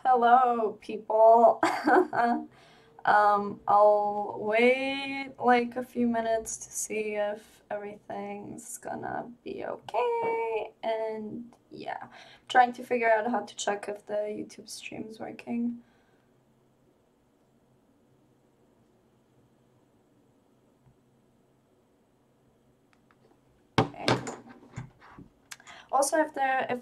Hello, people. I'll wait like a few minutes to see if everything's gonna be okay. And yeah, trying to figure out how to check if the YouTube stream's working. Okay. Also, if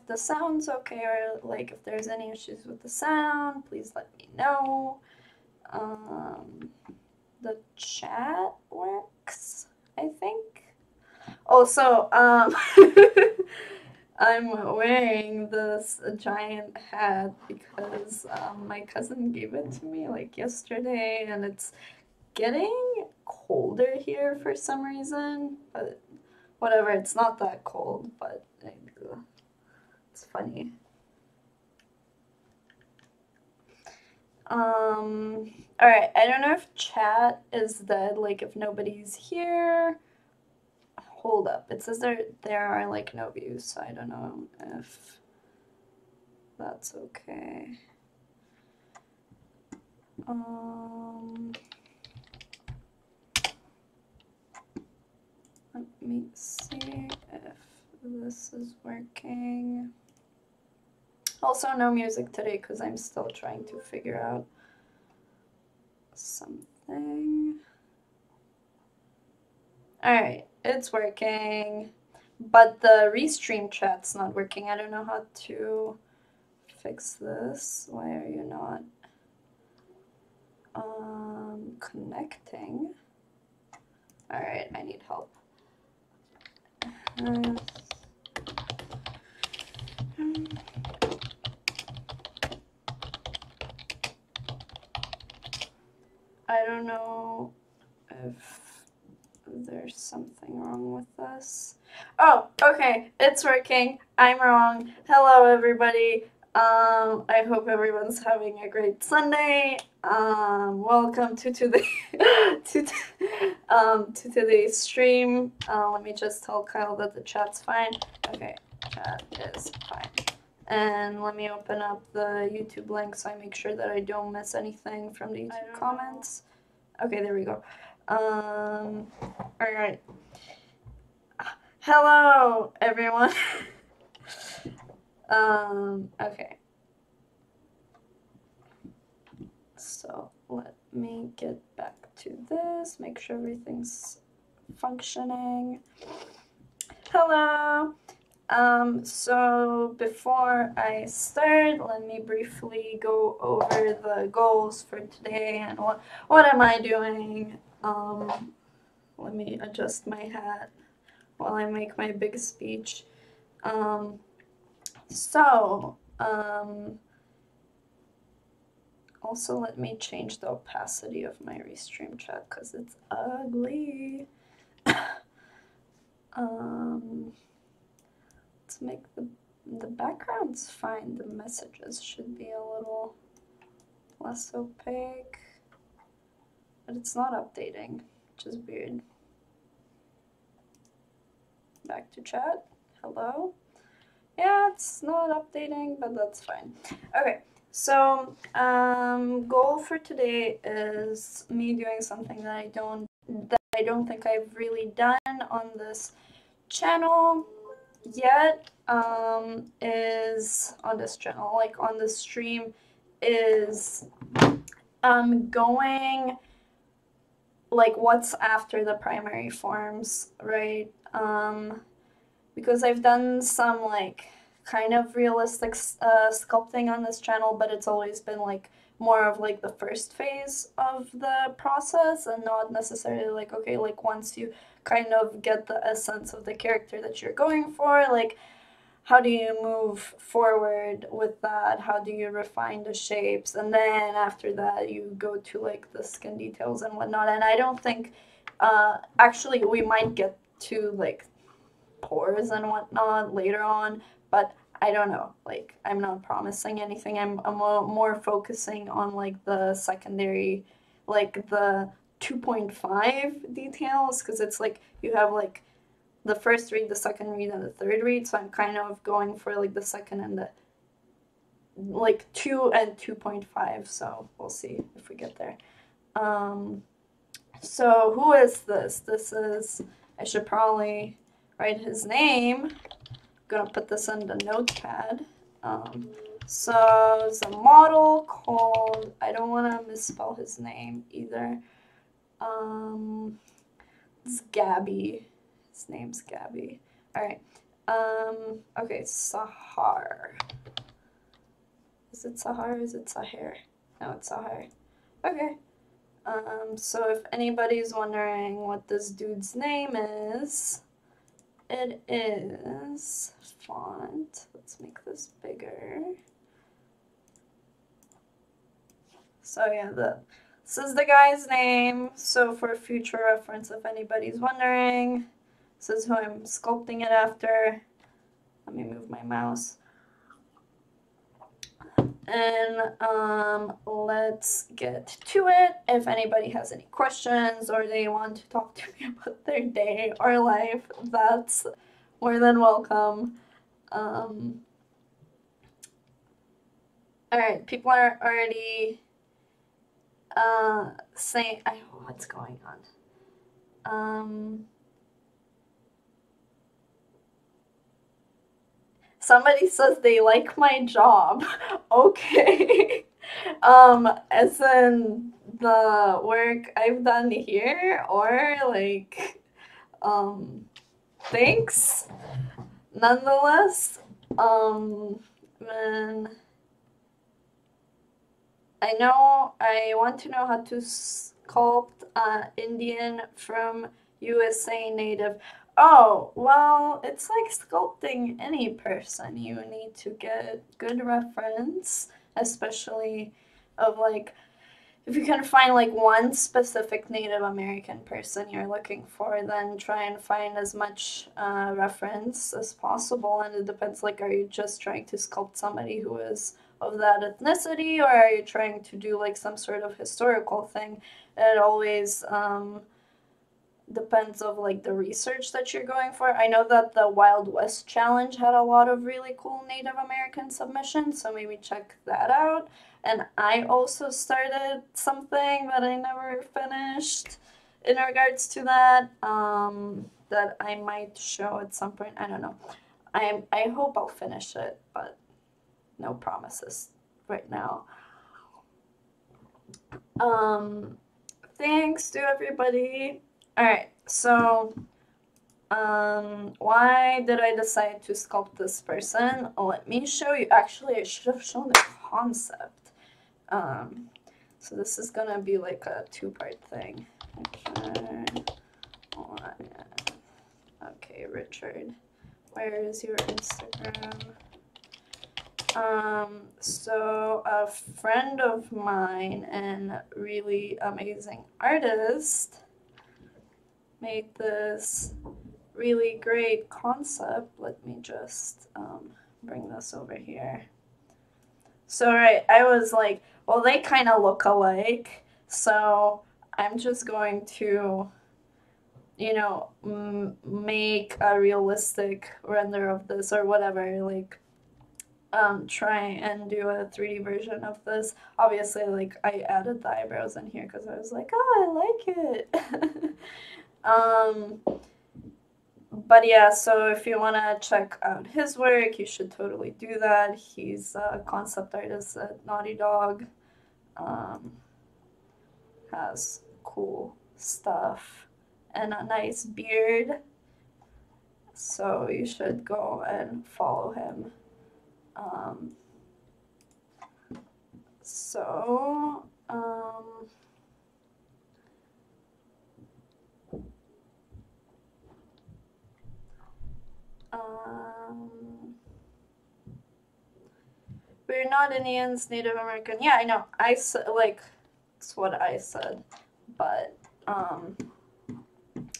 the sound's okay, or like if there's any issues with the sound, please let me know. The chat works, I think. Also, I'm wearing this giant hat because my cousin gave it to me like yesterday, and it's getting colder here for some reason, but whatever, it's not that cold, but it's funny. Alright, I don't know if chat is dead, like if nobody's here. Hold up, it says there are like no views, so I don't know if that's okay. Let me see if this is working. Also, no music today because I'm still trying to figure out something. Alright, it's working, but the restream chat's not working. I don't know how to fix this. Why are you not connecting? Alright, I need help. I don't know if there's something wrong with this. Oh, okay, it's working. I'm wrong. Hello, everybody. I hope everyone's having a great Sunday. Welcome to today to today's stream. Let me just tell Kyle that the chat's fine. Okay, chat is fine. And let me open up the YouTube link so I make sure that I don't miss anything from the YouTube comments. Okay, there we go. Alright. Hello, everyone. Okay. So let me get back to this, make sure everything's functioning. Hello. So before I start, let me briefly go over the goals for today and what am I doing. Let me adjust my hat while I make my big speech. Also let me change the opacity of my restream chat because it's ugly. Let's make the background's fine. The messages should be a little less opaque, but it's not updating, which is weird. Back to chat. Hello. Yeah, it's not updating, but that's fine. Okay, so goal for today is me doing something that I don't think I've really done on this channel yet. Is on this channel, like on the stream, is going like what's after the primary forms, right? Because I've done some like kind of realistic sculpting on this channel, but it's always been like more of like the first phase of the process and not necessarily like, okay, like once you kind of get the essence of the character that you're going for, like how do you move forward with that? How do you refine the shapes? And then after that you go to like the skin details and whatnot. And I don't think, actually we might get to like pores and whatnot later on, but I don't know, like I'm not promising anything. I'm more focusing on like the secondary, like the 2.5 details, because it's like you have like the first read, the second read, and the third read, so I'm kind of going for like the second and the like 2 and 2.5, so we'll see if we get there. So who is this? This is, I should probably write his name. I'm gonna put this in the notepad. So it's a model called, I don't want to misspell his name either. It's Gabby. His name's Gabby. All right. Okay, Sahar. Is it Sahar? Is it Sahar? No, it's Sahar. Okay. So if anybody's wondering what this dude's name is, it is font. Let's make this bigger. So yeah, this is the guy's name. So for future reference, if anybody's wondering, this is who I'm sculpting it after. Let me move my mouse. And let's get to it. If anybody has any questions or they want to talk to me about their day or life, that's more than welcome. Alright, people are already saying, what's going on? Somebody says they like my job. Okay. As in the work I've done here, or like, thanks. Nonetheless, then I want to know how to sculpt Indian from USA native. Oh, well, it's like sculpting any person. You need to get good reference, especially of like, if you can find like one specific Native American person you're looking for, then try and find as much reference as possible. And it depends, like, are you just trying to sculpt somebody who is of that ethnicity, or are you trying to do like some sort of historical thing? It always depends of like the research that you're going for. I know that the Wild West Challenge had a lot of really cool Native American submissions, so maybe check that out. And I also started something that I never finished in regards to that, that I might show at some point. I don't know. I hope I'll finish it, but no promises right now. Thanks to everybody. Alright, so why did I decide to sculpt this person? Let me show you. Actually, I should have shown the concept. So this is gonna be like a two-part thing. Okay, Richard, where is your Instagram? So a friend of mine and really amazing artist made this really great concept. Let me just bring this over here. So right, I was like, well, they kind of look alike, so I'm just going to, you know, make a realistic render of this or whatever, like try and do a 3D version of this. Obviously, like, I added the eyebrows in here because I was like, oh, I like it. But yeah, so if you want to check out his work, you should totally do that. He's a concept artist at Naughty Dog. Has cool stuff and a nice beard. So you should go and follow him. We're not Indians, Native American. Yeah, I know. I said, like, it's what I said, but I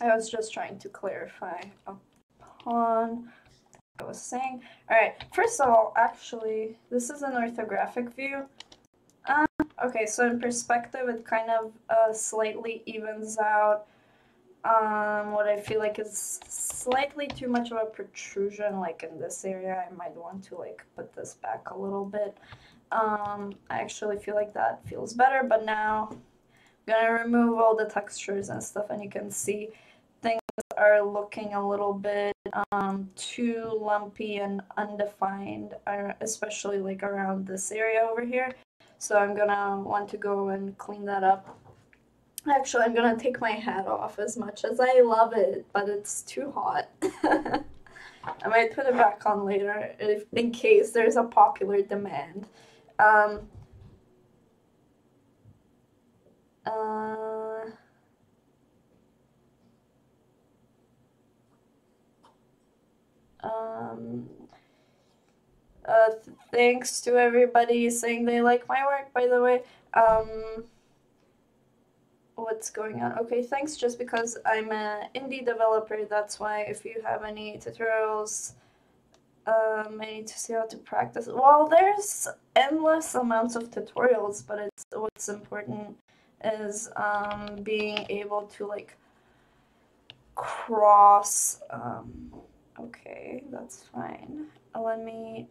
was just trying to clarify upon what I was saying. All right. First of all, actually, this is an orthographic view. Okay, so in perspective, it kind of slightly evens out what I feel like is slightly too much of a protrusion, like in this area. I might want to like put this back a little bit. I actually feel like that feels better, but now I'm gonna remove all the textures and stuff, and you can see things are looking a little bit too lumpy and undefined, especially like around this area over here. So I'm gonna want to go and clean that up. Actually, I'm gonna take my hat off as much as I love it, but it's too hot. I might put it back on later if, in case there's a popular demand. Thanks to everybody saying they like my work, by the way. What's going on? Okay, thanks, just because I'm an indie developer, that's why if you have any tutorials, I need to see how to practice. Well, there's endless amounts of tutorials, but what's important is being able to like cross. Okay, that's fine. Let me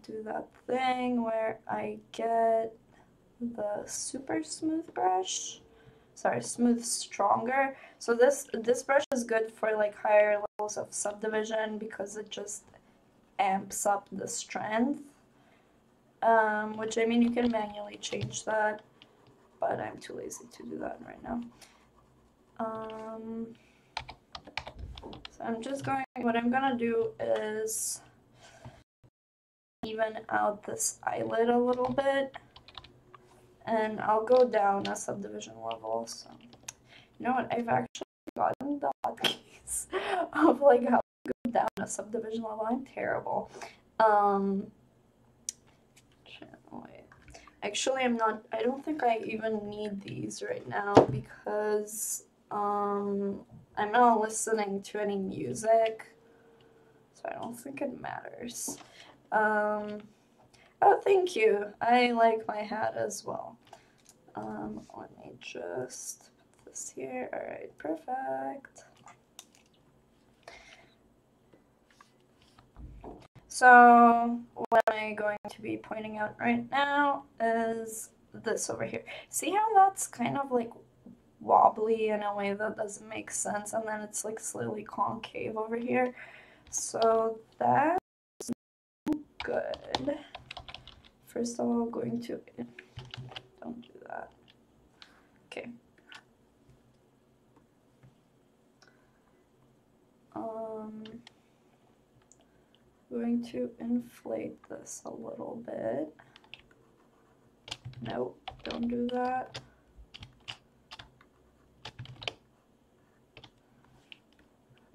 do that thing where I get the super smooth brush. Sorry, smooth stronger. So this brush is good for like higher levels of subdivision because it just amps up the strength. Which, I mean, you can manually change that, but I'm too lazy to do that right now. So I'm just going, what I'm gonna do is even out this eyelid a little bit, and I'll go down a subdivision level. So you know what, I've actually gotten the hotkeys of like how to go down a subdivision level. I'm terrible. Wait. Actually, I don't think I even need these right now because I'm not listening to any music, so I don't think it matters. Oh, thank you. I like my hat as well. Let me just put this here. All right, perfect. So what I'm going to be pointing out right now is this over here. See how that's kind of like wobbly in a way that doesn't make sense, and then it's like slightly concave over here. So that's good. First of all, going to, don't do that. Okay. Going to inflate this a little bit. Nope, don't do that.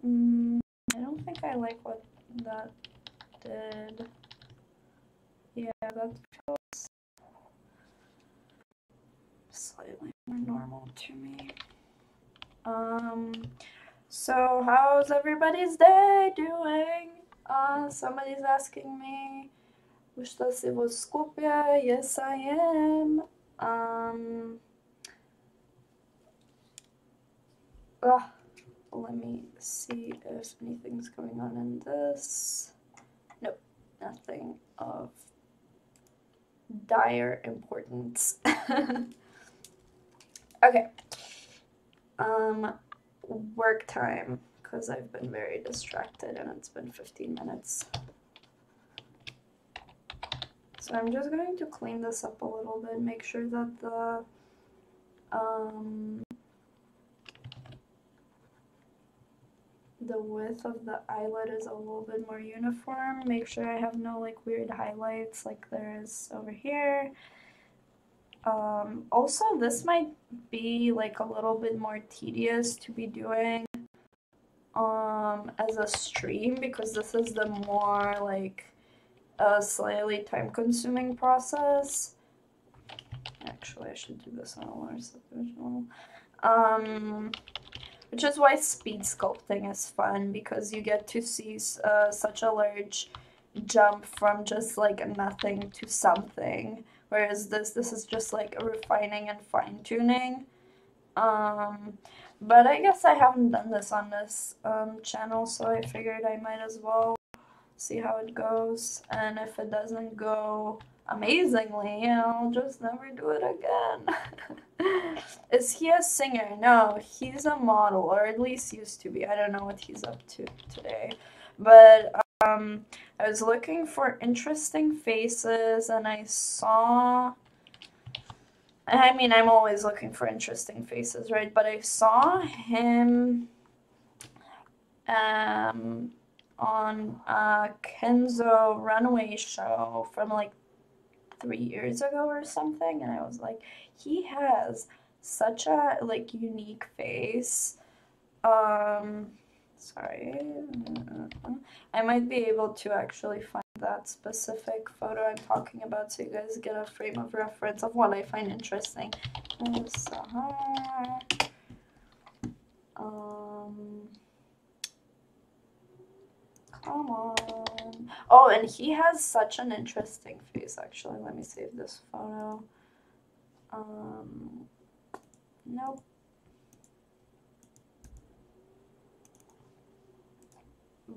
I don't think I like what that did. Yeah, that feels slightly more normal to me. So how's everybody's day doing? Somebody's asking me, что si vo Skopje? Yes, I am. Let me see if anything's going on in this. Nope, nothing of dire importance. Okay. Work time, because I've been very distracted and it's been 15 minutes. So I'm just going to clean this up a little bit, make sure that the width of the eyelid is a little bit more uniform. Make sure I have no like weird highlights like there is over here. Also, this might be like a little bit more tedious to be doing as a stream, because this is the more like slightly time-consuming process. Actually, I should do this on a lower subdivision level. Which is why speed sculpting is fun, because you get to see such a large jump from just like nothing to something, whereas this is just like refining and fine-tuning. But I guess I haven't done this on this channel, so I figured I might as well see how it goes. And if it doesn't go amazingly, I'll just never do it again. Is he a singer? No, he's a model, or at least used to be. I don't know what he's up to today. But I was looking for interesting faces, and I saw... I mean, I'm always looking for interesting faces, right? But I saw him on a Kenzo runway show from like 3 years ago or something, and I was like, he has such a like unique face. Sorry, I might be able to actually find that specific photo I'm talking about so you guys get a frame of reference of what I find interesting. Come on. Oh, and he has such an interesting face, actually. Let me save this photo. Nope.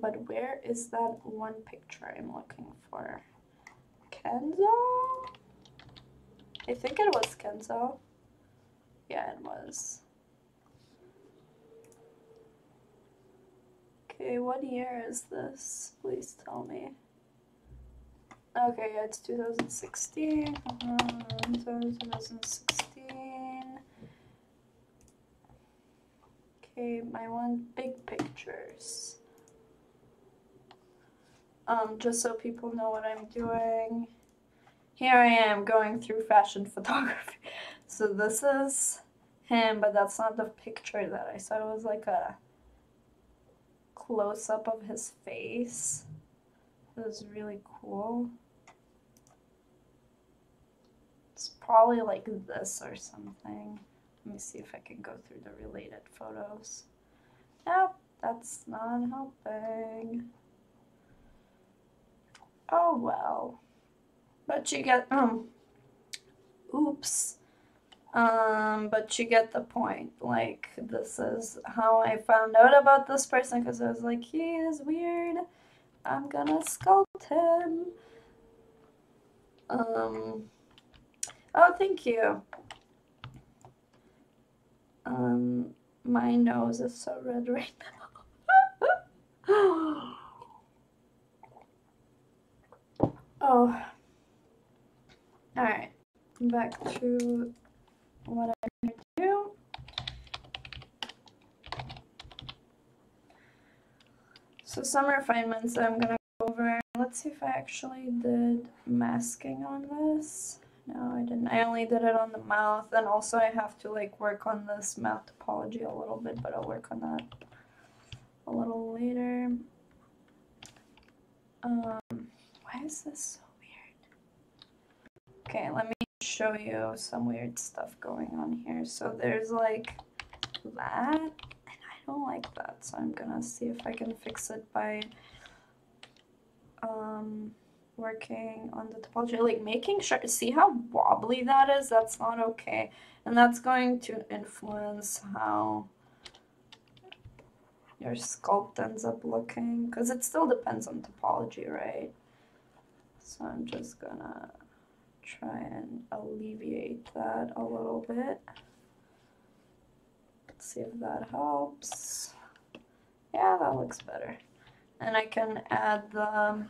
But where is that one picture I'm looking for? Kenzo? I think it was Kenzo. Yeah, it was. Okay, what year is this? Please tell me. Okay, yeah, it's 2016. 2016. Okay, my one big pictures. Just so people know what I'm doing. Here I am going through fashion photography. So this is him, but that's not the picture that I saw. It was like a close-up of his face. It was really cool. It's probably like this or something. Let me see if I can go through the related photos. Nope, that's not helping. Oh well. But you get, oops. But you get the point. Like, this is how I found out about this person, because I was like, he is weird. I'm gonna sculpt him. Oh, thank you. My nose is so red right now. Oh. Alright. Back to what I'm going to do. So some refinements that I'm going to go over. Let's see if I actually did masking on this. No, I didn't. I only did it on the mouth, and also I have to like work on this mouth topology a little bit, but I'll work on that a little later. Why is this so weird? Okay, let me show you some weird stuff going on here. So there's like that, and I don't like that, so I'm gonna see if I can fix it by working on the topology, like making sure, see how wobbly that is? That's not okay. And that's going to influence how your sculpt ends up looking, because it still depends on topology, right? So I'm just gonna try and alleviate that a little bit. Let's see if that helps. Yeah, that looks better. And I can add the,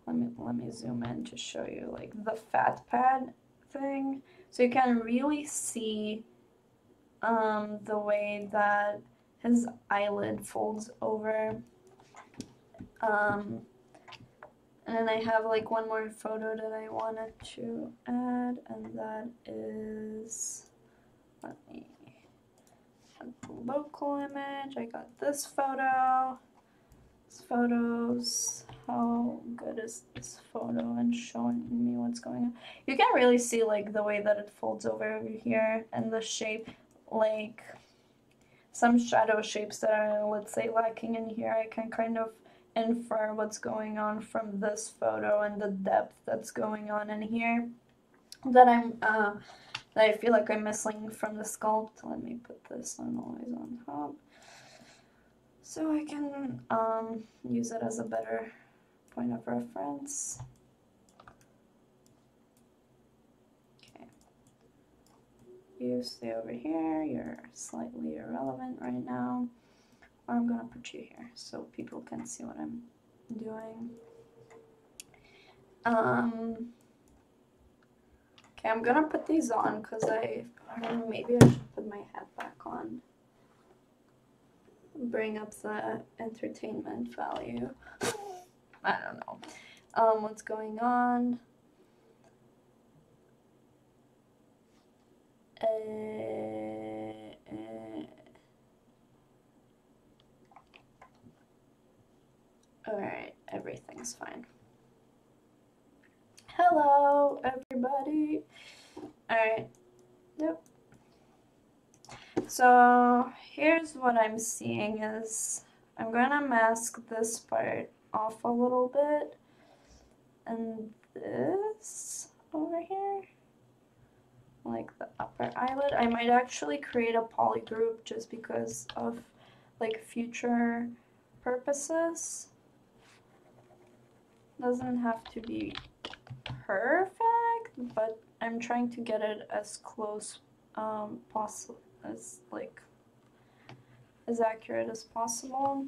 let me zoom in to show you like the fat pad thing. So you can really see the way that his eyelid folds over. And then I have like one more photo that I wanted to add, and that is, let me add the local image. I got this photo. This photos, how good is this photo and showing me what's going on? You can really see like the way that it folds over here and the shape, like some shadow shapes that are, let's say, lacking in here. I can kind of infer what's going on from this photo and the depth that's going on in here that I'm that I feel like I'm missing from the sculpt. Let me put this one always on top so I can use it as a better point of reference. Okay. You stay over here. You're slightly irrelevant right now. Or I'm gonna put you here so people can see what I'm doing. Okay, I'm gonna put these on because I don't know, maybe I should put my hat back on. Bring up the entertainment value. I don't know. What's going on? Alright, everything's fine. Hello, everybody. Alright, yep. So here's what I'm seeing is I'm gonna mask this part off a little bit and this over here, like the upper eyelid. I might actually create a poly group just because of like future purposes. Doesn't have to be perfect, but I'm trying to get it as close possible as like as accurate as possible.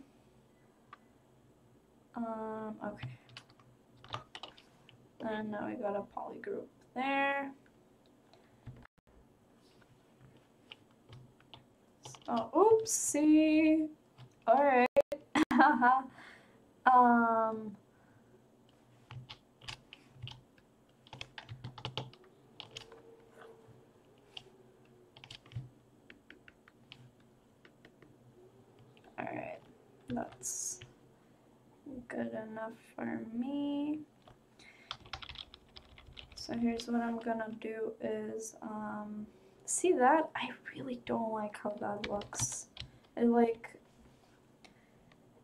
Okay. And now we got a poly group there. So, oopsie. All right. Alright, that's good enough for me. So here's what I'm gonna do is, see that? I really don't like how that looks.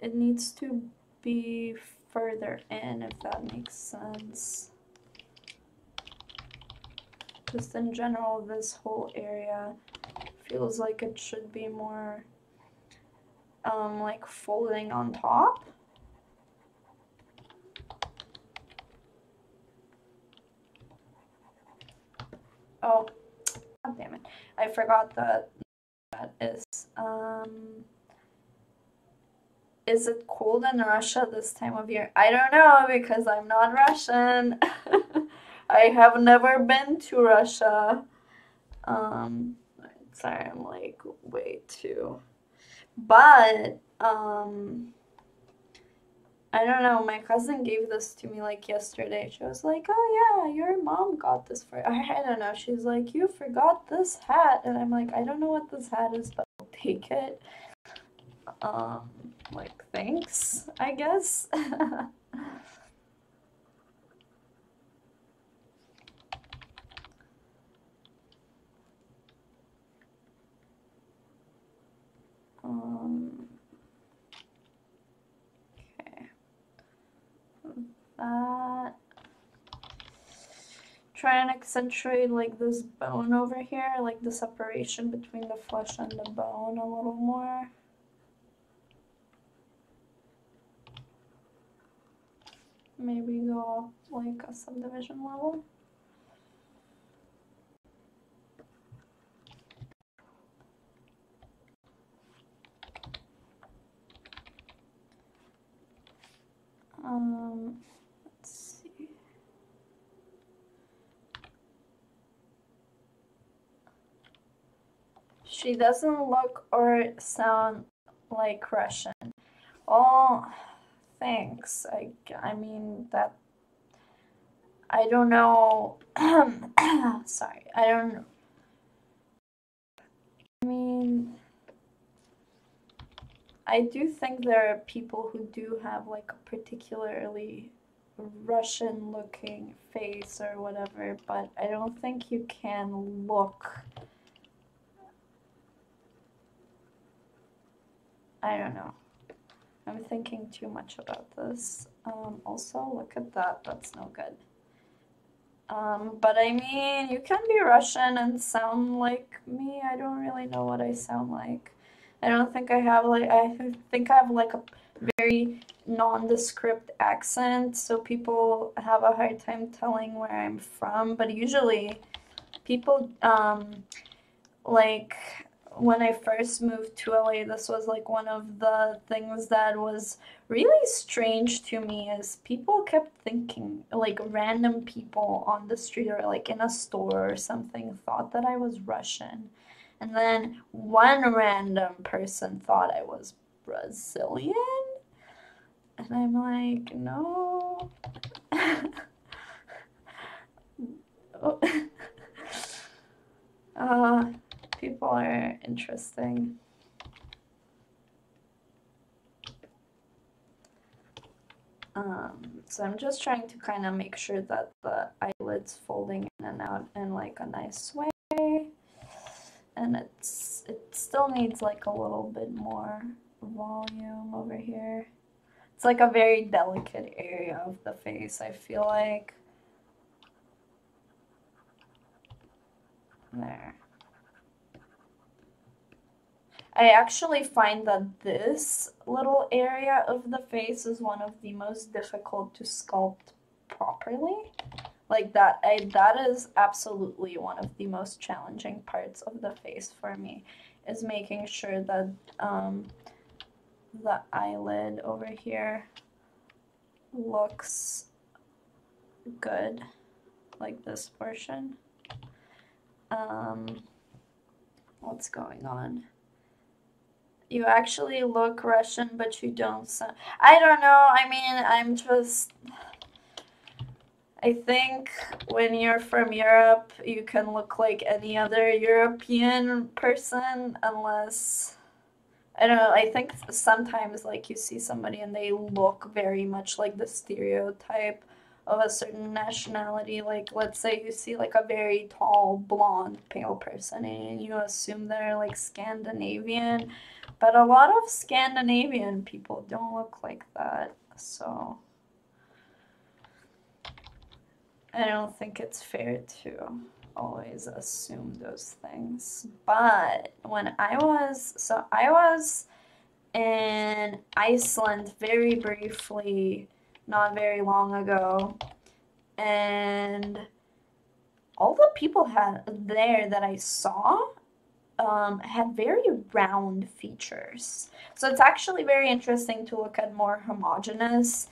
It needs to be further in, if that makes sense. Just in general, this whole area feels like it should be more like folding on top. Oh, God damn it. I forgot that is it cold in Russia this time of year? I don't know because I'm not Russian. I have never been to Russia. Sorry, I'm like way too. But, I don't know, my cousin gave this to me like yesterday. She was like, oh yeah, your mom got this for, I don't know. She's like, you forgot this hat. And I'm like, I don't know what this hat is, but I'll take it. Like, thanks, I guess. Okay. That. Try and accentuate like this bone over here, like the separation between the flesh and the bone a little more. Maybe go up like a subdivision level. Let's see. She doesn't look or sound like Russian. Oh, thanks. I mean that. I don't know. Sorry, I don't know. I mean, I do think there are people who do have like a particularly Russian looking face or whatever, but I don't think you can look. I don't know. I'm thinking too much about this. Also, look at that. That's no good. But I mean, you can be Russian and sound like me. I don't really know what I sound like. I don't think I have like, I think I have like a very nondescript accent, so people have a hard time telling where I'm from. But usually people, like when I first moved to LA, this was like one of the things that was really strange to me is people kept thinking, like random people on the street or like in a store or something thought that I was Russian. And then one random person thought I was Brazilian. And I'm like, no. uh, People are interesting. So I'm just trying to kind of make sure that the eyelid's folding in and out in like a nice way. And it still needs like a little bit more volume over here. It's like a very delicate area of the face, I feel like. There. I actually find that this little area of the face is one of the most difficult to sculpt properly. Like that, that is absolutely one of the most challenging parts of the face for me, is making sure that the eyelid over here looks good, like this portion. What's going on? You actually look Russian, but you don't sound... I don't know, I mean, I think when you're from Europe, you can look like any other European person, unless... I don't know, I think sometimes, like, you see somebody and they look very much like the stereotype of a certain nationality. Like, let's say you see, like, a very tall, blonde, pale person, and you assume they're, like, Scandinavian. But a lot of Scandinavian people don't look like that, so... I don't think it's fair to always assume those things. But when I was in Iceland very briefly, not very long ago, and all the people there that I saw had very round features. So it's actually very interesting to look at more homogeneous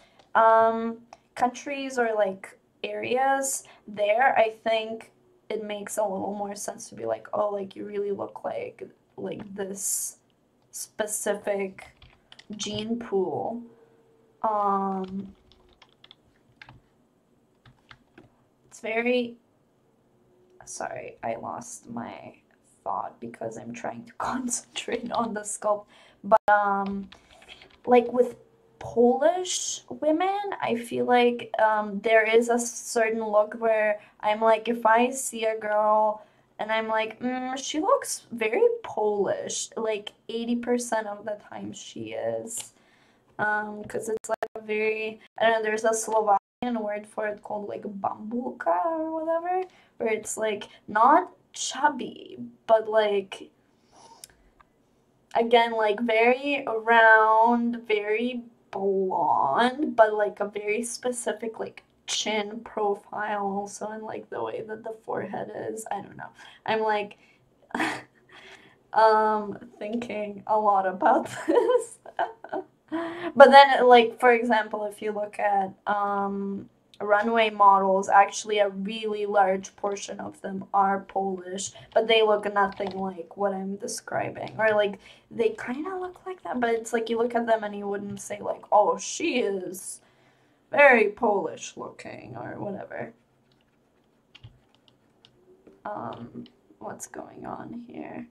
countries or like areas. There, I think it makes a little more sense to be like, oh, like you really look like this specific gene pool. It's very... Sorry, I lost my thought because I'm trying to concentrate on the sculpt. But like with Polish women, I feel like there is a certain look where I'm like, if I see a girl and I'm like, she looks very Polish, like 80% of the time she is. Because it's like a very, I don't know, there's a Slovakian word for it called like bambulka or whatever, where it's like not chubby, but like, again, like very round, very blonde, but like a very specific like chin profile also, and like the way that the forehead is. I don't know. I'm like thinking a lot about this. But then, like, for example, if you look at runway models, actually a really large portion of them are Polish, but they look nothing like what I'm describing. Or, like, they kind of look like that, but it's like you look at them and you wouldn't say, like, oh, she is very Polish looking, or whatever. What's going on here?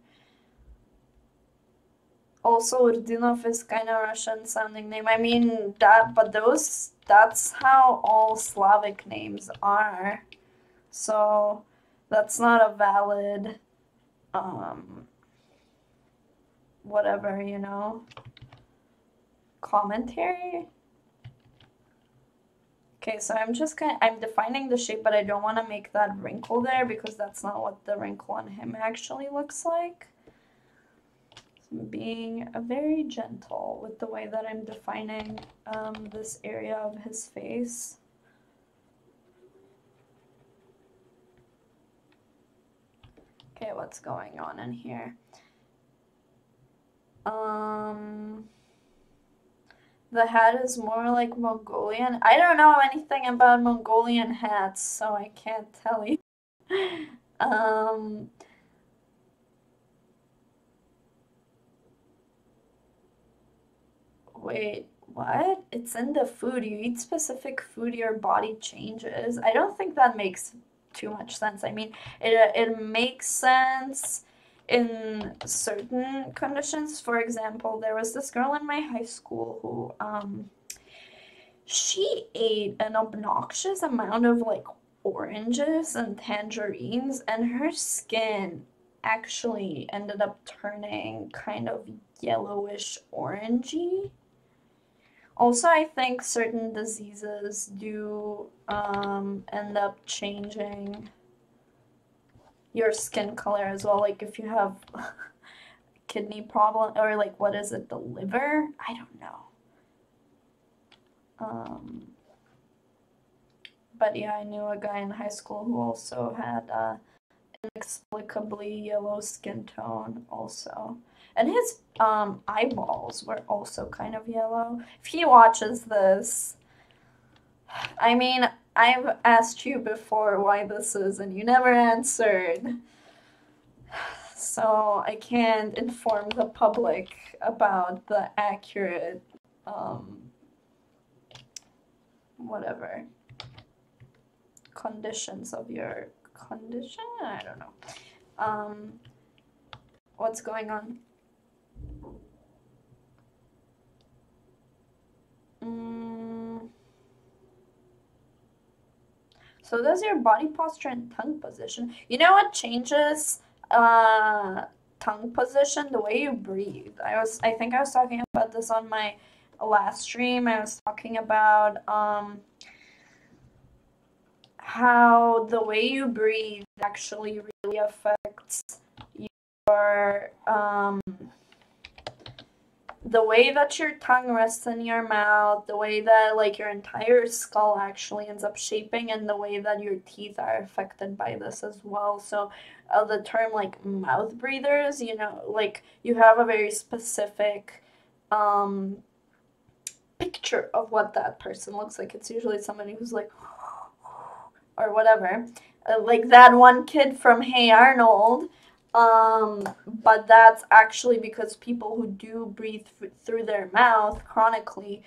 Also, Urdinov is kind of Russian sounding name. I mean, that's how all Slavic names are. So, that's not a valid, whatever, you know, commentary. Okay, so I'm defining the shape, but I don't want to make that wrinkle there because that's not what the wrinkle on him actually looks like. So I'm being very gentle with the way that I'm defining this area of his face. Okay, what's going on in here? The hat is more like Mongolian. I don't know anything about Mongolian hats, so I can't tell you. Wait, what? It's in the food. You eat specific food, your body changes. I don't think that makes too much sense. I mean, it makes sense in certain conditions. For example, there was this girl in my high school who she ate an obnoxious amount of like oranges and tangerines, and her skin actually ended up turning kind of yellowish orangey. Also, I think certain diseases do end up changing your skin color as well. Like if you have kidney problem, or like what is it, the liver? I don't know. But yeah, I knew a guy in high school who also had inexplicably yellow skin tone also. And his eyeballs were also kind of yellow. If he watches this, I mean, I've asked you before why this is, and you never answered. So I can't inform the public about the accurate, whatever, conditions of your condition? I don't know. What's going on? So does your body posture and tongue position. You know what changes tongue position? The way you breathe. I think I was talking about this on my last stream. I was talking about how the way you breathe actually really affects your the way that your tongue rests in your mouth, the way that like your entire skull actually ends up shaping, and the way that your teeth are affected by this as well. So the term like mouth breathers, you know, like you have a very specific picture of what that person looks like. It's usually somebody who's like or whatever, like that one kid from Hey Arnold. But that's actually because people who do breathe through their mouth chronically,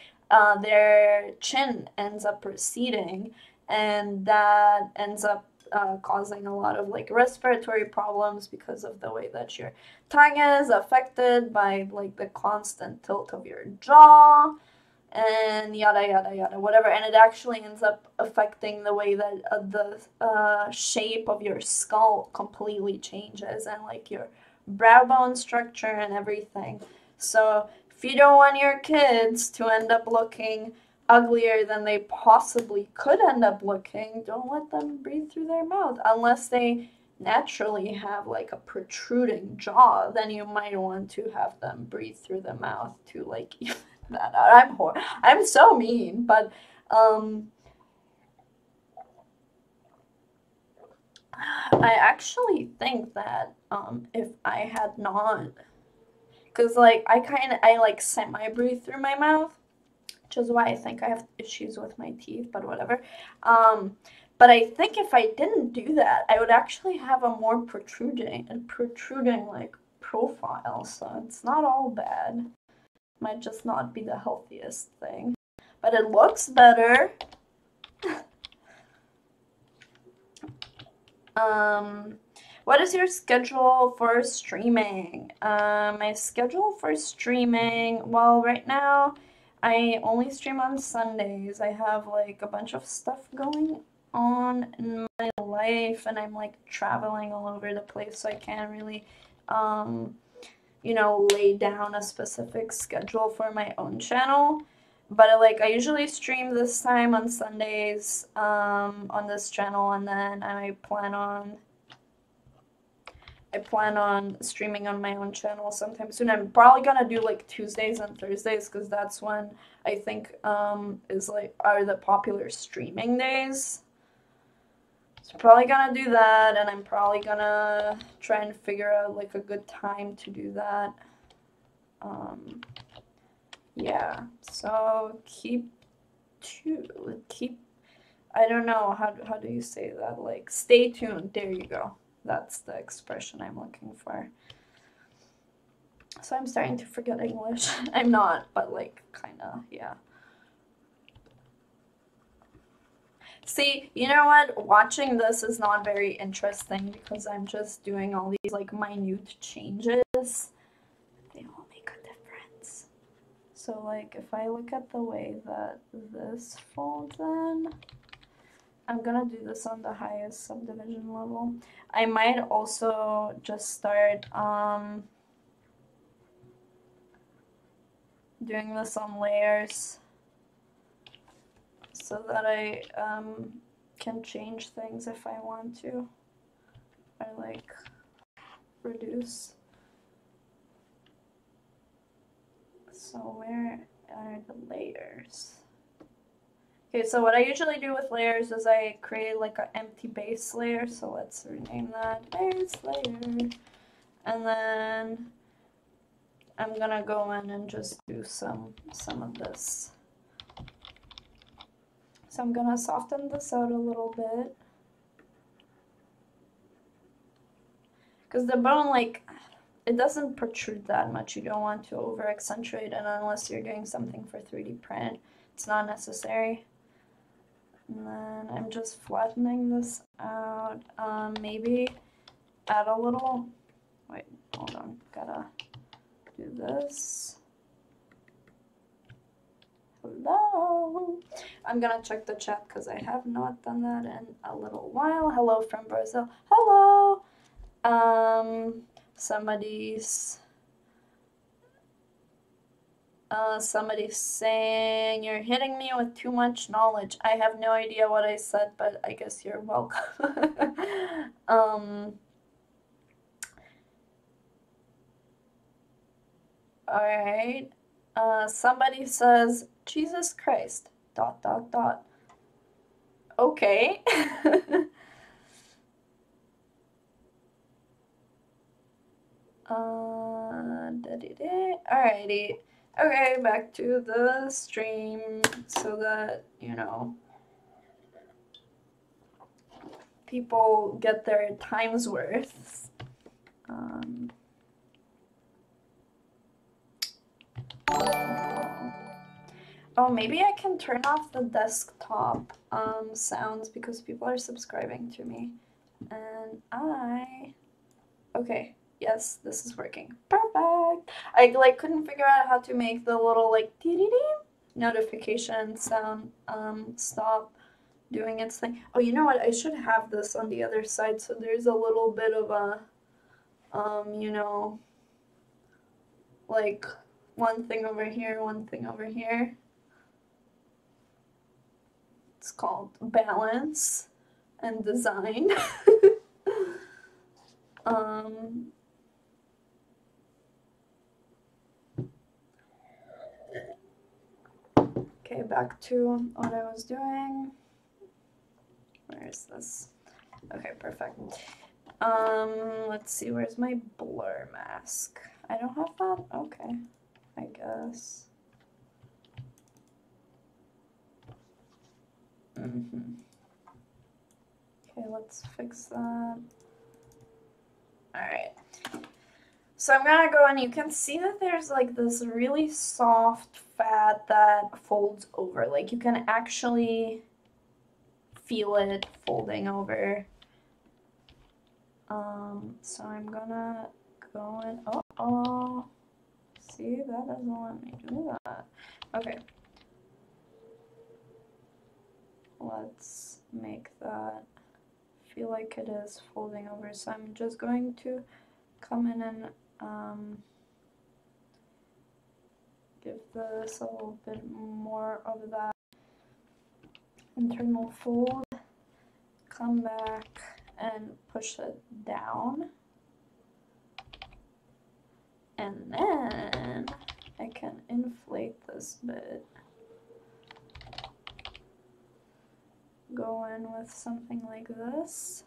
their chin ends up receding, and that ends up causing a lot of like respiratory problems because of the way that your tongue is affected by like the constant tilt of your jaw and yada yada yada, whatever, and it actually ends up affecting the way that the shape of your skull completely changes, and like your brow bone structure and everything. So if you don't want your kids to end up looking uglier than they possibly could end up looking, don't let them breathe through their mouth unless they naturally have like a protruding jaw. Then you might want to have them breathe through the mouth to like that out. I'm so mean, but I actually think that if I had not, because like I like semi-breathe through my mouth, which is why I think I have issues with my teeth, but whatever. But I think if I didn't do that, I would actually have a more protruding like profile. So it's not all bad. Might just not be the healthiest thing, but it looks better. What is your schedule for streaming? My schedule for streaming, well, right now I only stream on Sundays. I have like a bunch of stuff going on in my life, and I'm like traveling all over the place, so I can't really you know, lay down a specific schedule for my own channel. But like I usually stream this time on Sundays on this channel, and then I plan on streaming on my own channel sometime soon. I'm probably gonna do like Tuesdays and Thursdays because that's when I think are the popular streaming days. So probably gonna do that, and I'm probably gonna try and figure out like a good time to do that. Yeah, so I don't know, how do you say that? Like, stay tuned. There you go. That's the expression I'm looking for. So I'm starting to forget English. I'm not, but like, kinda, yeah. See, you know what? Watching this is not very interesting because I'm just doing all these like minute changes. They all make a difference. So like if I look at the way that this folds in, I'm gonna do this on the highest subdivision level. I might also just start doing this on layers so that I can change things if I want to, or like reduce. So where are the layers? Okay, so what I usually do with layers is I create like an empty base layer, so let's rename that base layer. And then I'm gonna go in and just do some of this. So I'm gonna soften this out a little bit. Because the bone, like, it doesn't protrude that much. You don't want to over accentuate it unless you're doing something for 3D print. It's not necessary. And then I'm just flattening this out. Maybe add a little, wait, hold on, gotta do this. Hello. I'm gonna check the chat because I have not done that in a little while. Hello from Brazil. Hello. Somebody's saying you're hitting me with too much knowledge. I have no idea what I said, but I guess you're welcome. Alright. Somebody says, Jesus Christ, ... Okay. Alrighty. Okay, back to the stream so that, you know, people get their time's worth. Oh, maybe I can turn off the desktop sounds because people are subscribing to me. And okay, yes, this is working. Perfect. I like couldn't figure out how to make the little like notification sound stop doing its thing. Oh, you know what? I should have this on the other side so there's a little bit of a you know, like one thing over here, one thing over here. It's called balance and design. Okay, back to what I was doing. Where is this? Okay, perfect. Let's see, where's my blur mask? I don't have that? Okay, I guess. Okay, let's fix that. Alright. So I'm gonna go and you can see that there's like this really soft fat that folds over. Like you can actually feel it folding over. So I'm gonna go in. Oh, see, that doesn't let me do that. Okay. Let's make that feel like it is folding over. So I'm just going to come in and give this a little bit more of that internal fold. Come back and push it down. And then I can inflate this bit. Go in with something like this.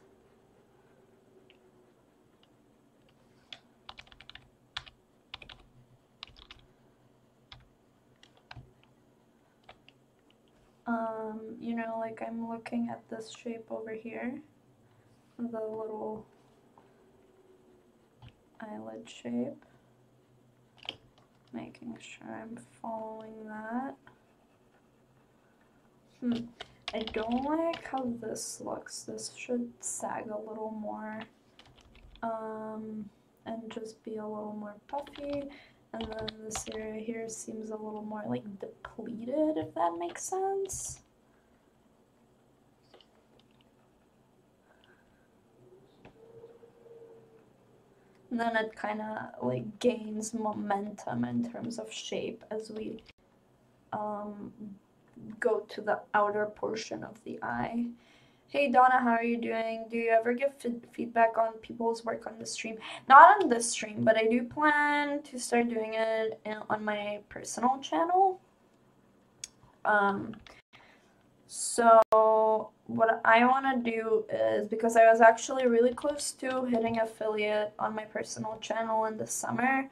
You know, like I'm looking at this shape over here, the little eyelid shape, making sure I'm following that. I don't like how this looks. This should sag a little more, and just be a little more puffy. And then this area here seems a little more like depleted, if that makes sense. And then it kind of like gains momentum in terms of shape as we go to the outer portion of the eye. Hey Donna, how are you doing? Do you ever give feedback on people's work on the stream? Not on this stream, but I do plan to start doing it on my personal channel. So what I want to do is, because I was actually really close to hitting affiliate on my personal channel in the summer,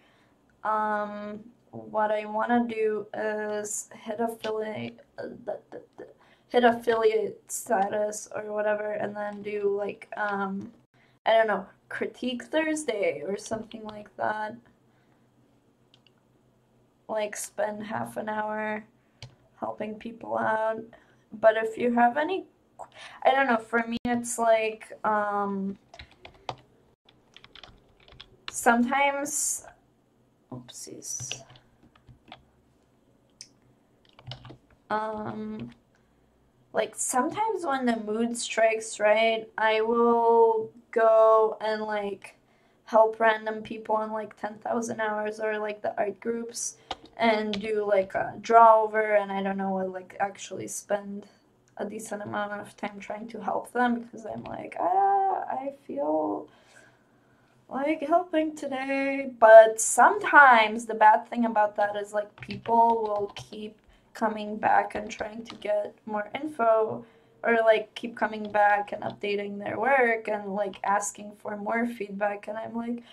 what I want to do is hit affiliate status or whatever, and then do like I don't know, Critique Thursday or something like that. Like spend half an hour helping people out. But if you have any, I don't know, for me it's like sometimes, oopsies, like sometimes when the mood strikes, right, I will go and like help random people on like 10,000 hours or like the art groups and do like a draw over, and I don't know, like actually spend a decent amount of time trying to help them because I'm like, I feel like helping today. But sometimes the bad thing about that is like people will keep coming back and trying to get more info, or like keep coming back and updating their work and like asking for more feedback, and I'm like,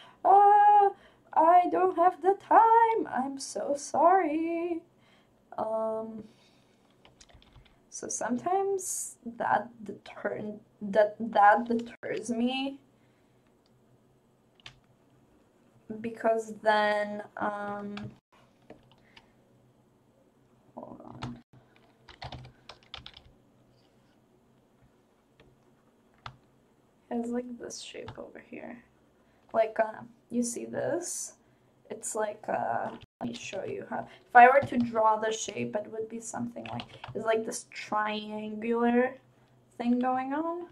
I don't have the time, I'm so sorry. So sometimes that deters me, because then hold on. It's like this shape over here. Like, you see this? It's like, let me show you how. If I were to draw the shape, it would be something like, it's like this triangular thing going on.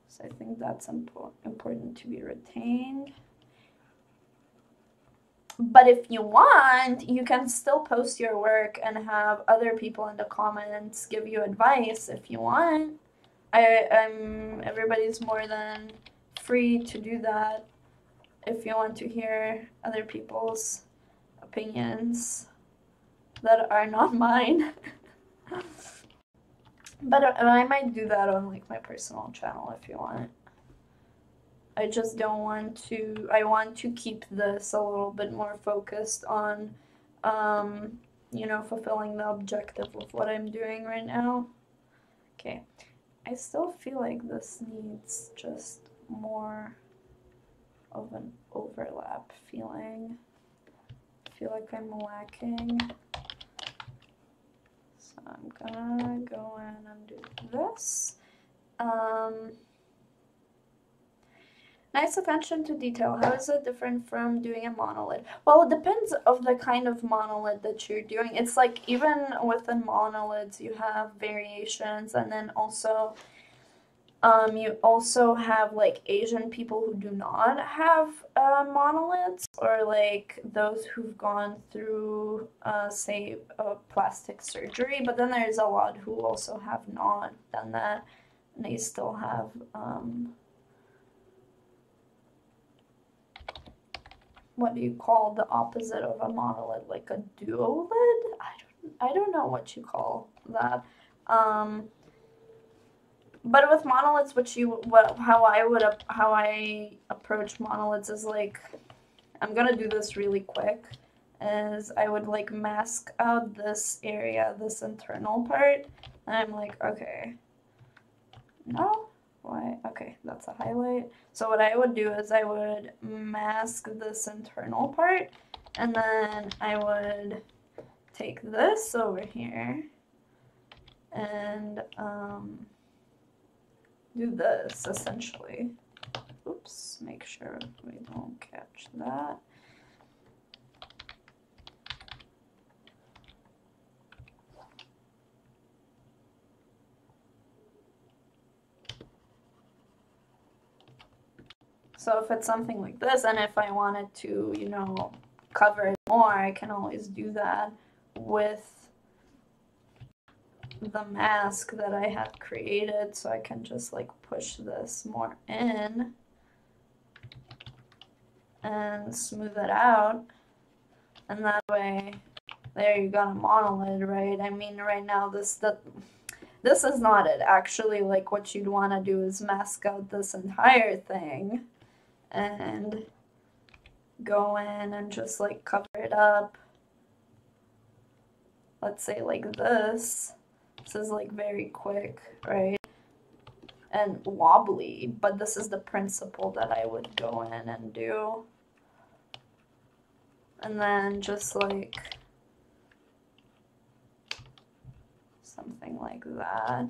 So I think that's important to be retained. But if you want, you can still post your work and have other people in the comments give you advice if you want. Everybody's more than free to do that if you want to hear other people's opinions that are not mine. But I might do that on like my personal channel if you want. I just don't want to, I want to keep this a little bit more focused on, you know, fulfilling the objective of what I'm doing right now. Okay, I still feel like this needs just more of an overlap feeling. I feel like I'm lacking. So I'm gonna go in and do this. Nice attention to detail. How is it different from doing a monolid? Well, it depends of the kind of monolid that you're doing. It's like even within monolids, you have variations, and then also You also have like Asian people who do not have monolids, or like those who've gone through, say, plastic surgery. But then there's a lot who also have not done that, and they still have what do you call the opposite of a monolid? Like a duolid? I don't know what you call that. But with monolids, how I approach monolids is like, I'm gonna do this really quick, is I would like mask out this area, this internal part, and I'm like, okay, no, why, okay, that's a highlight. So what I would do is I would mask this internal part, and then I would take this over here, and do this, essentially. Oops, make sure we don't catch that. So if it's something like this, and if I wanted to, you know, cover it more, I can always do that with the mask that I had created. So I can just like push this more in and smooth it out, and that way, there you got a monolid, right? I mean, right now this is not it. Actually, like, what you'd want to do is mask out this entire thing and go in and just like cover it up. Let's say like this. This is like very quick, right? And wobbly, but this is the principle that I would go in and do. And then just like something like that.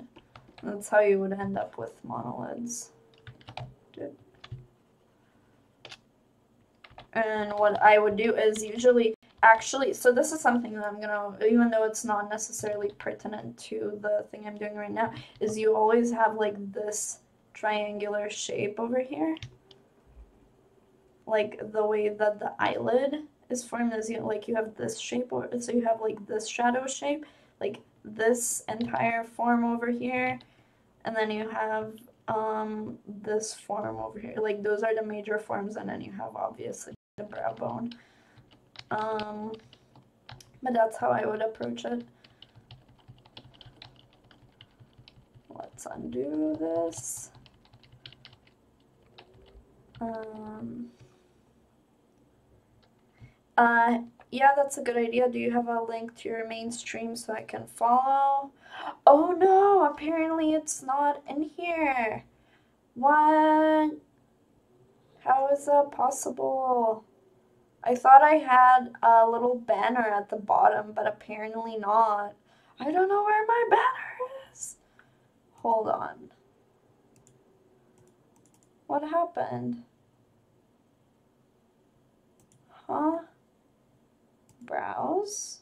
That's how you would end up with monolids. And what I would do is usually, actually, so this is something that I'm gonna, even though it's not necessarily pertinent to the thing I'm doing right now, is you always have like this triangular shape over here. Like the way that the eyelid is formed is, you know, like you have this shape, or so you have like this shadow shape, like this entire form over here, and then you have this form over here. Like those are the major forms, and then you have obviously the brow bone. But that's how I would approach it. Let's undo this. Yeah, that's a good idea. Do you have a link to your mainstream so I can follow? Oh no, apparently it's not in here. What? How is that possible? I thought I had a little banner at the bottom, but apparently not. I don't know where my banner is. Hold on. What happened? Huh? Browse?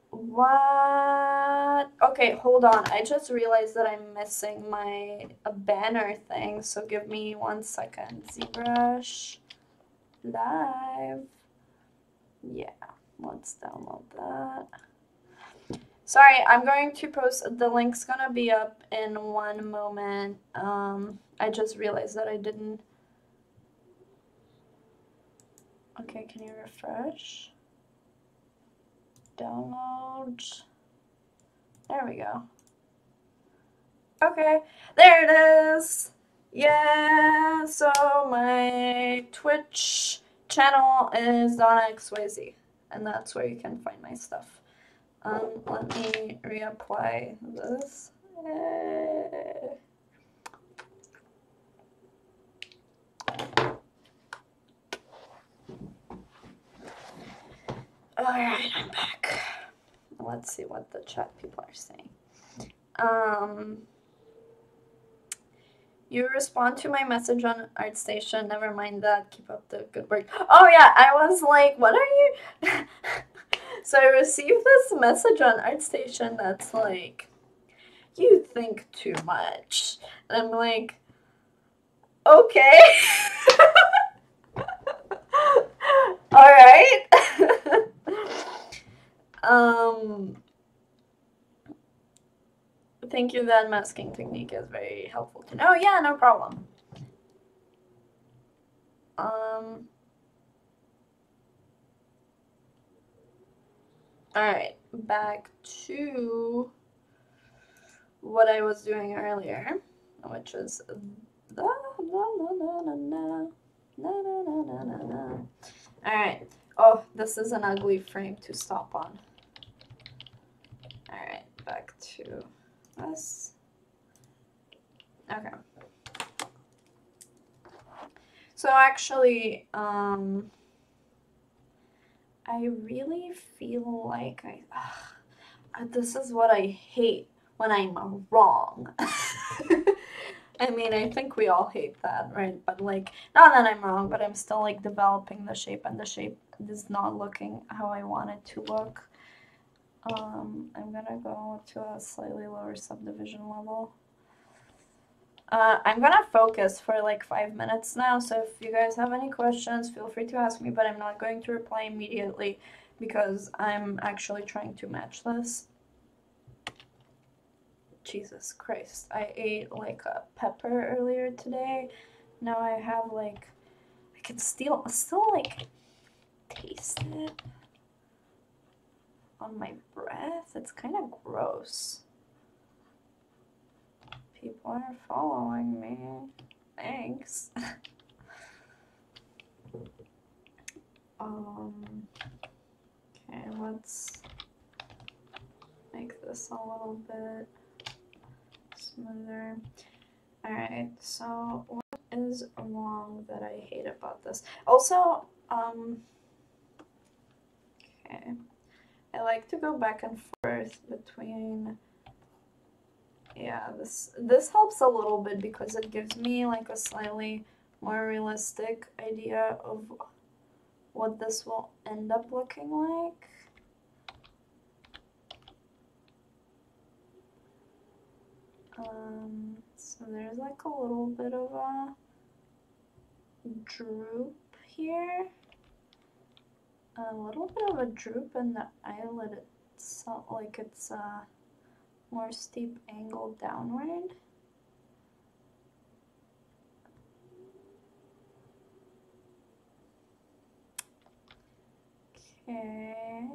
What? Okay, hold on. I just realized that I'm missing my banner thing, so give me 1 second. ZBrush live. Yeah, let's download that. Sorry, I'm going to post, the link's gonna be up in 1 moment. I just realized that I didn't. Okay, can you refresh? Download. There we go. Okay, there it is. Yeah, so my Twitch channel is Donna XYZ, and that's where you can find my stuff. Let me reapply this. Alright, I'm back. Let's see what the chat people are saying. You respond to my message on ArtStation. Never mind that. Keep up the good work. Oh yeah, I was like, what are you? So I received this message on ArtStation that's like, you think too much. And I'm like, okay. All right. Thank you. That masking technique is very helpful to know. Yeah, no problem. All right, back to what I was doing earlier, which is the All right. Oh, this is an ugly frame to stop on. All right, back to this. Okay. So actually, I really feel like this is what I hate when I'm wrong. I mean, I think we all hate that, right? But like, not that I'm wrong, but I'm still like developing the shape, and the shape is not looking how I want it to look. I'm gonna go to a slightly lower subdivision level. I'm gonna focus for like 5 minutes now, so if you guys have any questions, feel free to ask me, but I'm not going to reply immediately because I'm actually trying to match this. Jesus Christ, I ate like a pepper earlier today. Now I have like, I can still like taste it on my breath. It's kind of gross. People are following me. Thanks. Okay, let's make this a little bit smoother. Alright, so what is wrong that I hate about this? Also, okay, I like to go back and forth between, yeah, this helps a little bit because it gives me like a slightly more realistic idea of what this will end up looking like. So there's like a little bit of a droop here. A little bit of a droop in the eyelid itself, like it's a more steep angle downward. Okay.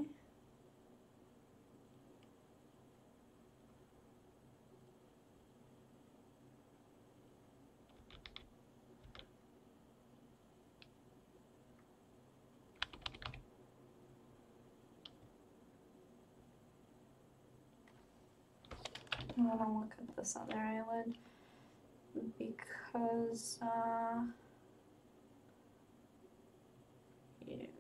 I want to look at this other eyelid because yeah.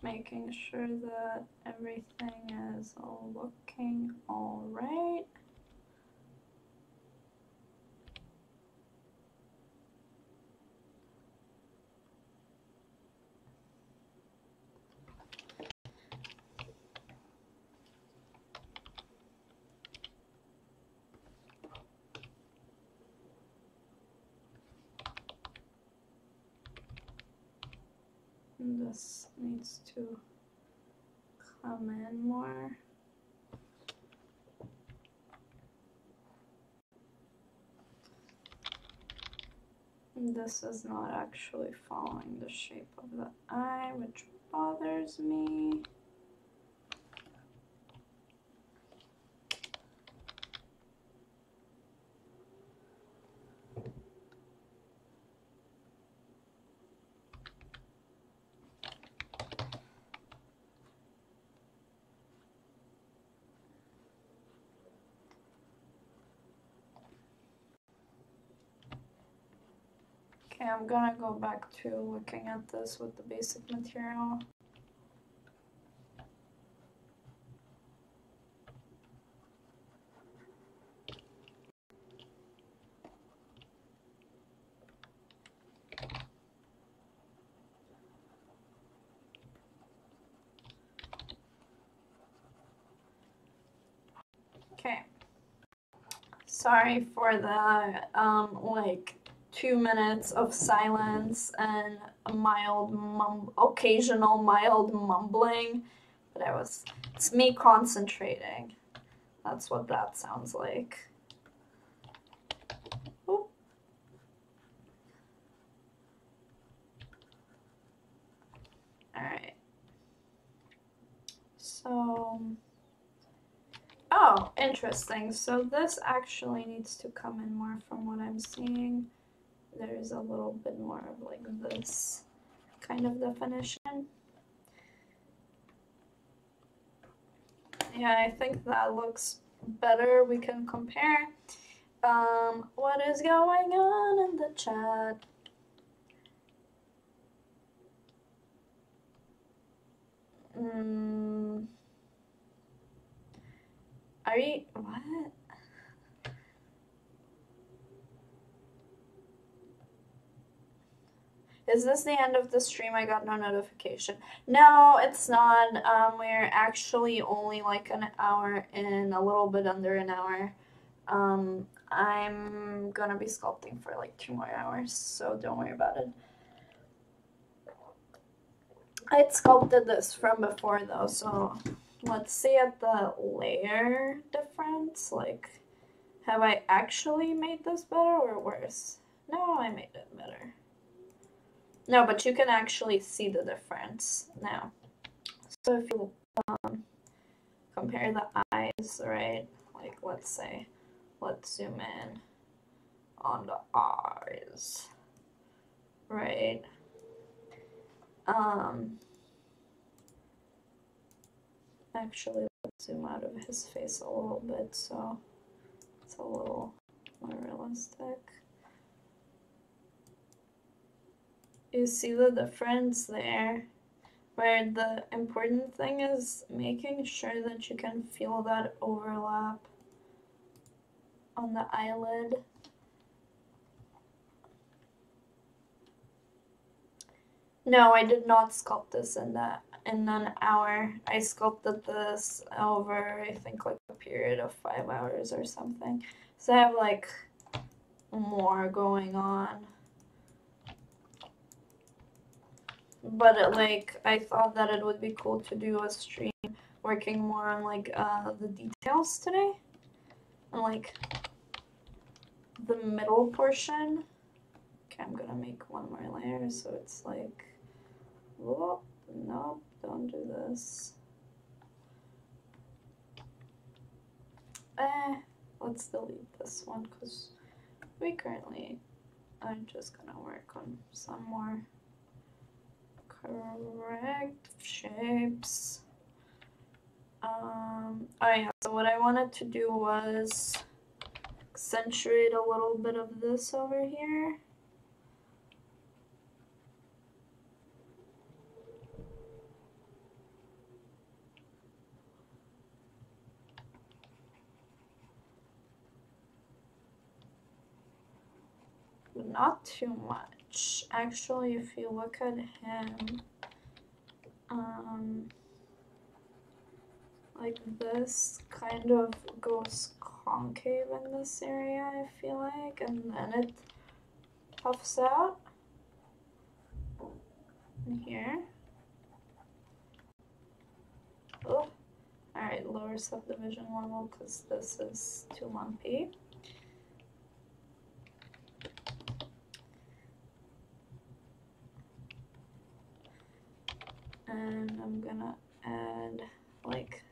Making sure that everything is looking all right. This needs to come in more. This is not actually following the shape of the eye, which bothers me. Okay, I'm gonna go back to looking at this with the basic material. Sorry for the like 2 minutes of silence and a occasional mild mumbling, but it's me concentrating. That's what that sounds like. Ooh. All right. So, oh, interesting. So this actually needs to come in more from what I'm seeing. There's a little bit more of like this kind of definition. Yeah, I think that looks better. We can compare. What is going on in the chat? Are you, what? Is this the end of the stream? I got no notification. No, it's not. We're actually only like an hour in, a little bit under an hour. I'm gonna be sculpting for like 2 more hours, so don't worry about it. I'd sculpted this from before though, so let's see at the layer difference. Like, have I actually made this better or worse? No, I made it better. No, but you can actually see the difference now. So if you compare the eyes, right? Like, let's say, let's zoom in on the eyes, right? Actually, let's zoom out of his face a little bit so it's a little more realistic. You see the difference there, where the important thing is making sure that you can feel that overlap on the eyelid. No, I did not sculpt this in an hour. I sculpted this over, I think, like a period of 5 hours or something. So I have like more going on. But like, I thought that it would be cool to do a stream working more on like the details today. And like the middle portion. Okay, I'm gonna make one more layer so it's like, whoop, nope, don't do this. Let's delete this one because we currently are just gonna work on some more correct shapes. Oh yeah, so what I wanted to do was accentuate a little bit of this over here. But not too much. Actually, if you look at him, like this kind of goes concave in this area, I feel like, and then it puffs out in here. Oh, alright, lower subdivision level because this is too lumpy. And I'm gonna add like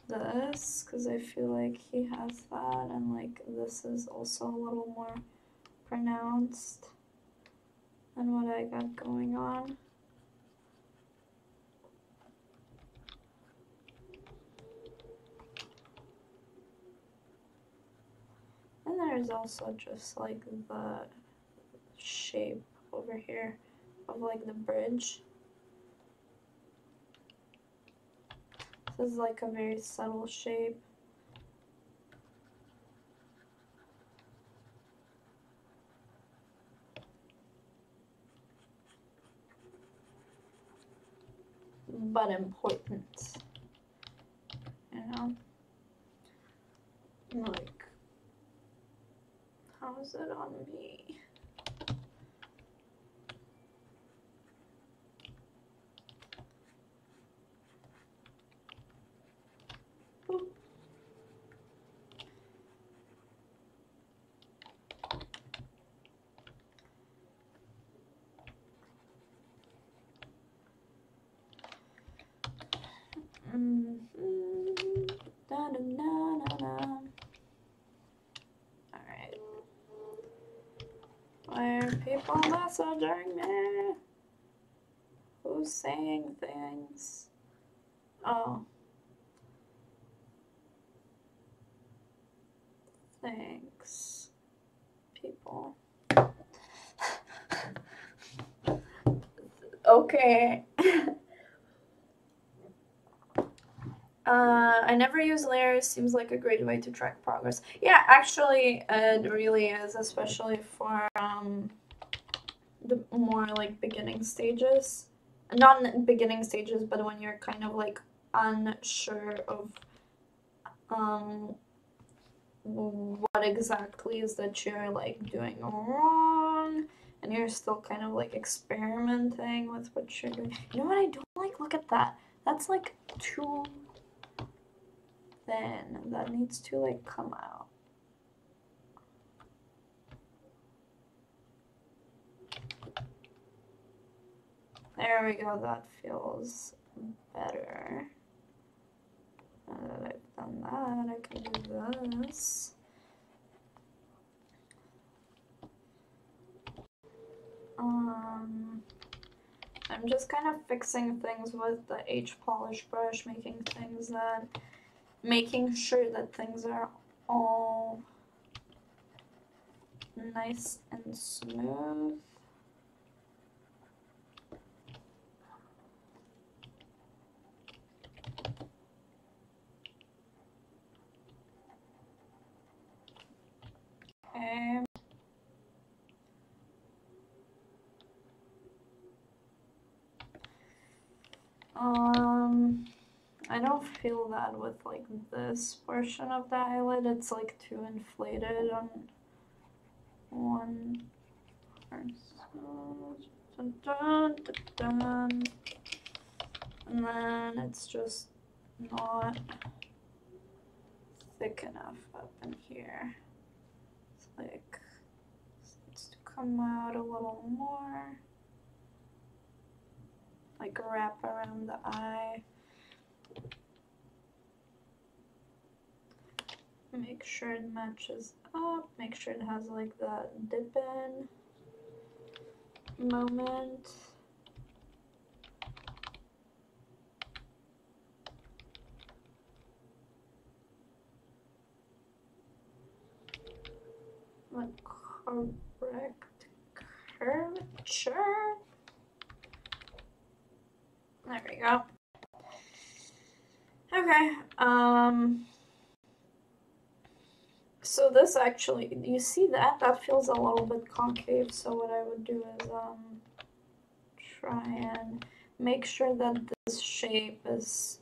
this because I feel like he has that, and like this is also a little more pronounced than what I got going on. And there's also just like the shape over here of like the bridge. This is like a very subtle shape. But important, you know? Like use it on me. Boop. Da, da, da, da, da. Alright. Why are people messaging me? Who's saying things? Oh. Thanks, people. Okay. I never use layers. Seems like a great way to track progress. Yeah, actually, it really is, especially for the more like beginning stages. Not beginning stages, but when you're kind of like unsure of what exactly is that you're like doing wrong, and you're still kind of like experimenting with what you're doing. You know what I don't like? Look at that. That's like too thin. That needs to like come out. There we go. That feels better. Now that I've done that, I can do this. I'm just kind of fixing things with the H polish brush, making sure that things are all nice and smooth. Okay. I don't feel that with like this portion of the eyelid. It's like too inflated on one person. Dun, dun, dun, dun. And then it's just not thick enough up in here. It's like it needs to come out a little more. Like wrap around the eye. Make sure it matches up. Make sure it has like that dip in moment. The correct curvature. There we go. Okay. So this actually, you see that? That feels a little bit concave. So what I would do is try and make sure that this shape is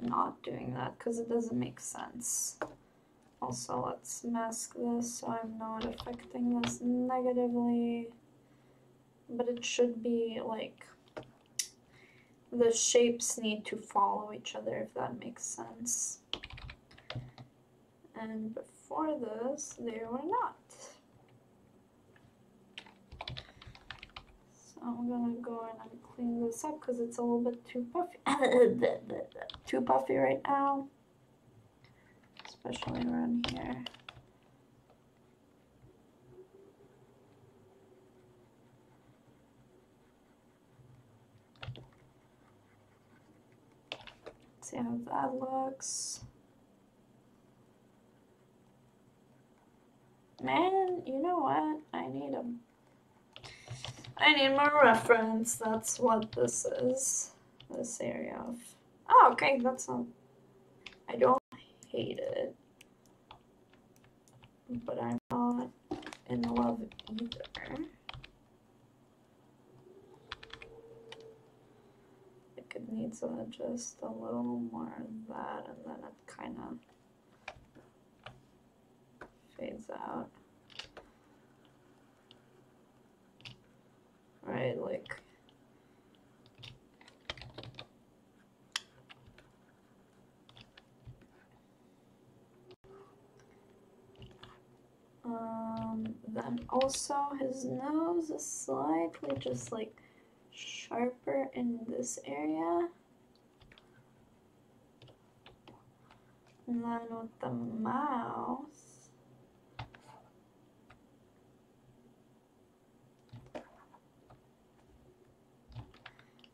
not doing that, because it doesn't make sense. Also, let's mask this so I'm not affecting this negatively. But it should be like, the shapes need to follow each other, if that makes sense. And before this, they were not. So I'm gonna go in and clean this up because it's a little bit too puffy. Too puffy right now. Especially around here. Let's see how that looks. Man, you know what? I need more reference. That's what this is. This area of. Oh, okay. That's not. I don't hate it, but I'm not in love either. Like it needs just a little more of that, and then it kind of fades out. right? Like, then also his nose is slightly just like sharper in this area. And then with the mouth,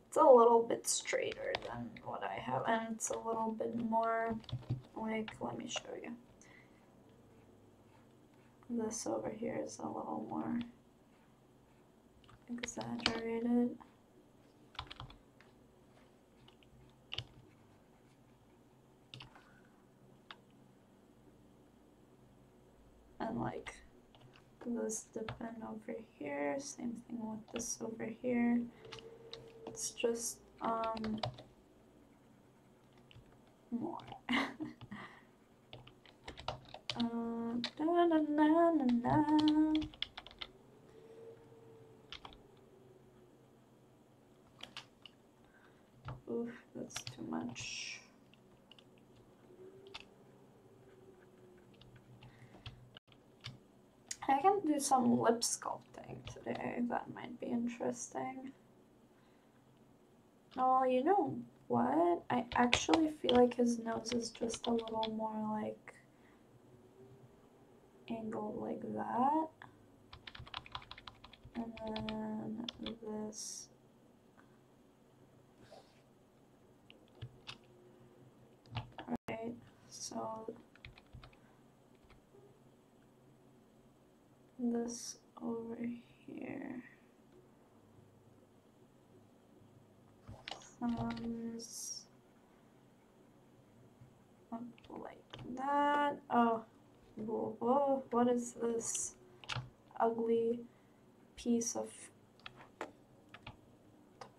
it's a little bit straighter than what I have, and it's a little bit more like, let me show you. This over here is a little more exaggerated. And like this dip in over here, same thing with this over here. It's just more. Da, na, na, na, na. Oof, that's too much. I can do some lip sculpting today. That might be interesting. Oh, you know what? I actually feel like his nose is just a little more like angled like that. And then this. Right, so this over here. Thumbs up like that. Oh, whoa, whoa, what is this ugly piece of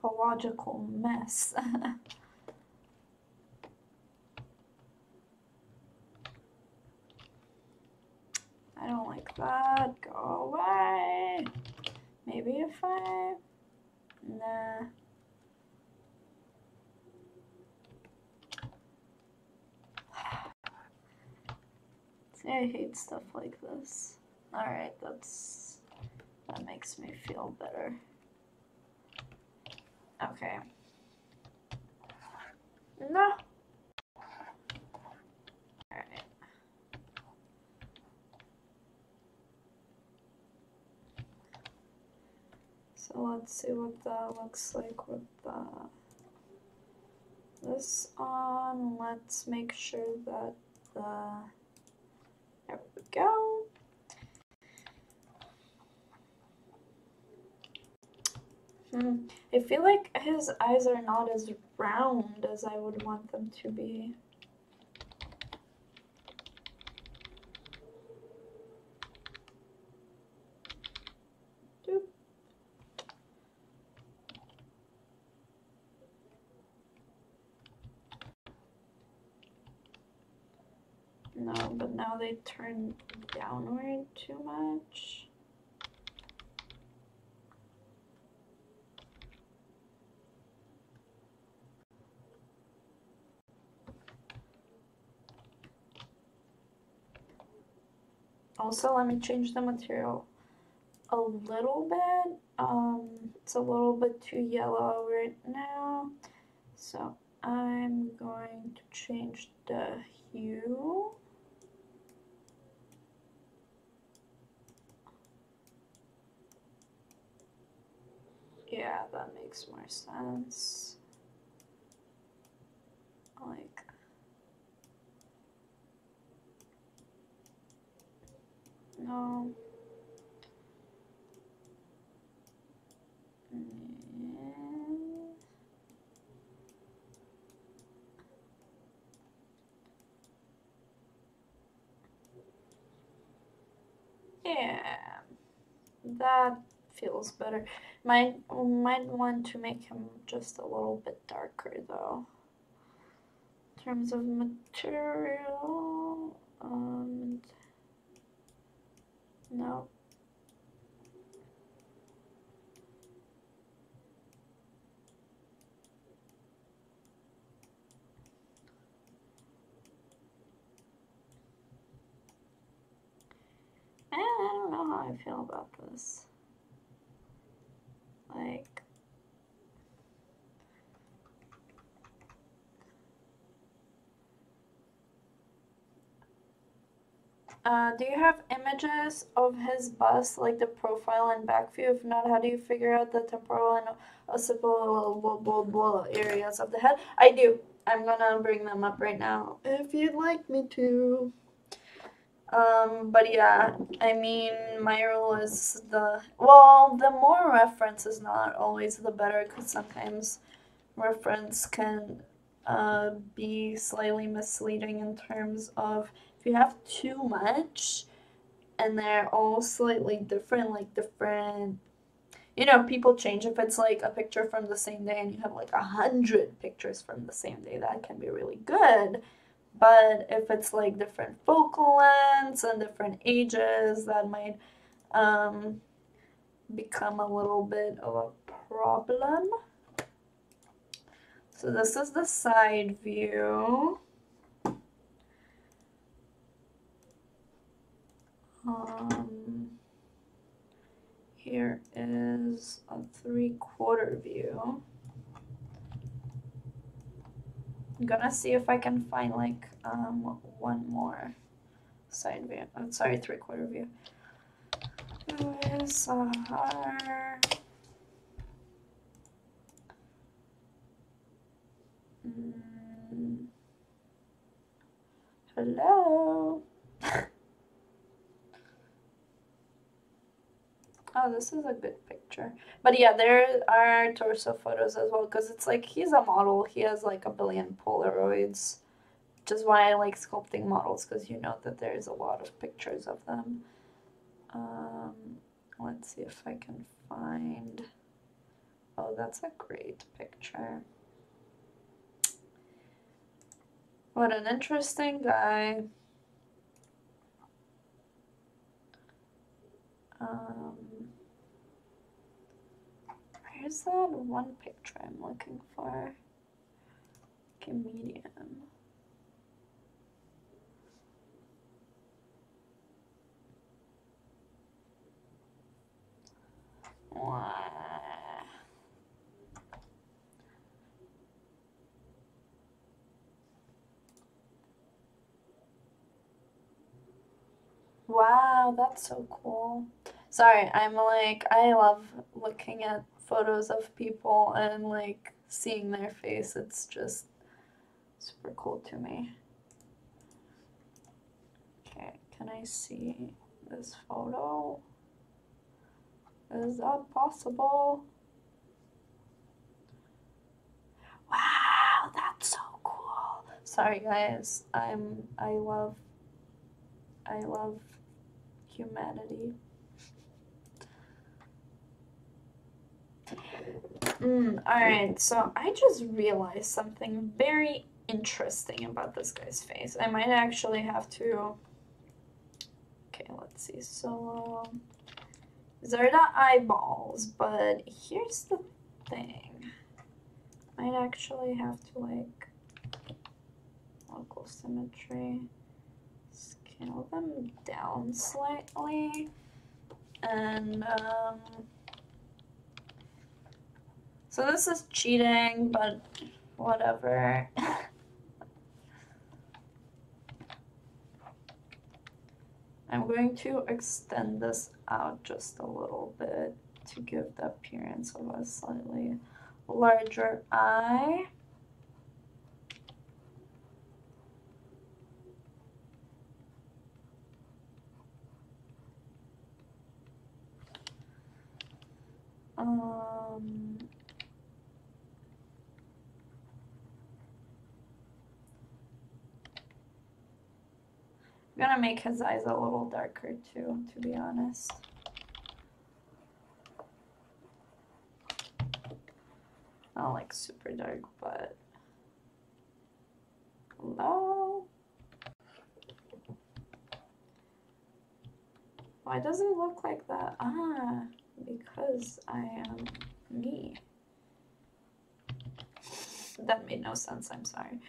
topological mess? I don't like that. Go away. Maybe if I... Nah. See, I hate stuff like this. Alright, that makes me feel better. Okay. No. Alright. So let's see what that looks like with this on. Let's make sure that there we go. I feel like his eyes are not as round as I would want them to be. Doop. No, but now they turn downward too much. Also, let me change the material a little bit. It's a little bit too yellow right now. So I'm going to change the hue. Yeah, that makes more sense. Like, no. Yeah, that feels better. Might want to make him just a little bit darker though. In terms of material, no. I feel about this. Like, do you have images of his bust, like the profile and back view? If not, how do you figure out the temporal and occipital areas of the head? I do. I'm gonna bring them up right now if you'd like me to. But yeah, I mean, my rule is the more reference is not always the better, because sometimes reference can be slightly misleading in terms of if you have too much and they're all slightly different, like different, you know, people change. If it's like a picture from the same day and you have like 100 pictures from the same day, that can be really good. But if it's like different focal lengths and different ages, that might become a little bit of a problem. So this is the side view. Here is a 3/4 view. I'm gonna see if I can find like one more side view. I'm sorry, 3/4 view. Who is her? Hello. Oh, this is a good picture. But yeah, there are torso photos as well, because it's like he's a model. He has like a billion Polaroids, which is why I like sculpting models, because you know that there's a lot of pictures of them. Let's see if I can find... Oh, that's a great picture. What an interesting guy. Where's that one picture I'm looking for? Okay, medium. Wow, that's so cool. Sorry, I'm like, I love looking at photos of people and like seeing their face. It's just super cool to me. Okay, can I see this photo? Is that possible? Wow, that's so cool. Sorry guys, I love humanity. Alright, so I just realized something very interesting about this guy's face. I might actually have to... Okay, let's see. So, these are the eyeballs, but here's the thing. I might actually have to, like, local symmetry, scale them down slightly, and, so this is cheating, but whatever. I'm going to extend this out just a little bit to give the appearance of a slightly larger eye. I'm gonna make his eyes a little darker too, to be honest. Not like super dark, but hello? Why does it look like that? Ah, because I am me. That made no sense, I'm sorry.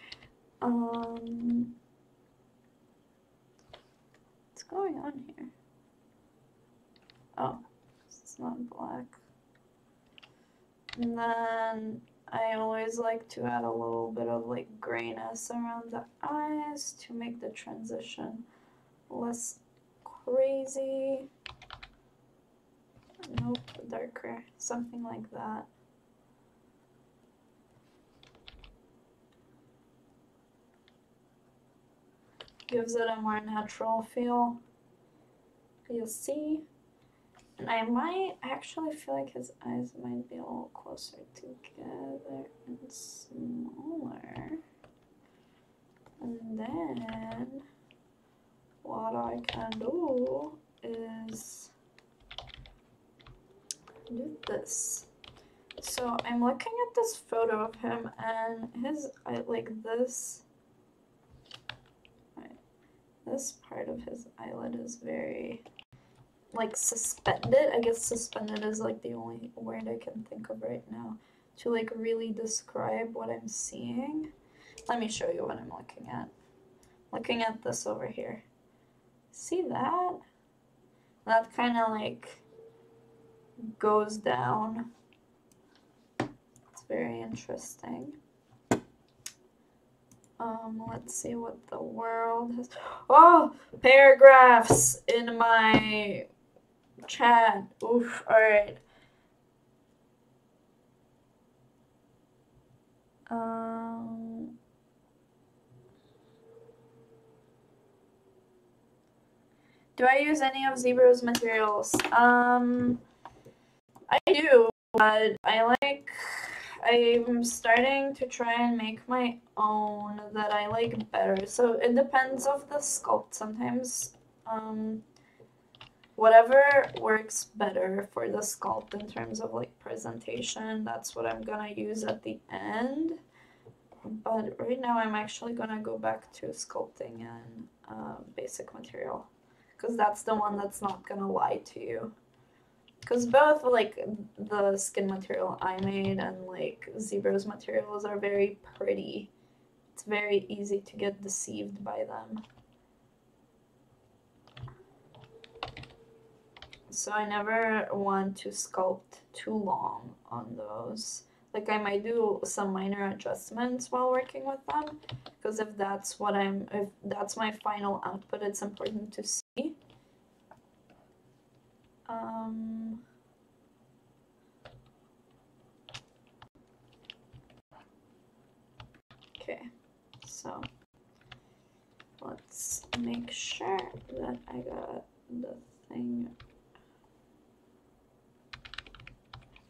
What's going on here? Oh, it's not black. And then I always like to add a little bit of like grayness around the eyes to make the transition less crazy. Nope, darker, something like that. Gives it a more natural feel. You'll see. And I might actually feel like his eyes might be a little closer together and smaller. And then what I can do is do this. So I'm looking at this photo of him and his eye, like this part of his eyelid is very like suspended. I guess suspended is like the only word I can think of right now to like really describe what I'm seeing. Let me show you what I'm looking at. Looking at this over here. See that? That kind of like goes down. It's very interesting. Let's see what the world has. Oh, paragraphs in my chat. Oof, alright. Do I use any of ZBrush materials? I do, but I'm starting to try and make my own that I like better. So it depends of the sculpt. Sometimes, whatever works better for the sculpt in terms of like presentation, that's what I'm gonna use at the end. But right now I'm actually gonna go back to sculpting and basic material, because that's the one that's not gonna lie to you. Because both like the skin material I made and like ZBrush materials are very pretty. It's very easy to get deceived by them. So I never want to sculpt too long on those. Like I might do some minor adjustments while working with them, because if that's my final output, it's important to see. Okay, so let's make sure that I got the thing.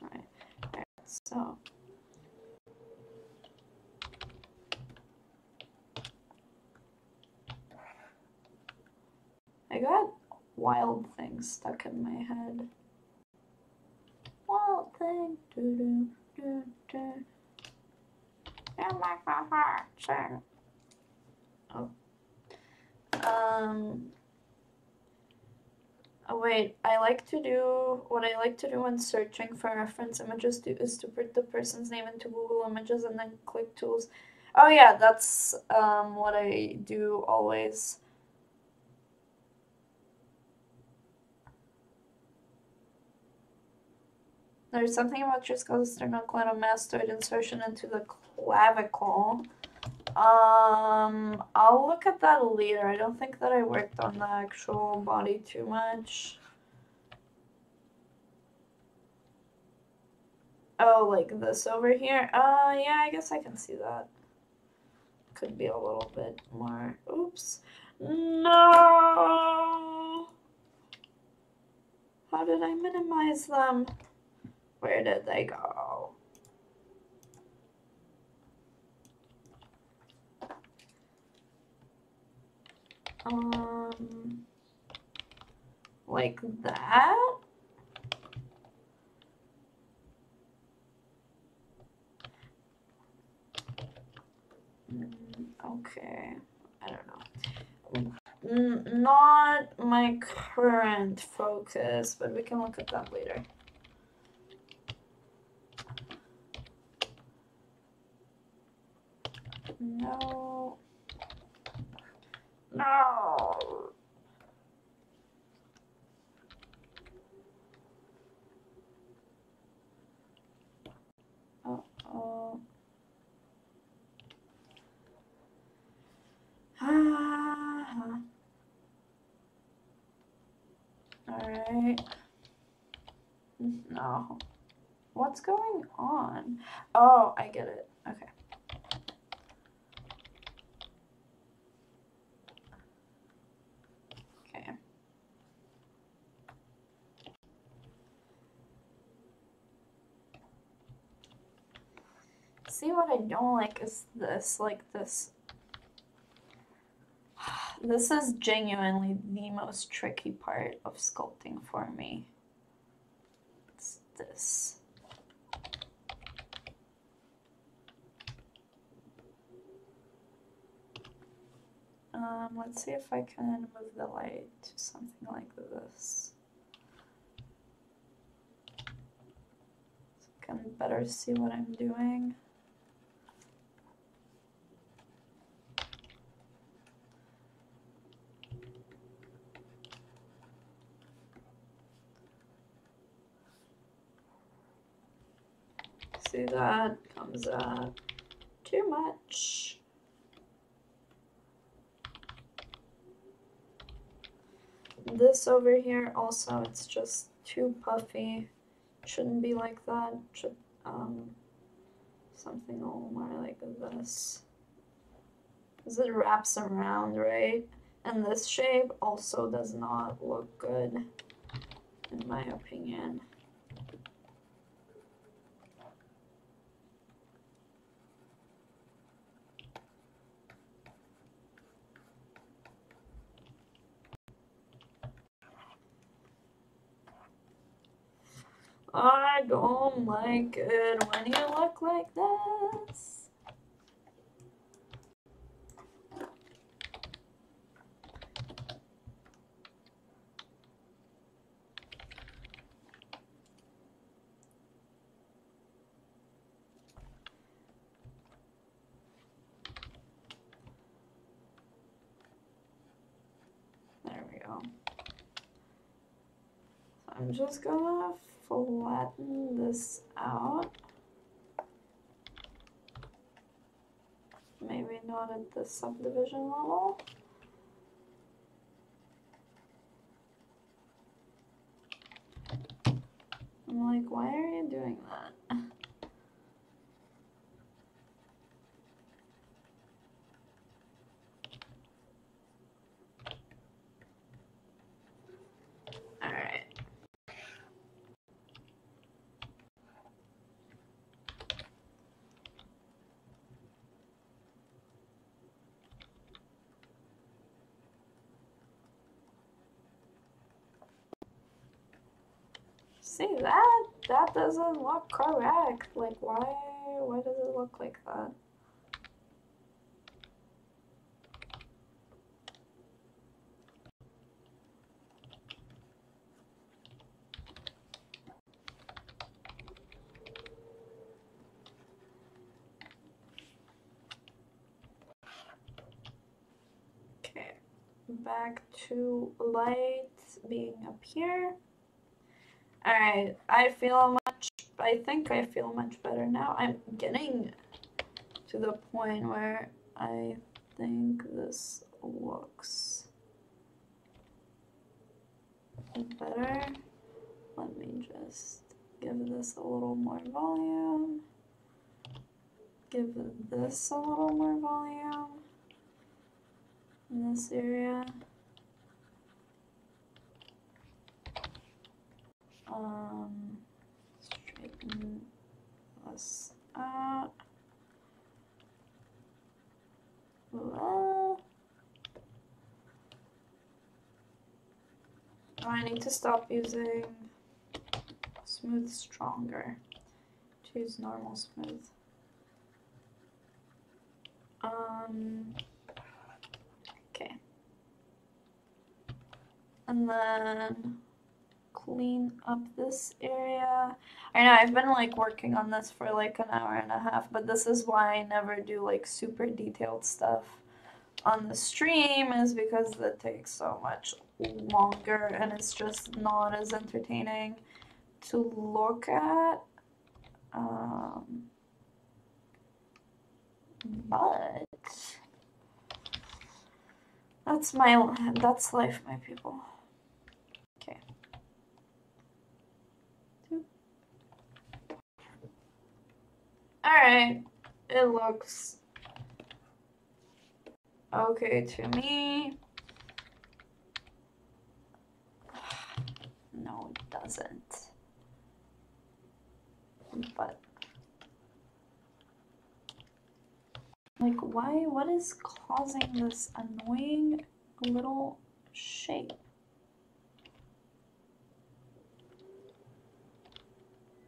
Alright, so I got wild things stuck in my head. Wild thing, do do do do. You make my heart sing. Oh. Oh wait, what I like to do when searching for reference images is to put the person's name into Google Images and then click tools. Oh yeah, that's what I do always. There's something about your skull's sternocleidomastoid mastoid insertion into the clavicle. I'll look at that later. I don't think that I worked on the actual body too much. Oh, like this over here? Yeah, I guess I can see that. Could be a little bit more. Oops. No! How did I minimize them? Where did they go? Like that? Okay, I don't know. Not my current focus, but we can look at that later. No. No. Alright. No. What's going on? Oh, I get it. Okay. Okay. See, what I don't like is this, like this. This is genuinely the most tricky part of sculpting for me. It's this. Let's see if I can move the light to something like this. So I can better see what I'm doing. See, that comes up too much. This over here also, it's just too puffy. Shouldn't be like that. Should something a little more like this. Because it wraps around, right? And this shape also does not look good, in my opinion. I don't like it when you look like this. There we go. So I'm just gonna flatten this out. Maybe not at the subdivision level. I'm like, why are you doing that? Alright. See that? That doesn't look correct. Like, why does it look like that? Okay, back to light being up here. Alright, I think I feel much better now. I'm getting to the point where I think this looks better. Let me just give this a little more volume. Give this a little more volume in this area. Straighten this out. Well, I need to stop using smooth stronger. Choose normal smooth. Okay. And then clean up this area. I know I've been like working on this for like an hour and a half, but this is why I never do like super detailed stuff on the stream, is because it takes so much longer and it's just not as entertaining to look at. But that's life, my people. Okay. Alright, it looks okay to me. No, it doesn't. But like, why? What is causing this annoying little shape?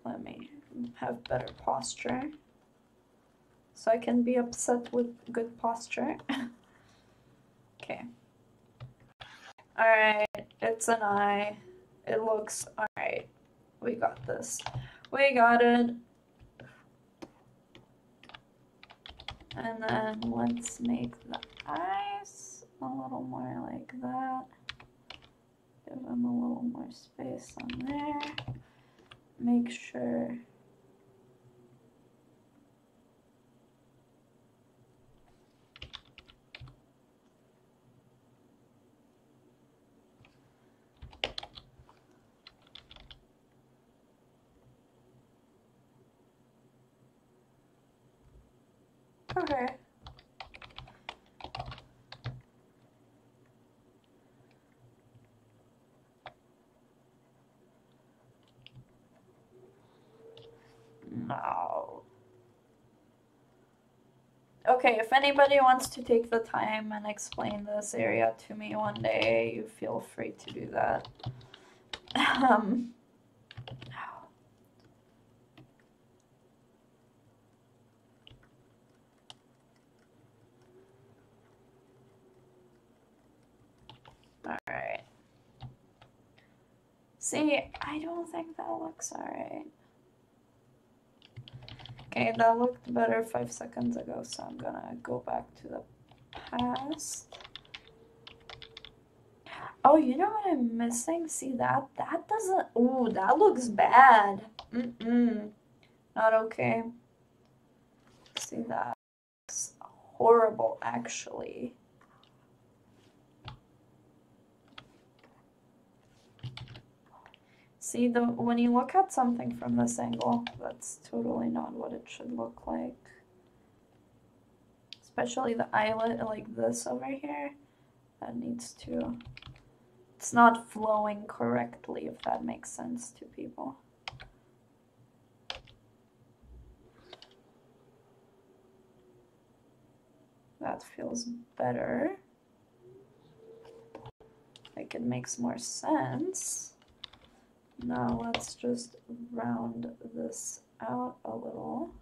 Let me have better posture so I can be upset with good posture. Okay. Alright, it's an eye. It looks alright. We got this. We got it. And then let's make the eyes a little more like that. Give them a little more space on there. Make sure okay. No. Okay, if anybody wants to take the time and explain this area to me one day, you feel free to do that. Alright. See, I don't think that looks alright. Okay, that looked better 5 seconds ago, so I'm gonna go back to the past. Oh, you know what I'm missing? See that? That doesn't... Ooh, that looks bad. Not okay. See, that looks horrible, actually. See, when you look at something from this angle, that's totally not what it should look like. Especially the eyelid, like this over here. That needs to... It's not flowing correctly, if that makes sense to people. That feels better. Like it makes more sense. Now let's just round this out a little.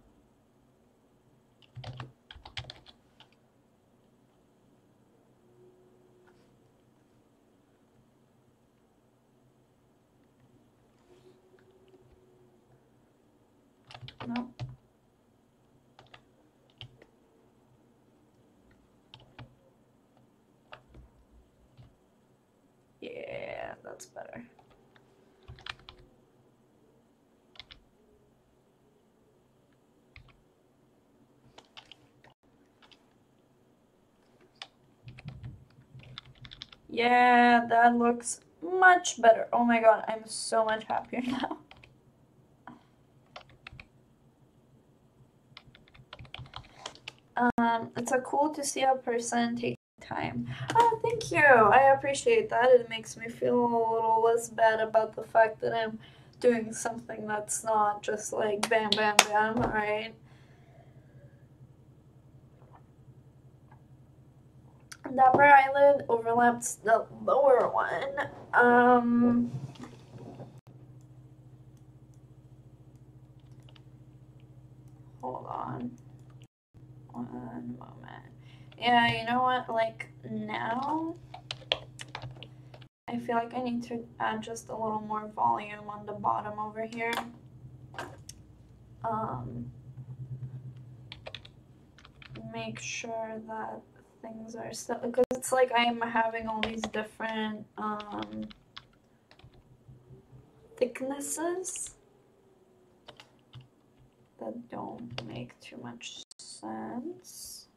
No. Yeah, that's better. Yeah, that looks much better. Oh my god, I'm so much happier now. It's a cool to see a person take time. Oh, thank you. I appreciate that. It makes me feel a little less bad about the fact that I'm doing something that's not just like bam, bam, bam, alright? The upper eyelid overlaps the lower one. Hold on. One moment. Yeah, you know what? Like, now, I feel like I need to add just a little more volume on the bottom over here. Make sure that things are still, because it's like I'm having all these different thicknesses that don't make too much sense.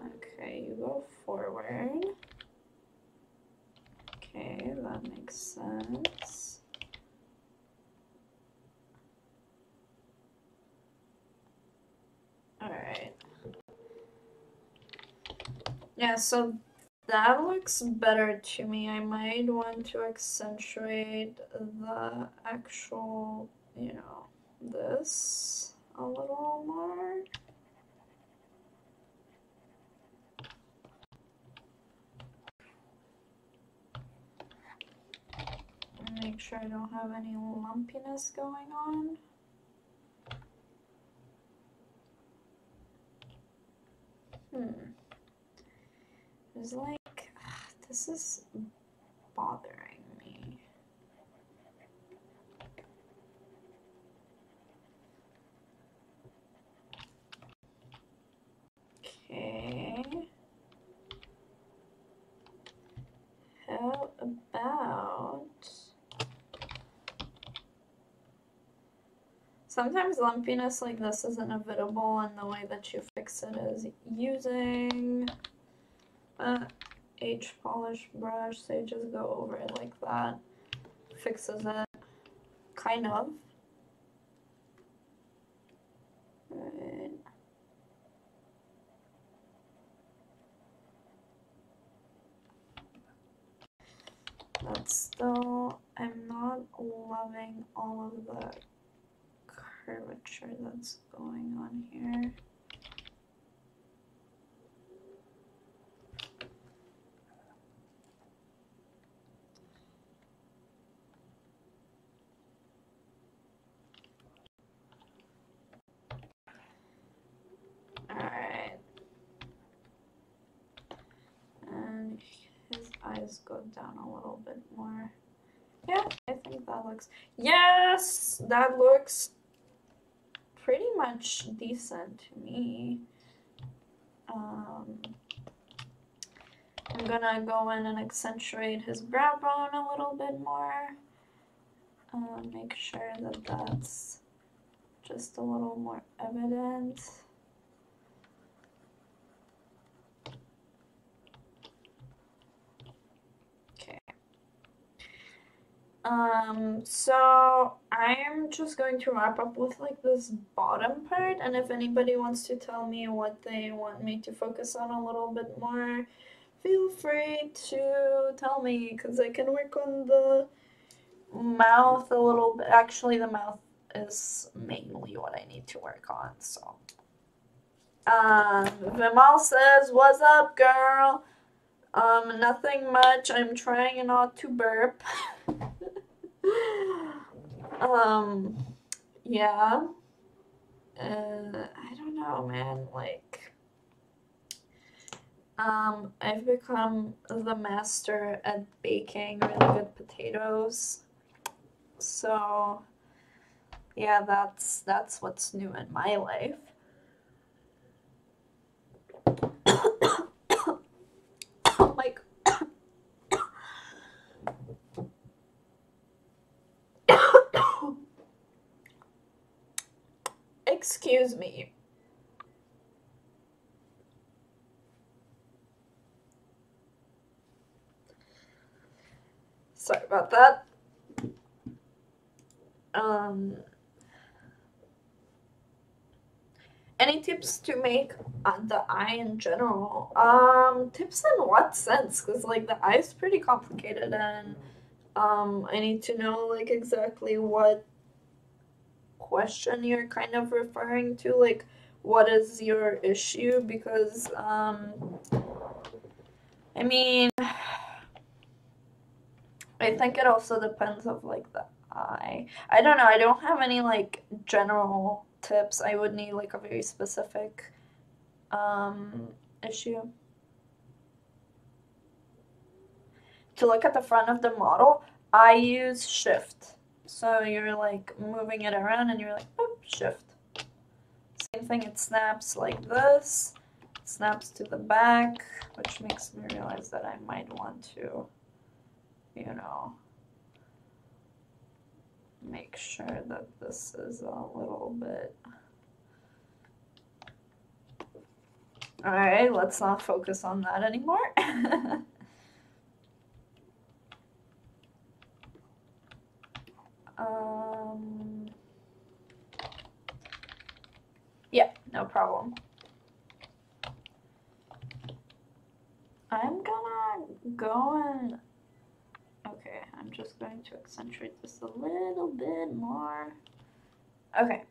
Okay, you go forward. Okay, that makes sense. Yeah, so that looks better to me. I might want to accentuate the actual, you know, this a little more. Make sure I don't have any lumpiness going on. It's like, this is bothering me. Okay. How about... Sometimes lumpiness like this is inevitable, and the way that you fix it is using a H polish brush. So you just go over it like that. Fixes it. Kind of. Right. But still, I'm not loving all of the curvature that's going on here. Alright. And his eyes go down a little bit more. Yeah, I think that looks... Yes! That looks pretty much decent to me. I'm gonna go in and accentuate his brow bone a little bit more. Make sure that that's just a little more evident. Okay. So I'm just going to wrap up with like this bottom part, and if anybody wants to tell me what they want me to focus on a little bit more, feel free to tell me, because I can work on the mouth a little bit. Actually, the mouth is mainly what I need to work on, so. Vimal says, "What's up, girl?" Nothing much. I'm trying not to burp. Yeah. I don't know, man. Like, I've become the master at baking really good potatoes. So, yeah, that's what's new in my life. Oh my God. Excuse me. Sorry about that. Any tips to make the eye in general? Tips in what sense? Because like the eye is pretty complicated, and I need to know like exactly what question you're kind of referring to. Like, what is your issue? Because I mean, I think it also depends of like the eye. I don't know. I don't have any like general tips. I would need like a very specific issue. To look at the front of the model, I use shift. So you're like moving it around and you're like, oh, shift. Same thing, it snaps like this. It snaps to the back, which makes me realize that I might want to, you know, make sure that this is a little bit... Alright, let's not focus on that anymore. Yeah, no problem. I'm gonna go and, okay, I'm just going to accentuate this a little bit more. Okay,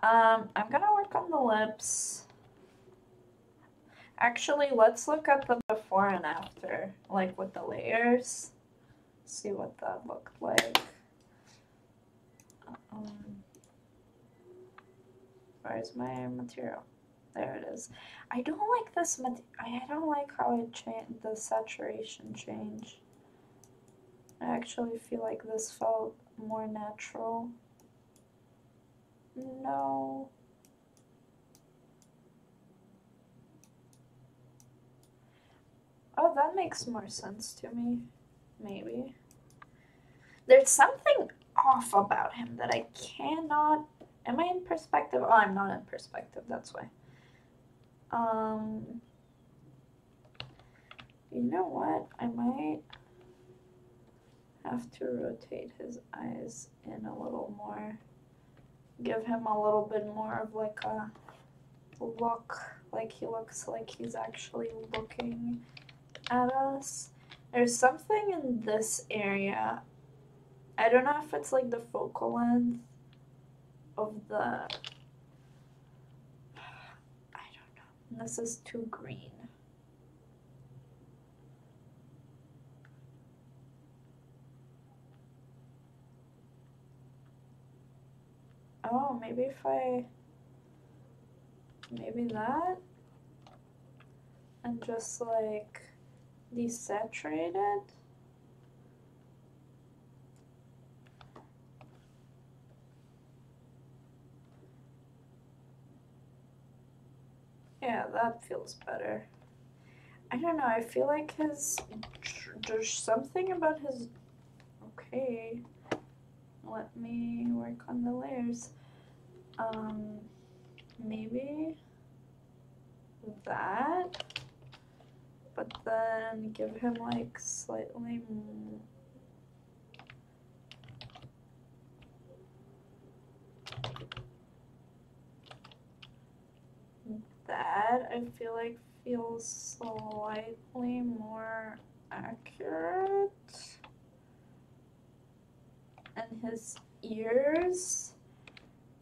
I'm gonna work on the lips. Actually, let's look at the before and after, like with the layers. See what that looked like. Where's my material? There it is. I don't like this I don't like how it changed, the saturation change. I actually feel like this felt more natural. No. Oh, that makes more sense to me. Maybe. There's something off about him that I cannot... Am I in perspective? Oh, I'm not in perspective, that's why. You know what? I might have to rotate his eyes in a little more. Give him a little bit more of like a look, like he looks like he's actually looking at us. There's something in this area. I don't know if it's like the focal length of the... I don't know. This is too green. Oh, maybe if I... Maybe that? And just like desaturate it? Yeah, that feels better. I don't know, I feel like his... There's something about his... Okay. Let me work on the layers. Maybe that, but then give him like slightly more. That I feel like feels slightly more accurate. And his ears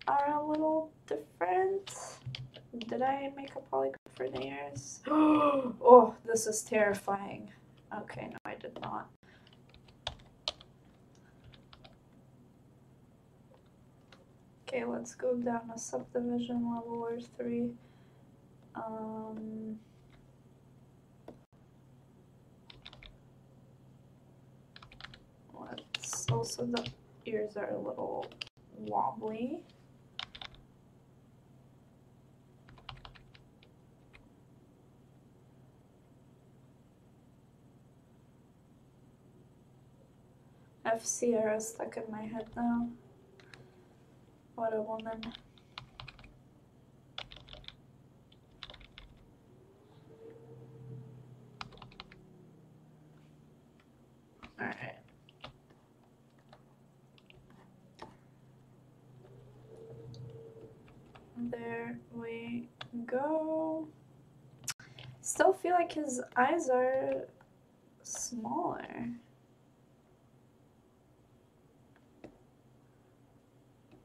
are a little different. Did I make a polygon for the ears? Oh, this is terrifying. Okay, no, I did not. Okay, let's go down a subdivision level or 3. Let's also, the ears are a little wobbly. I have Sierra stuck in my head now. What a woman. Alright. There we go. Still feel like his eyes are smaller.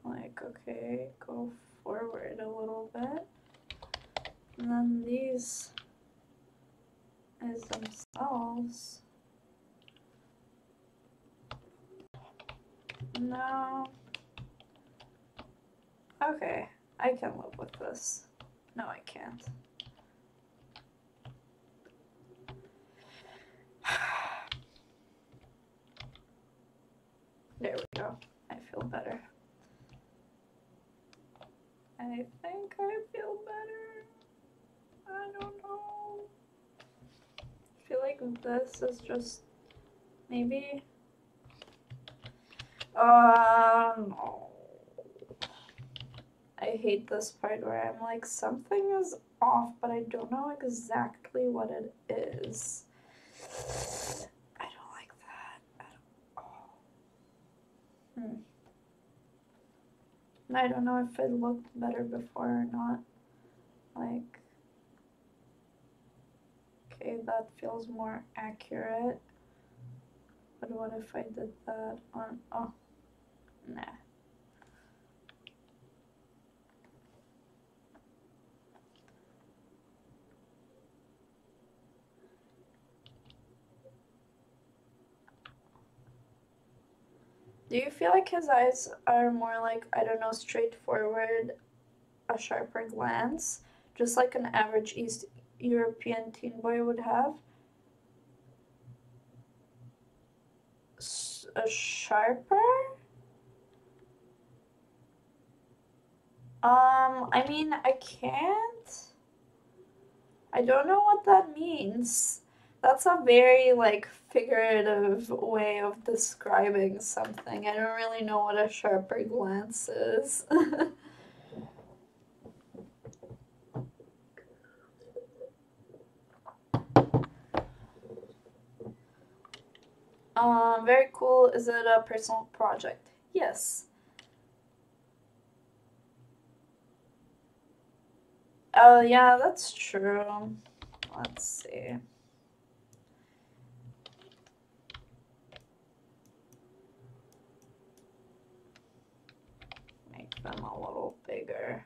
Like, okay, go forward a little bit. And then these as themselves. No. Okay, I can live with this. No, I can't. There we go. I feel better. I think I feel better. I don't know. I feel like this is just maybe... no. I hate this part where I'm like, something is off, but I don't know exactly what it is. I don't like that at all. I don't know if it looked better before or not. Like, okay, that feels more accurate. But what if I did that on, oh, nah. Do you feel like his eyes are more like, I don't know, straightforward, a sharper glance, just like an average East European teen boy would have? A sharper? I mean, I can't. I don't know what that means. That's a very, like, figurative way of describing something. I don't really know what a sharper glance is. Very cool. Is it a personal project? Yes. Oh, yeah, that's true. Let's see. Make them a little bigger.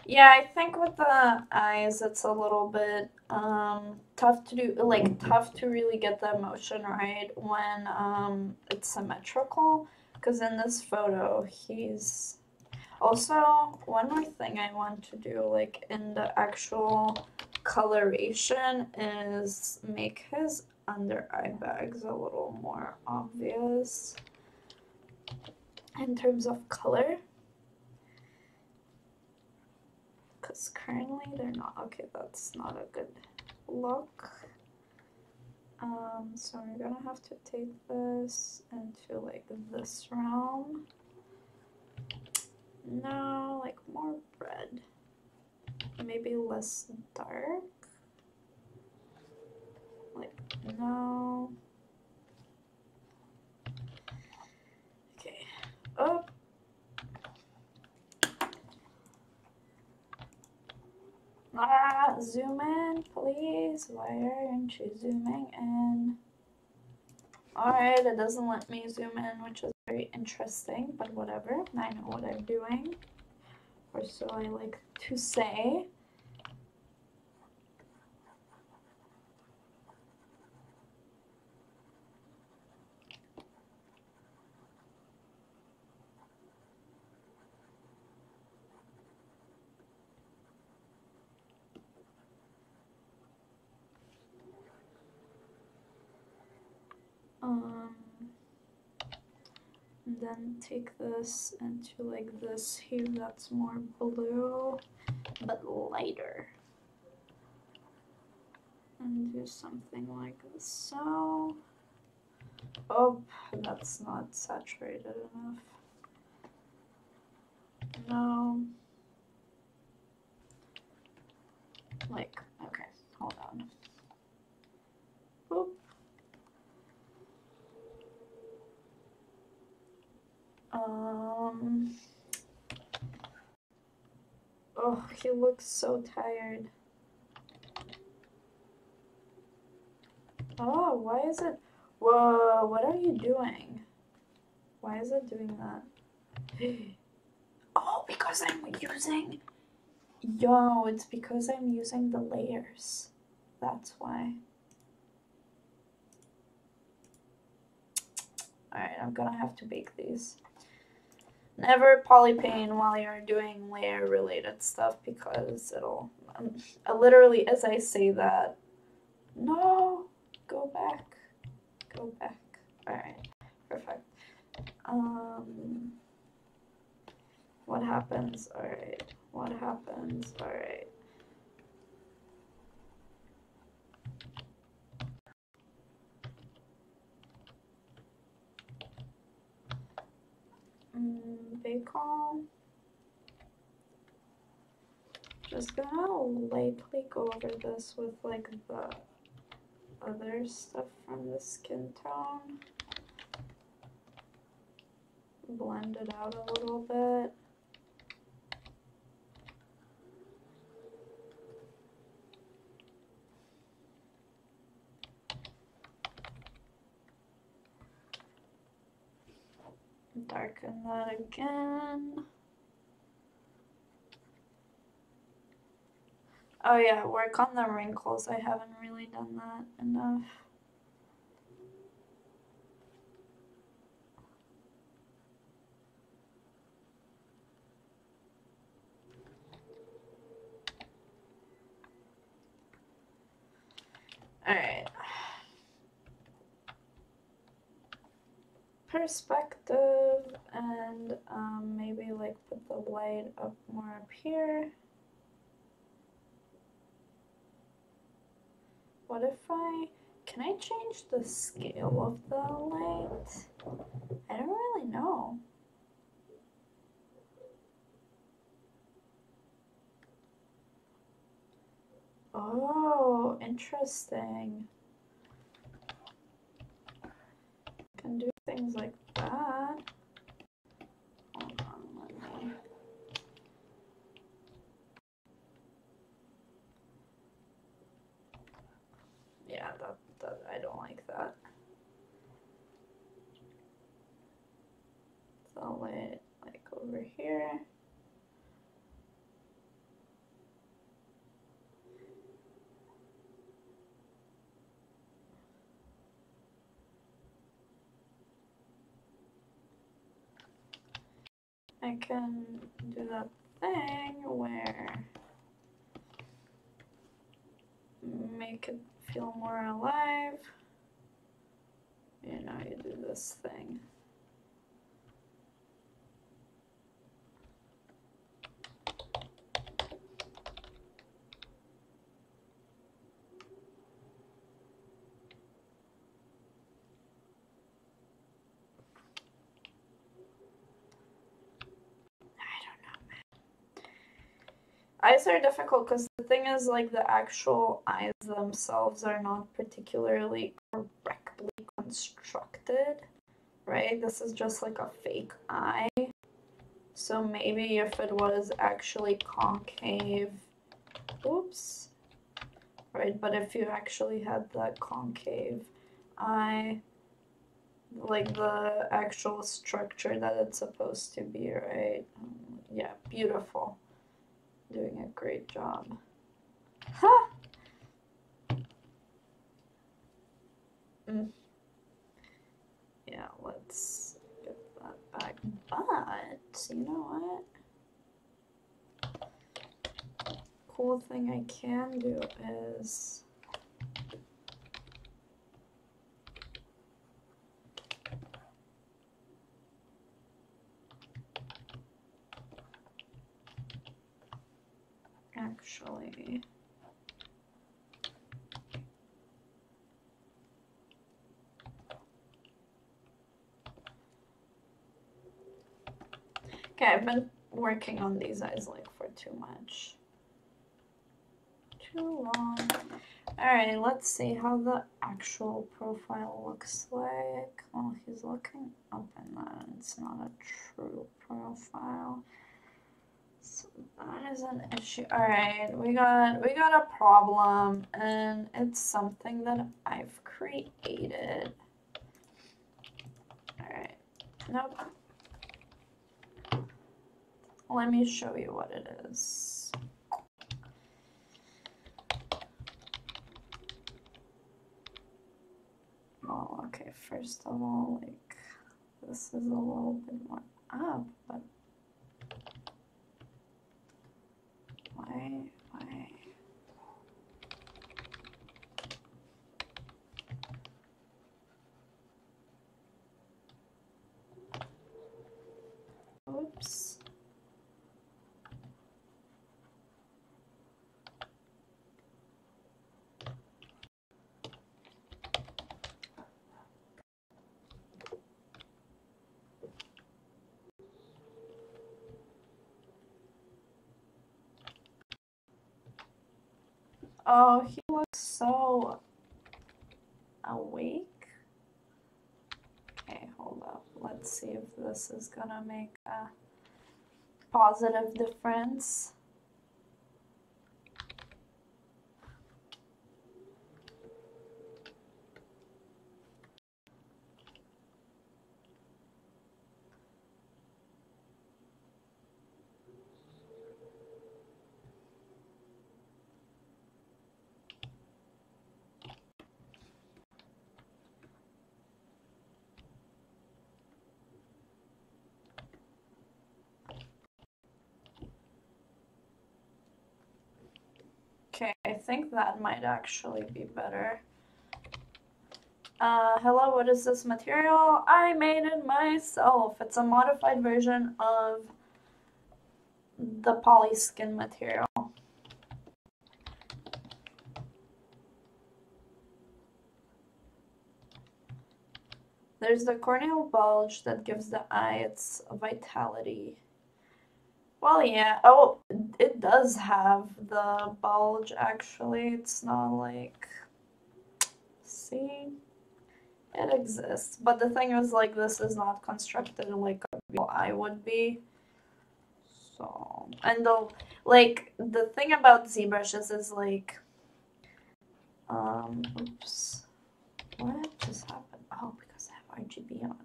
Yeah, I think with the eyes, it's a little bit tough to do, like tough to really get the emotion right when it's symmetrical. Because in this photo, he's also, one more thing I want to do, like in the actual coloration, is make his under eye bags a little more obvious in terms of color. Because currently they're not. Okay, that's not a good look. So we're gonna have to take this into like this realm. No, like more red. Maybe less dark. Like, no. Okay. Up. Ah, zoom in, please. Why aren't you zooming in? Alright, it doesn't let me zoom in, which is very interesting, but whatever. I know what I'm doing. Or so I like to say. And then take this into like this hue that's more blue, but lighter. And do something like so. Oh, that's not saturated enough. No. Like, okay, hold on. Boop. Oh, he looks so tired. Oh, why is it? Whoa, what are you doing? Why is it doing that? Oh, because I'm using... Yo, it's because I'm using the layers. That's why. Alright, I'm gonna have to bake these. Never polypaint while you're doing layer related stuff because it'll... literally, as I say that... No! Go back. Go back. Alright, perfect. What happens? Alright. What happens? Alright. Bacon. Just gonna lightly go over this with like the other stuff from the skin tone. Blend it out a little bit. Darken that again. Oh yeah, work on the wrinkles. I haven't really done that enough. Alright. Perspective, and maybe like put the light up more up here. What if can I change the scale of the light? I don't really know. Oh, interesting. Can do things like that. Hold on, let me. Yeah, that I don't like that. So I'll lay it like over here. I can do that thing where make it feel more alive. You know, you do this thing. Eyes are difficult because the thing is, like, the actual eyes themselves are not particularly correctly constructed, right? This is just like a fake eye. So maybe if it was actually concave, oops, right? But if you actually had that concave eye, like the actual structure that it's supposed to be, right? Yeah, beautiful. Doing a great job. Ha! Yeah, let's get that back. But, you know what? Cool thing I can do is actually okay, I've been working on these eyes like for too long. Alright, let's see how the actual profile looks like. Well, he's looking up in that and it's not a true profile. So that is an issue. Alright, we got a problem, and it's something that I've created. Alright. Nope. Let me show you what it is. Oh, okay, first of all, like, this is a little bit more up, but why? Oops. Oh, he looks so awake. Okay, hold up. Let's see if this is gonna make a positive difference. Okay, I think that might actually be better. Hello, what is this material? I made it myself. It's a modified version of the polyskin material. There's the corneal bulge that gives the eye its vitality. Well, yeah. Oh, it does have the bulge, actually. It's not like... See? It exists. But the thing is, like, this is not constructed like a real eye would be. So... And the... Like, the thing about ZBrushes is, like... Oops. What just happened? Oh, because I have RGB on.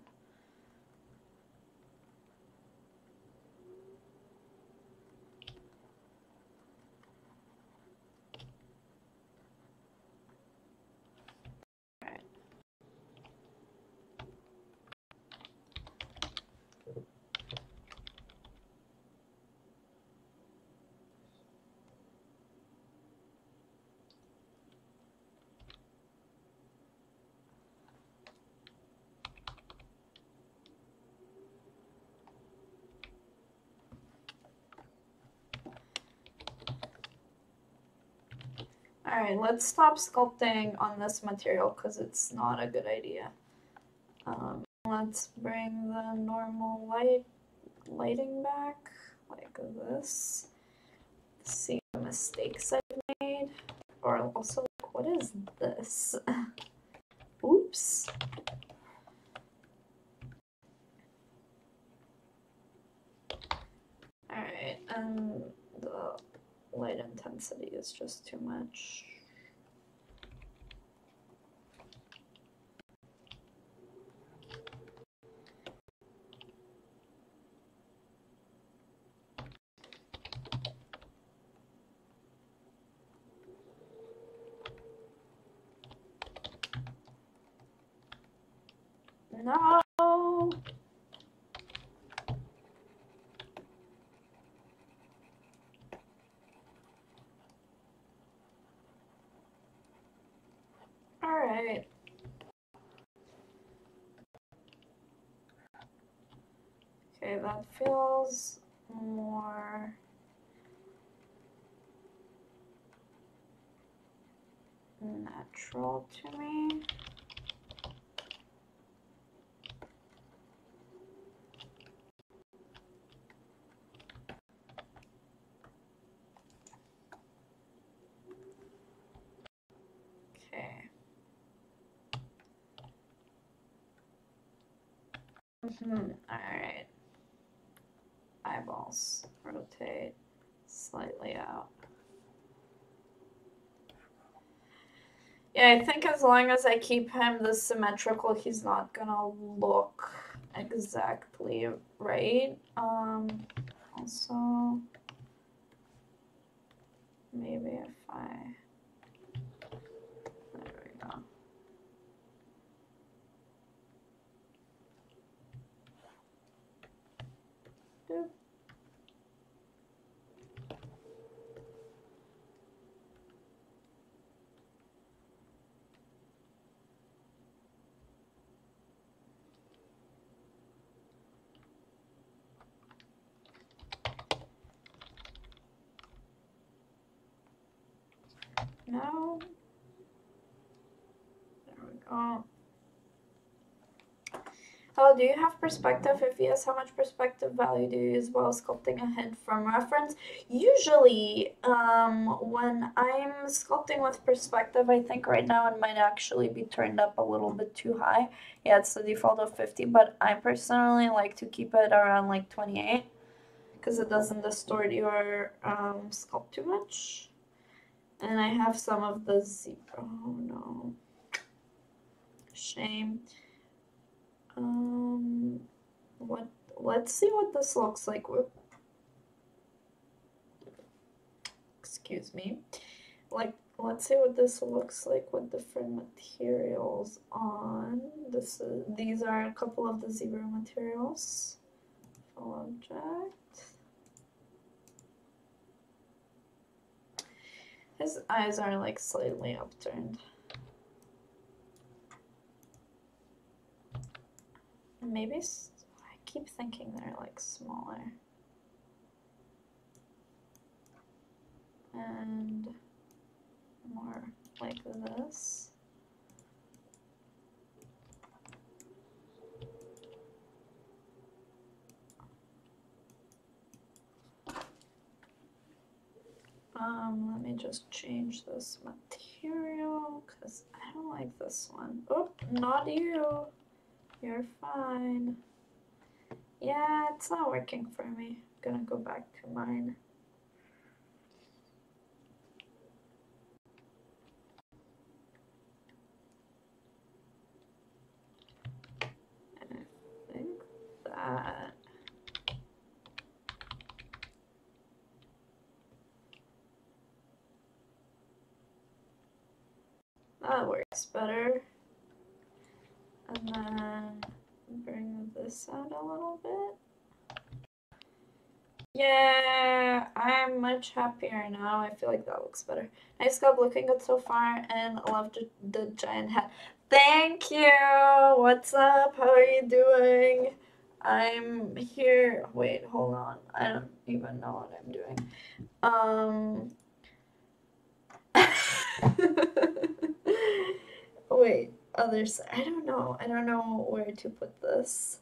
Alright, let's stop sculpting on this material because it's not a good idea. Let's bring the normal lighting back, like this. See the mistakes I've made. Or also, like, what is this? Oops. Alright, and the light intensity is just too much. No! Alright. Okay, that feels more natural to me. Okay. Alright. Eyeballs. Rotate slightly out. Yeah, I think as long as I keep him this symmetrical, he's not gonna look exactly right. Also, maybe if I... There we go. Doop. No. There we go. Hello, do you have perspective? If yes, how much perspective value do you use while sculpting a head from reference? Usually, when I'm sculpting with perspective, I think right now it might actually be turned up a little bit too high. Yeah, it's the default of 50, but I personally like to keep it around like 28 because it doesn't distort your sculpt too much. And I have some of the zebra. Oh no. Shame. Let's see what this looks like with, excuse me. Let's see what this looks like with different materials on. These are a couple of the zebra materials. Full object. His eyes are like slightly upturned. Maybe I keep thinking they're like smaller. And more like this. Let me just change this material because I don't like this one. Oh, not you. You're fine. Yeah, it's not working for me. I'm gonna go back to mine. And I think that works better. And then bring this out a little bit. Yeah, I'm much happier now. I feel like that looks better. Nice job looking good so far, and I love the giant hat. Thank you! What's up? How are you doing? I'm here. Wait, hold on. I don't even know what I'm doing. Wait, other side. I don't know. I don't know where to put this.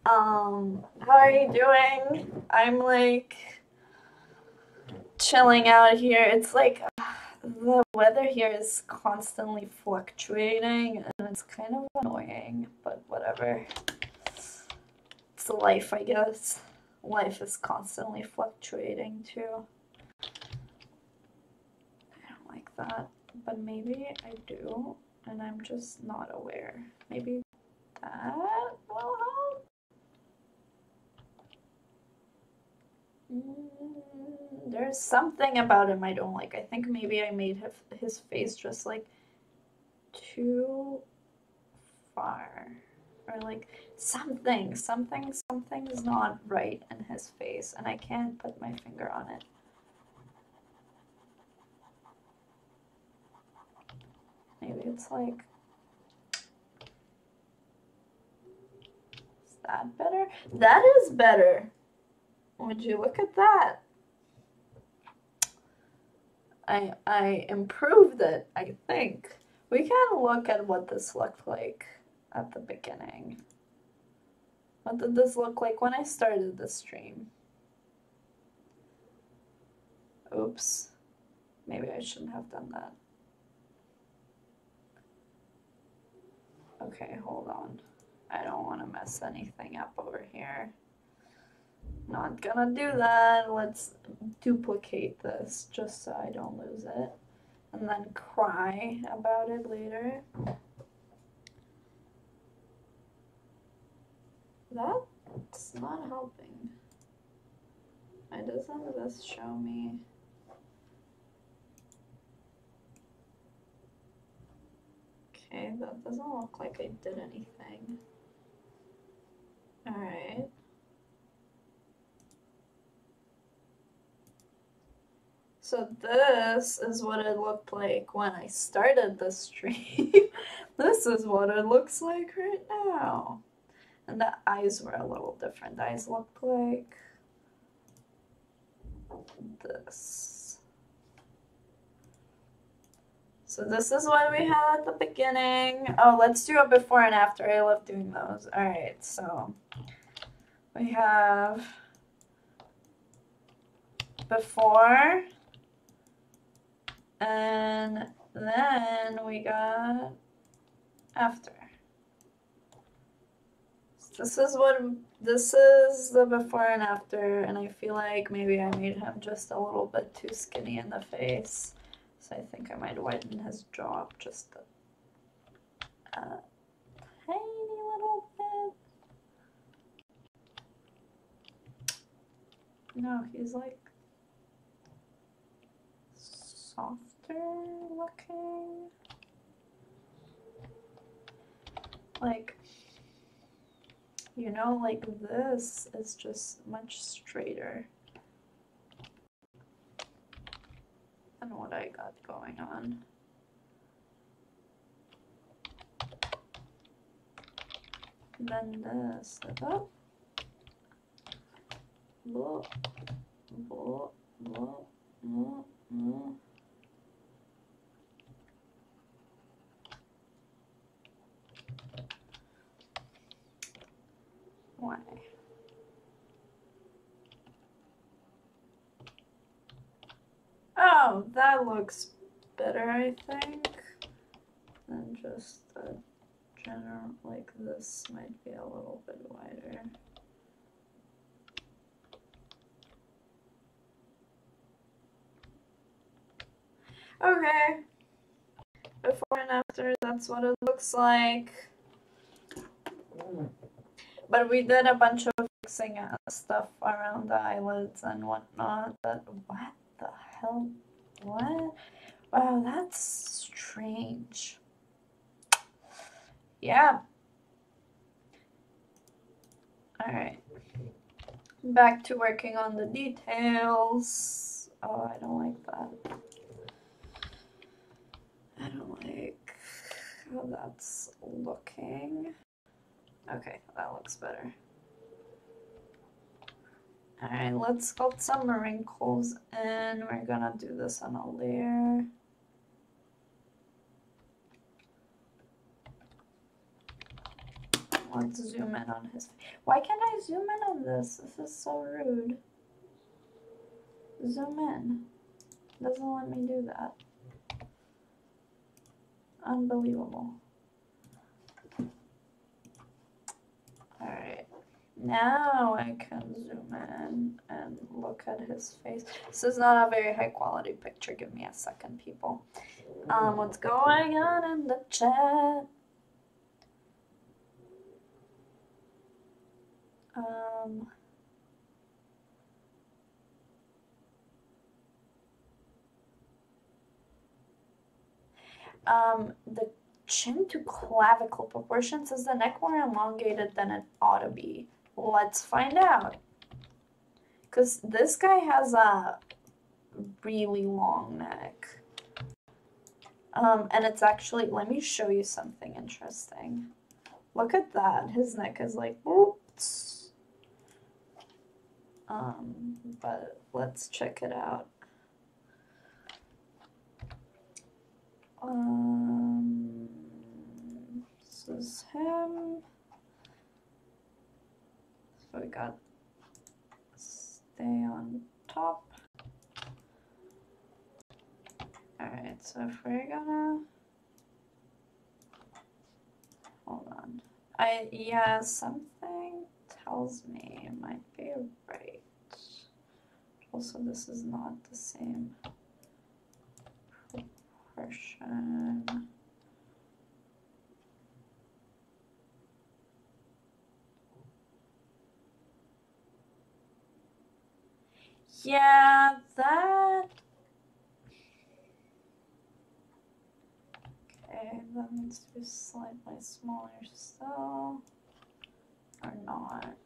How are you doing? I'm like chilling out here. It's like the weather here is constantly fluctuating and it's kind of annoying, but whatever. It's life, I guess. Life is constantly fluctuating too. I don't like that, but maybe I do, and I'm just not aware. Maybe that will help? There's something about him I don't like. I think maybe I made his face just like too far, or like something's not right in his face, and I can't put my finger on it. Maybe it's like, is that better? That is better. Would you look at that? I improved it, I think. We can look at what this looked like at the beginning. What did this look like when I started the stream? Oops. Maybe I shouldn't have done that. Okay, hold on. I don't want to mess anything up over here. Not gonna do that. Let's duplicate this just so I don't lose it. And then cry about it later. That's not helping. Why doesn't this show me? Okay, that doesn't look like I did anything. Alright. So this is what it looked like when I started the stream. This is what it looks like right now. And the eyes were a little different. The eyes looked like this. So this is what we had at the beginning. Oh, let's do a before and after. I love doing those. Alright, so we have before, and then we got after. So this is the before and after, and I feel like maybe I made him just a little bit too skinny in the face. So I think I might widen his jaw up just a tiny little bit. No, he's like softer looking. Like, you know, like this is just much straighter. than what I got going on. Then this up. Blah, blah, blah, blah, blah. Why? Oh, that looks better, I think, than just a general, like this might be a little bit wider. Okay, before and after, that's what it looks like. But we did a bunch of fixing stuff around the eyelids and whatnot. But what the hell? What? Wow, that's strange. Yeah. Alright. Back to working on the details. Oh, I don't like that. I don't like how that's looking. Okay, that looks better. Alright, let's sculpt some wrinkles, and we're gonna do this on a layer. Let's zoom in on his face. Why can't I zoom in on this? This is so rude. Zoom in. Doesn't let me do that. Unbelievable. Alright. Now I can zoom in and look at his face. This is not a very high quality picture. Give me a second, people. What's going on in the chat? The chin to clavicle proportion says the neck more elongated than it ought to be. Let's find out. Because this guy has a really long neck. And it's actually, let me show you something interesting. Look at that. His neck is like, oops. But let's check it out. This is him. So we got stay on top. Alright, so if we're gonna hold on. Yeah, something tells me it might be right. Also, this is not the same proportion. Yeah, that. Okay, that needs to be slightly smaller still. Or not.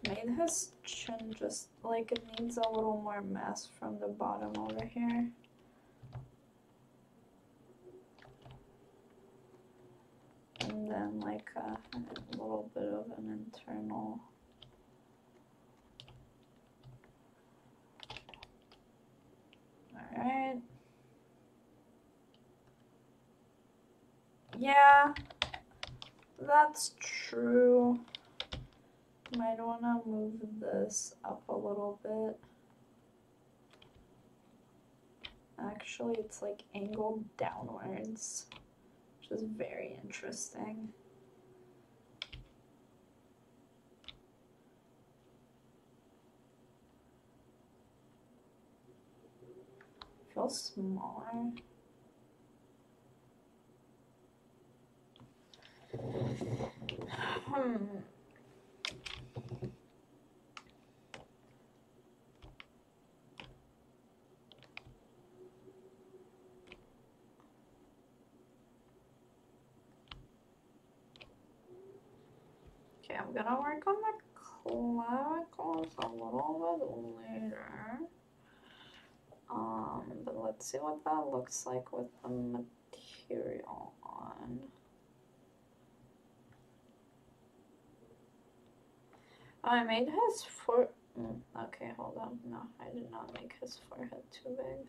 Made his chin just like it needs a little more mass from the bottom over here. And then like a little bit of an internal. Alright. Yeah, that's true. Might want to move this up a little bit. Actually, it's like angled downwards, which is very interesting. Feels smaller. Okay, I'm gonna work on the clavicles a little bit later. But let's see what that looks like with the material on. Oh, I made his okay, hold on. No, I did not make his forehead too big.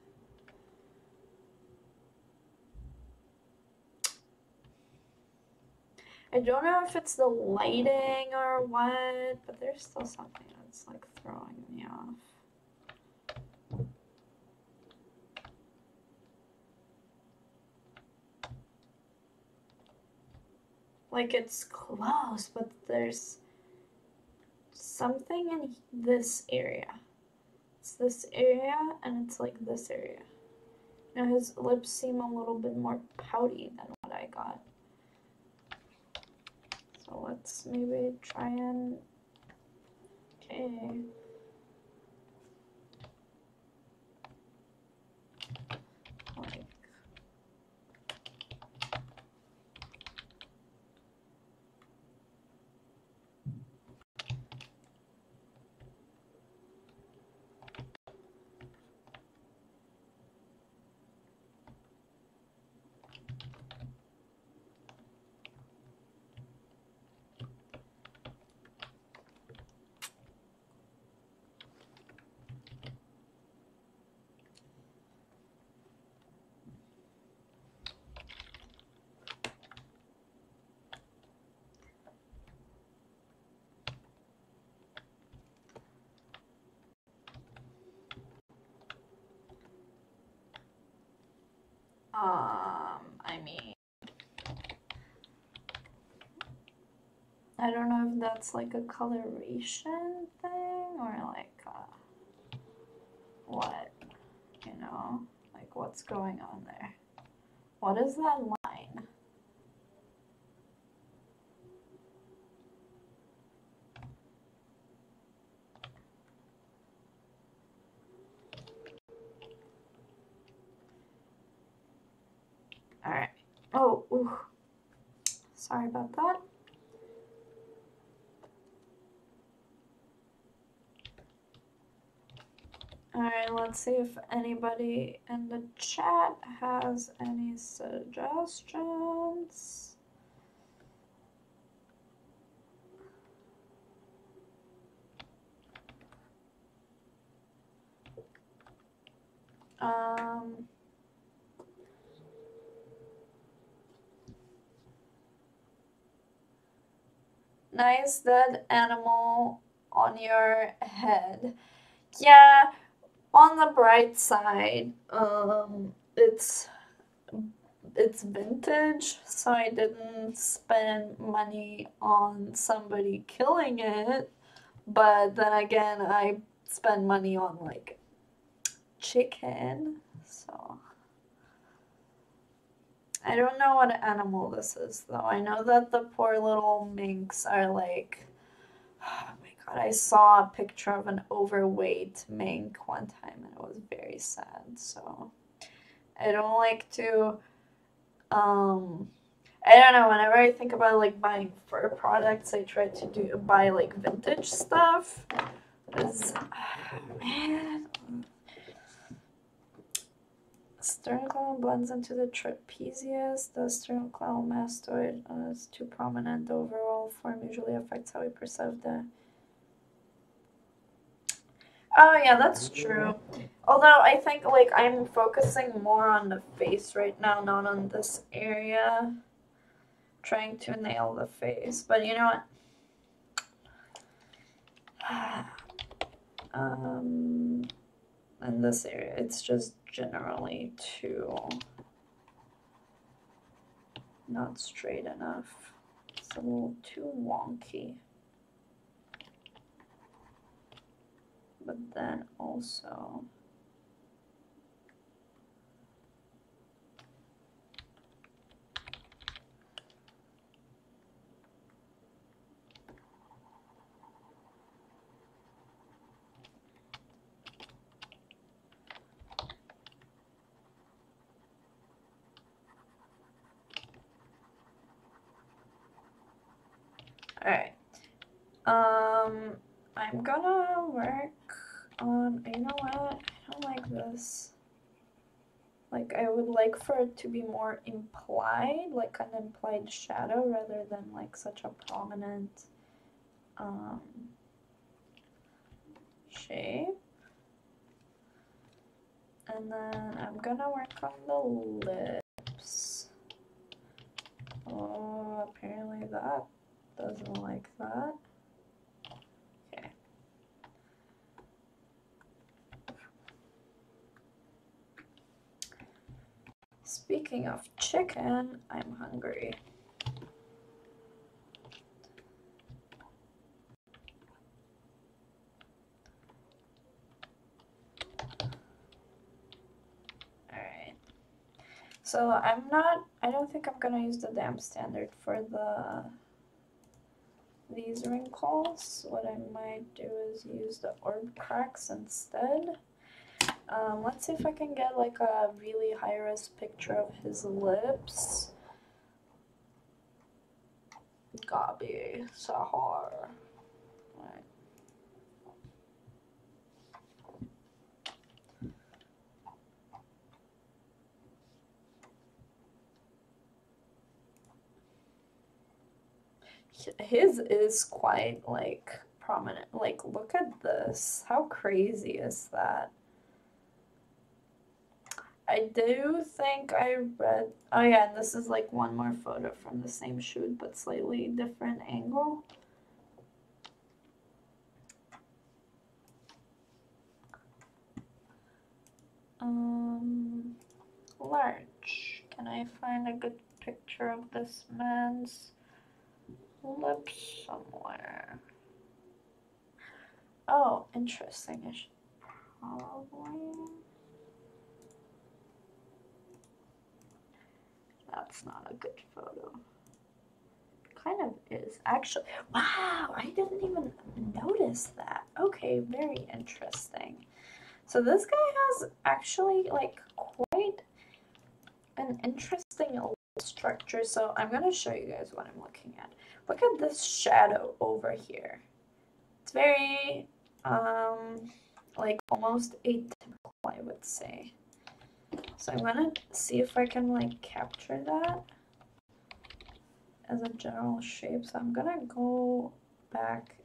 I don't know if it's the lighting or what, but there's still something that's like throwing me off. Like it's close, but there's something in this area. It's this area and it's like this area. Now his lips seem a little bit more pouty than what I got. So let's maybe try and, okay. Like, I mean, I don't know if that's like a coloration thing or like what, you know, like what's going on there. What is that line? All right. Oh, ooh. Sorry about that. All right, let's see if anybody in the chat has any suggestions. Nice dead animal on your head. Yeah, on the bright side, it's vintage, so I didn't spend money on somebody killing it, but then again, I spend money on like chicken, so I don't know what animal this is though. I know that the poor little minks are like, oh my god, I saw a picture of an overweight mink one time and it was very sad, so I don't like to, I don't know, whenever I think about like buying fur products, I try to buy like vintage stuff, because, man, sternocleidomastoid blends into the trapezius. The sternocleidomastoid is too prominent. The overall form usually affects how we perceive the... Oh yeah, that's true. Although I think like I'm focusing more on the face right now, not on this area. Trying to nail the face, but you know what? In this area, it's just generally too not straight enough. It's a little too wonky. But then also alright. I'm gonna work on, you know what? I don't like this. Like, I would like for it to be more implied, like an implied shadow, rather than like such a prominent shape. And then I'm gonna work on the lips. Oh, apparently that doesn't like that. Okay. Speaking of chicken, I'm hungry. Alright. So I don't think I'm gonna use the damp standard for these wrinkles. What I might do is use the orb cracks instead. Let's see if I can get like a really high-res picture of his lips. Gabi Sahar. Right. His is quite like prominent. Like, look at this. How crazy is that? I do think I read, oh yeah, and this is like one more photo from the same shoot but slightly different angle. Large. Can I find a good picture of this man's lips somewhere? Oh, interesting. I should probably... That's not a good photo. Kind of is. Actually, wow, I didn't even notice that. Okay, very interesting. So this guy has actually like quite an interesting structure. So I'm going to show you guys what I'm looking at. Look at this shadow over here. It's very like almost atypical, I would say. So I'm going to see if I can like capture that as a general shape. So I'm gonna go back,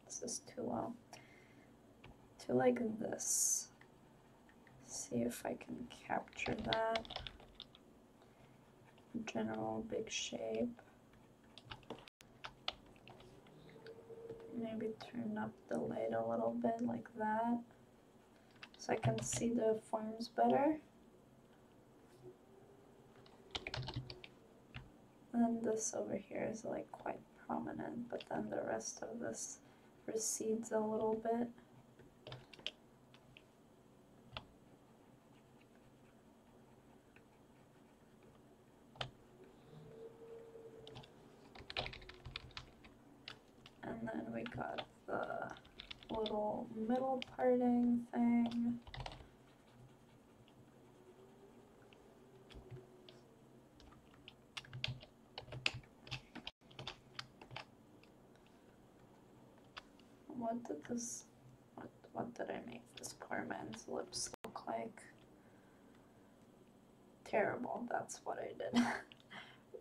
this is too low, to like this. See if I can capture that general big shape. Maybe turn up the light a little bit like that so I can see the forms better. And this over here is like quite prominent, but then the rest of this recedes a little bit. And then we got the little middle parting thing. What did I make this poor man's lips look like? Terrible, that's what I did.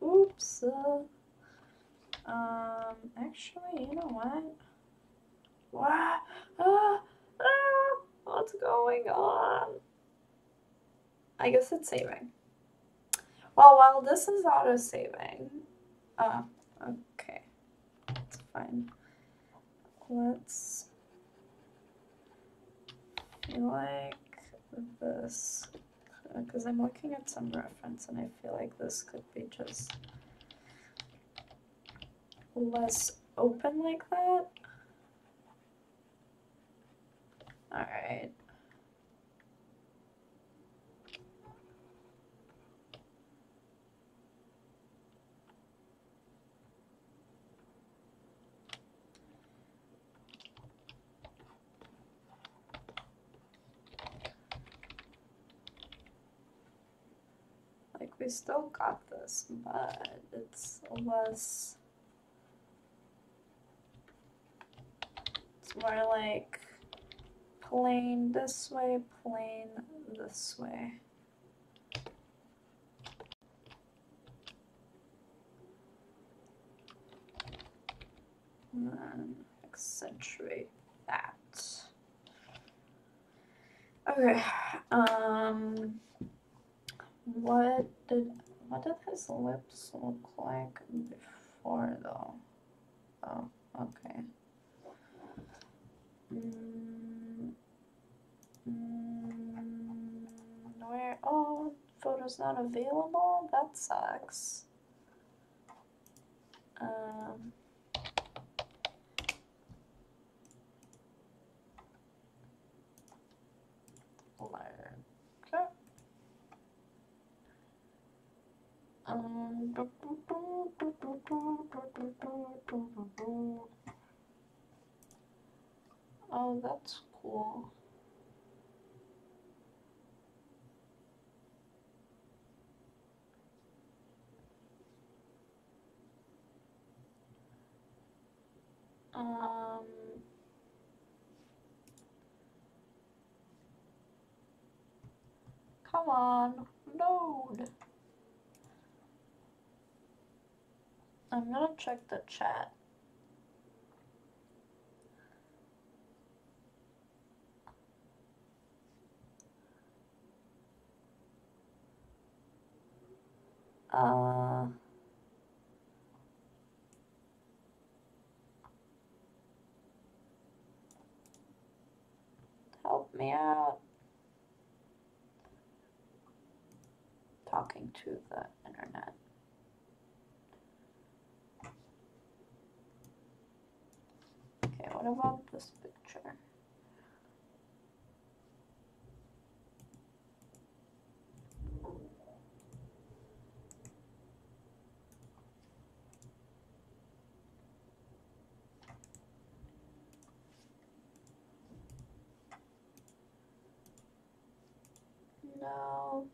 Oops. Actually, you know what? What's going on? I guess it's saving. Well, while this is auto-saving, okay, it's fine. Let's feel like this, because I'm looking at some reference and I feel like this could be just less open like that. Alright. Like, we still got this, but it's less, it's more like plain this way, plain this way. and then accentuate that. Okay. What did his lips look like before though? Oh, okay. Where? Oh, photo's not available? That sucks. Okay. Oh, that's cool. Come on, load. I'm gonna check the chat. Help me out. Talking to the internet. Okay, what about this picture? No,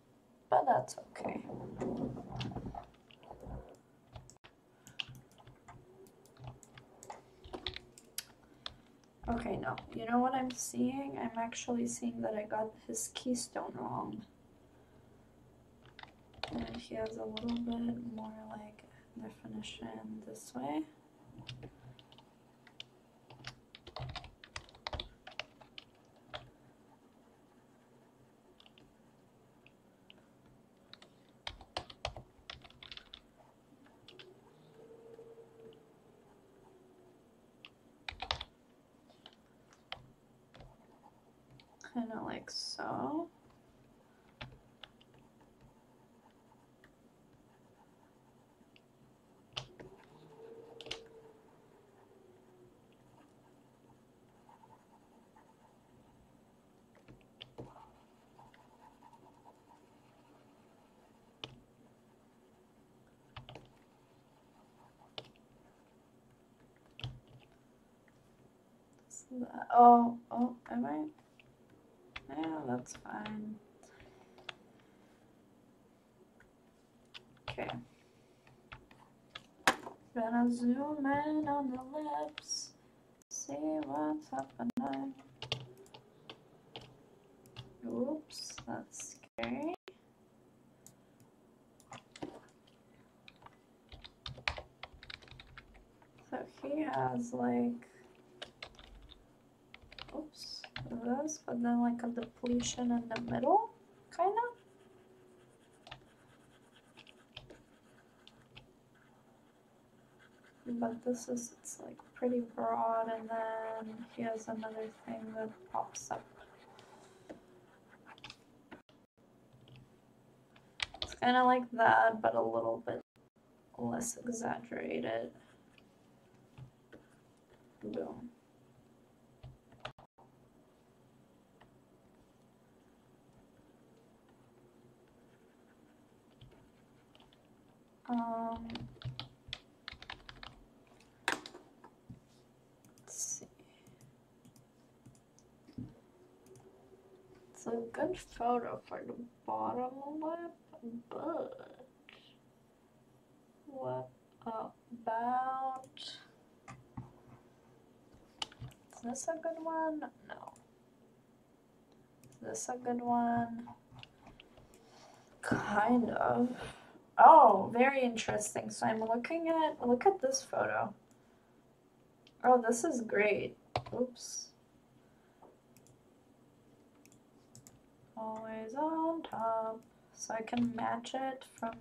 but that's okay. Okay, no. You know what I'm seeing? I'm actually seeing that I got his keystone wrong. And he has a little bit more like definition this way. Kind of like so. Oh, am I? Yeah, that's fine. Okay. Gonna zoom in on the lips, see what's happening. Oops, that's scary. So he has like, oops, this, but then like a depletion in the middle, kind of. But this is, it's like pretty broad, and then he has another thing that pops up. It's kind of like that, but a little bit less exaggerated. Boom. Let's see. It's a good photo for the bottom lip, but what about, is this a good one? No. Is this a good one? Kind of. Oh, very interesting. So I'm looking at, look at this photo. Oh, this is great. Oops. Always on top. So I can match it from,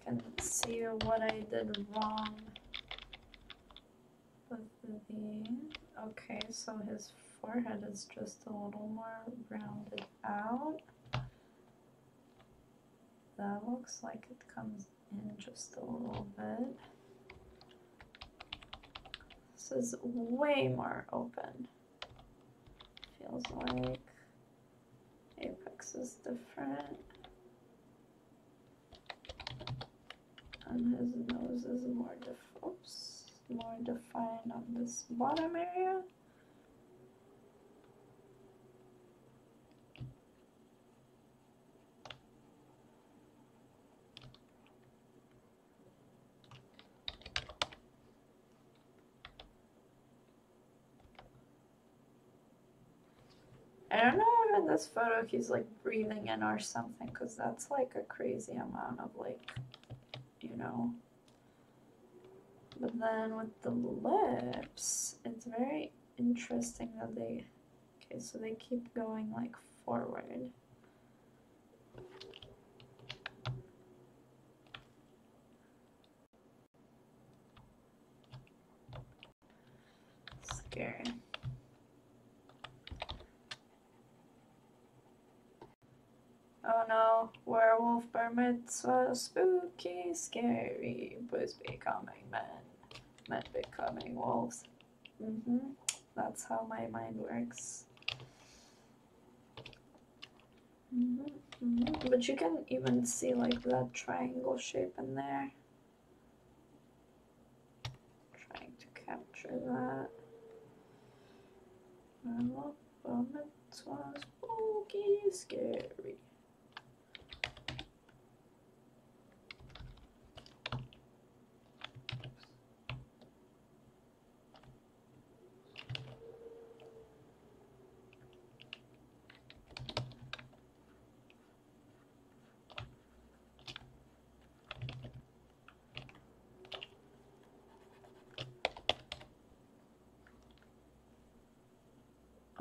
can see what I did wrong with the, okay, so his forehead is just a little more rounded out. That looks like it comes in just a little bit. This is way more open. Feels like apex is different. And his nose is more more defined on this bottom area. I don't know if in this photo he's like breathing in or something, because that's like a crazy amount of like, you know. But then with the lips, it's very interesting that they, okay, so they keep going like forward. Scary. Oh no, werewolf bar mitzvah, spooky, scary, boys becoming men, men becoming wolves. That's how my mind works. But you can even see like that triangle shape in there. Trying to capture that. Werewolf bar mitzvah, spooky, scary.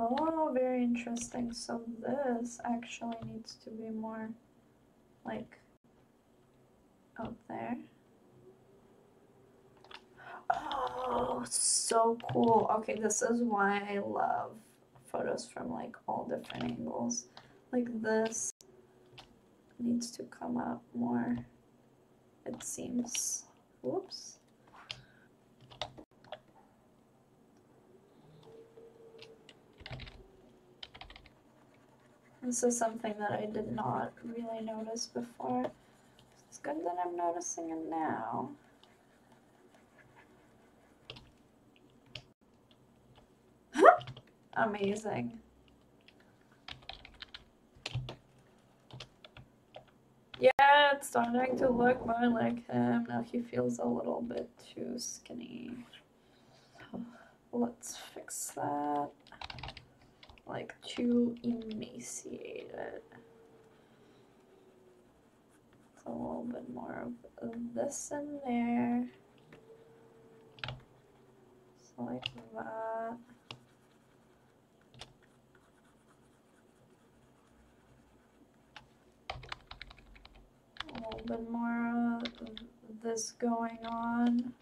Oh, very interesting. So this actually needs to be more like out there. Oh, so cool. Okay, this is why I love photos from like all different angles. Like this needs to come out more, it seems. Whoops. This is something that I did not really notice before. It's good that I'm noticing it now. Amazing. Yeah, it's starting to look more like him. Now he feels a little bit too skinny. Let's fix that. Like too emaciated. It's a little bit more of this in there. So like that. A little bit more of this going on.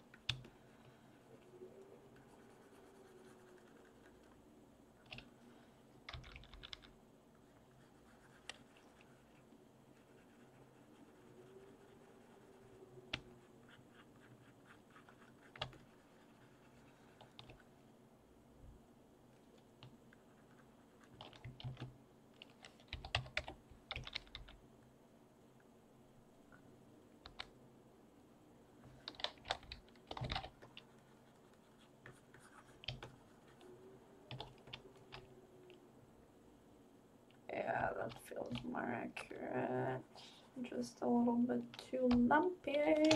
Yeah, that feels more accurate. Just a little bit too lumpy.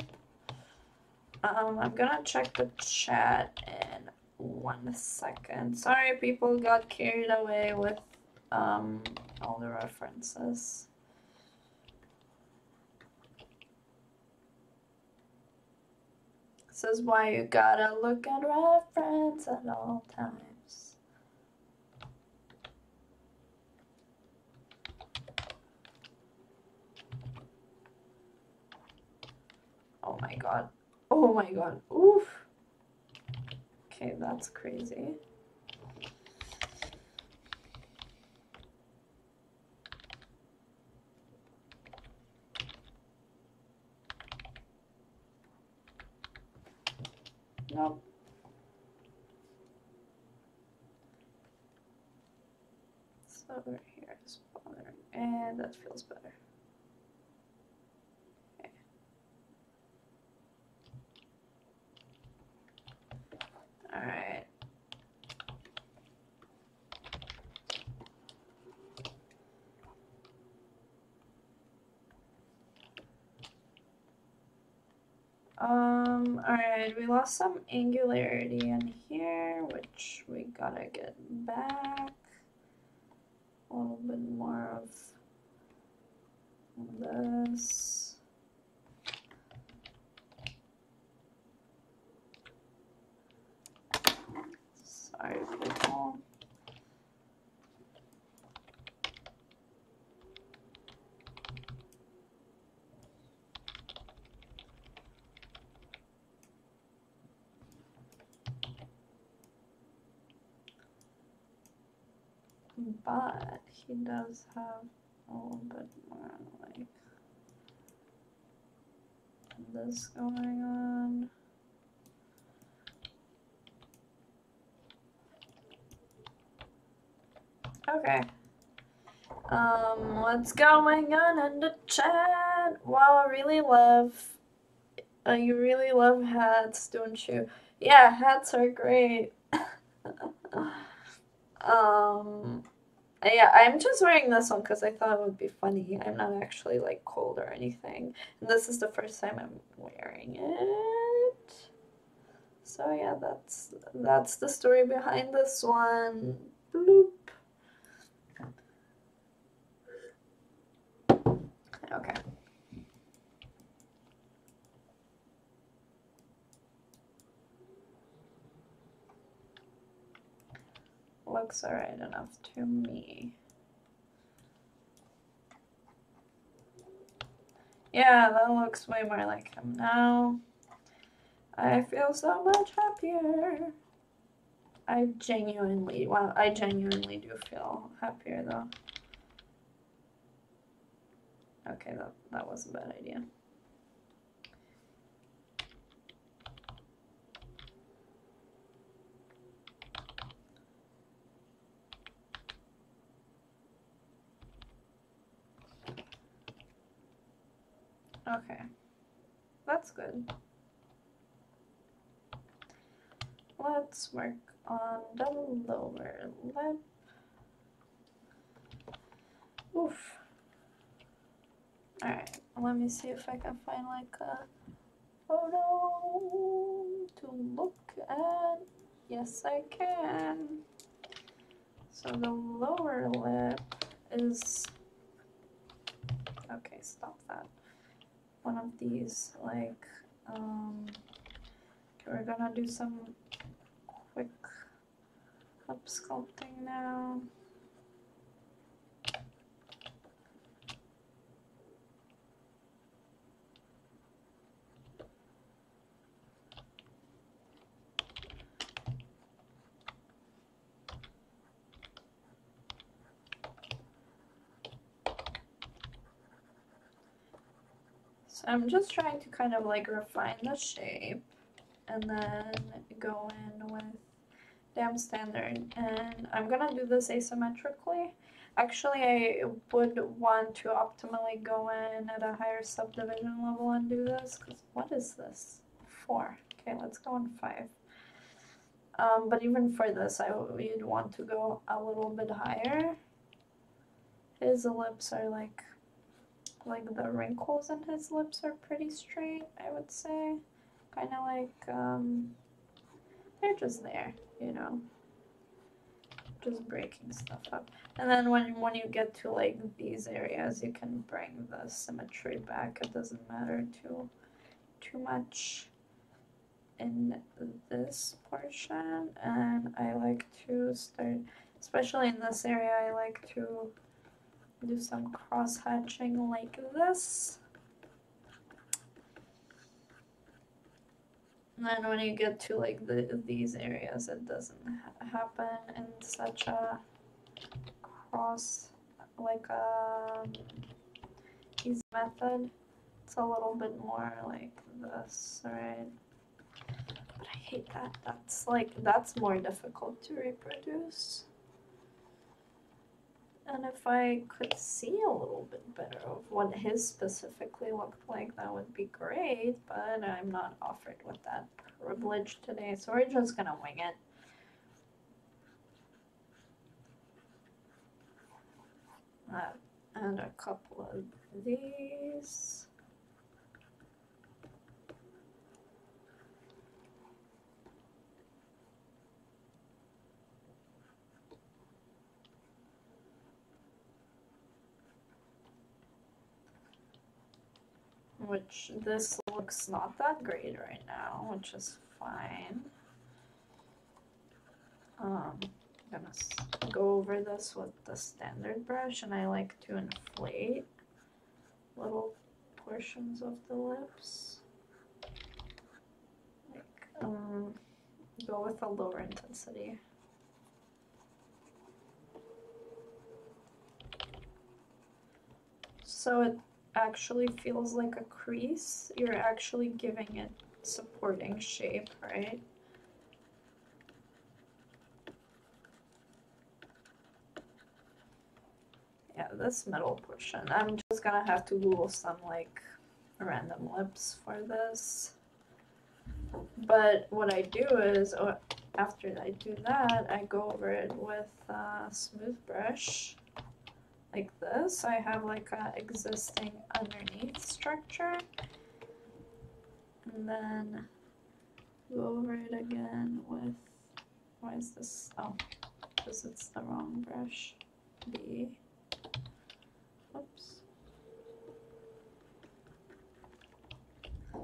I'm gonna check the chat in 1 second. Sorry, people got carried away with all the references. This is why you gotta look at reference at all times. Oh my god. Oh my god. Oof. Okay, that's crazy. Nope. This over here is bothering, and that feels better. Okay. All right. Alright, we lost some angularity in here, which we gotta get back. A little bit more of this. Sorry, people. But he does have a little bit more like this going on. Okay. What's going on in the chat? Wow, I really love, you really love hats, don't you? Yeah, hats are great. Yeah, I'm just wearing this one because I thought it would be funny. I'm not actually like cold or anything. And this is the first time I'm wearing it. So yeah, that's the story behind this one. Bloop. Okay. Looks alright enough to me. Yeah, that looks way more like him now. I feel so much happier. I genuinely do feel happier though. Okay, that was a bad idea. Okay, that's good. Let's work on the lower lip. Oof. Alright, let me see if I can find like a photo to look at. Yes, I can. So the lower lip is, okay, stop that. One of these, like, okay, we're gonna do some quick lip sculpting now. So I'm just trying to kind of like refine the shape and then go in with damn standard, and I'm gonna do this asymmetrically. Actually, I would want to optimally go in at a higher subdivision level and do this, because what is this? 4. Okay, let's go on 5. But even for this, you'd want to go a little bit higher. His lips are like the wrinkles in his lips are pretty straight, I would say. Kind of like, they're just there, you know. Just breaking stuff up. And then when you get to like these areas, you can bring the symmetry back. It doesn't matter too much. in this portion, and I like to start, especially in this area, I like to do some cross hatching like this. And then when you get to like these areas, it doesn't happen in such a cross, like easy method. It's a little bit more like this, right? But I hate that. That's more difficult to reproduce. And if I could see a little bit better of what his specifically looked like, that would be great, but I'm not offered with that privilege today, so we're just gonna wing it. And a couple of these. Which this looks not that great right now, which is fine. I'm gonna go over this with the standard brush, and I like to inflate little portions of the lips. Like, go with a lower intensity. So it actually feels like a crease. You're actually giving it supporting shape, right? Yeah, this middle portion. I'm just gonna have to Google some like random lips for this. But what I do is, after I do that, I go over it with a smooth brush. Like this. I have like a existing underneath structure, and then go over it again with, why is this, oh, because it's the wrong brush, B, oops.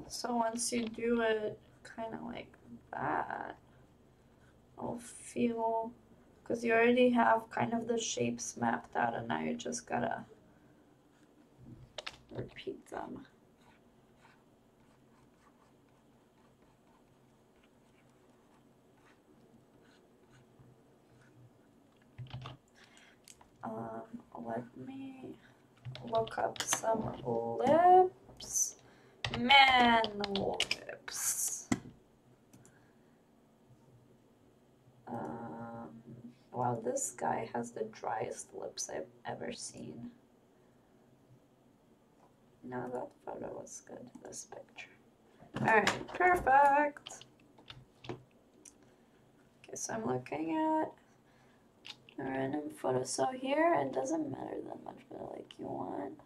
So once you do it kind of like that, I'll feel, because you already have kind of the shapes mapped out, and now you just gotta repeat them. Let me look up some lips. Man lips. Wow, this guy has the driest lips I've ever seen. No, that photo was good, this picture. Alright, perfect. Okay, so I'm looking at a random photo. So here, it doesn't matter that much, but like you want.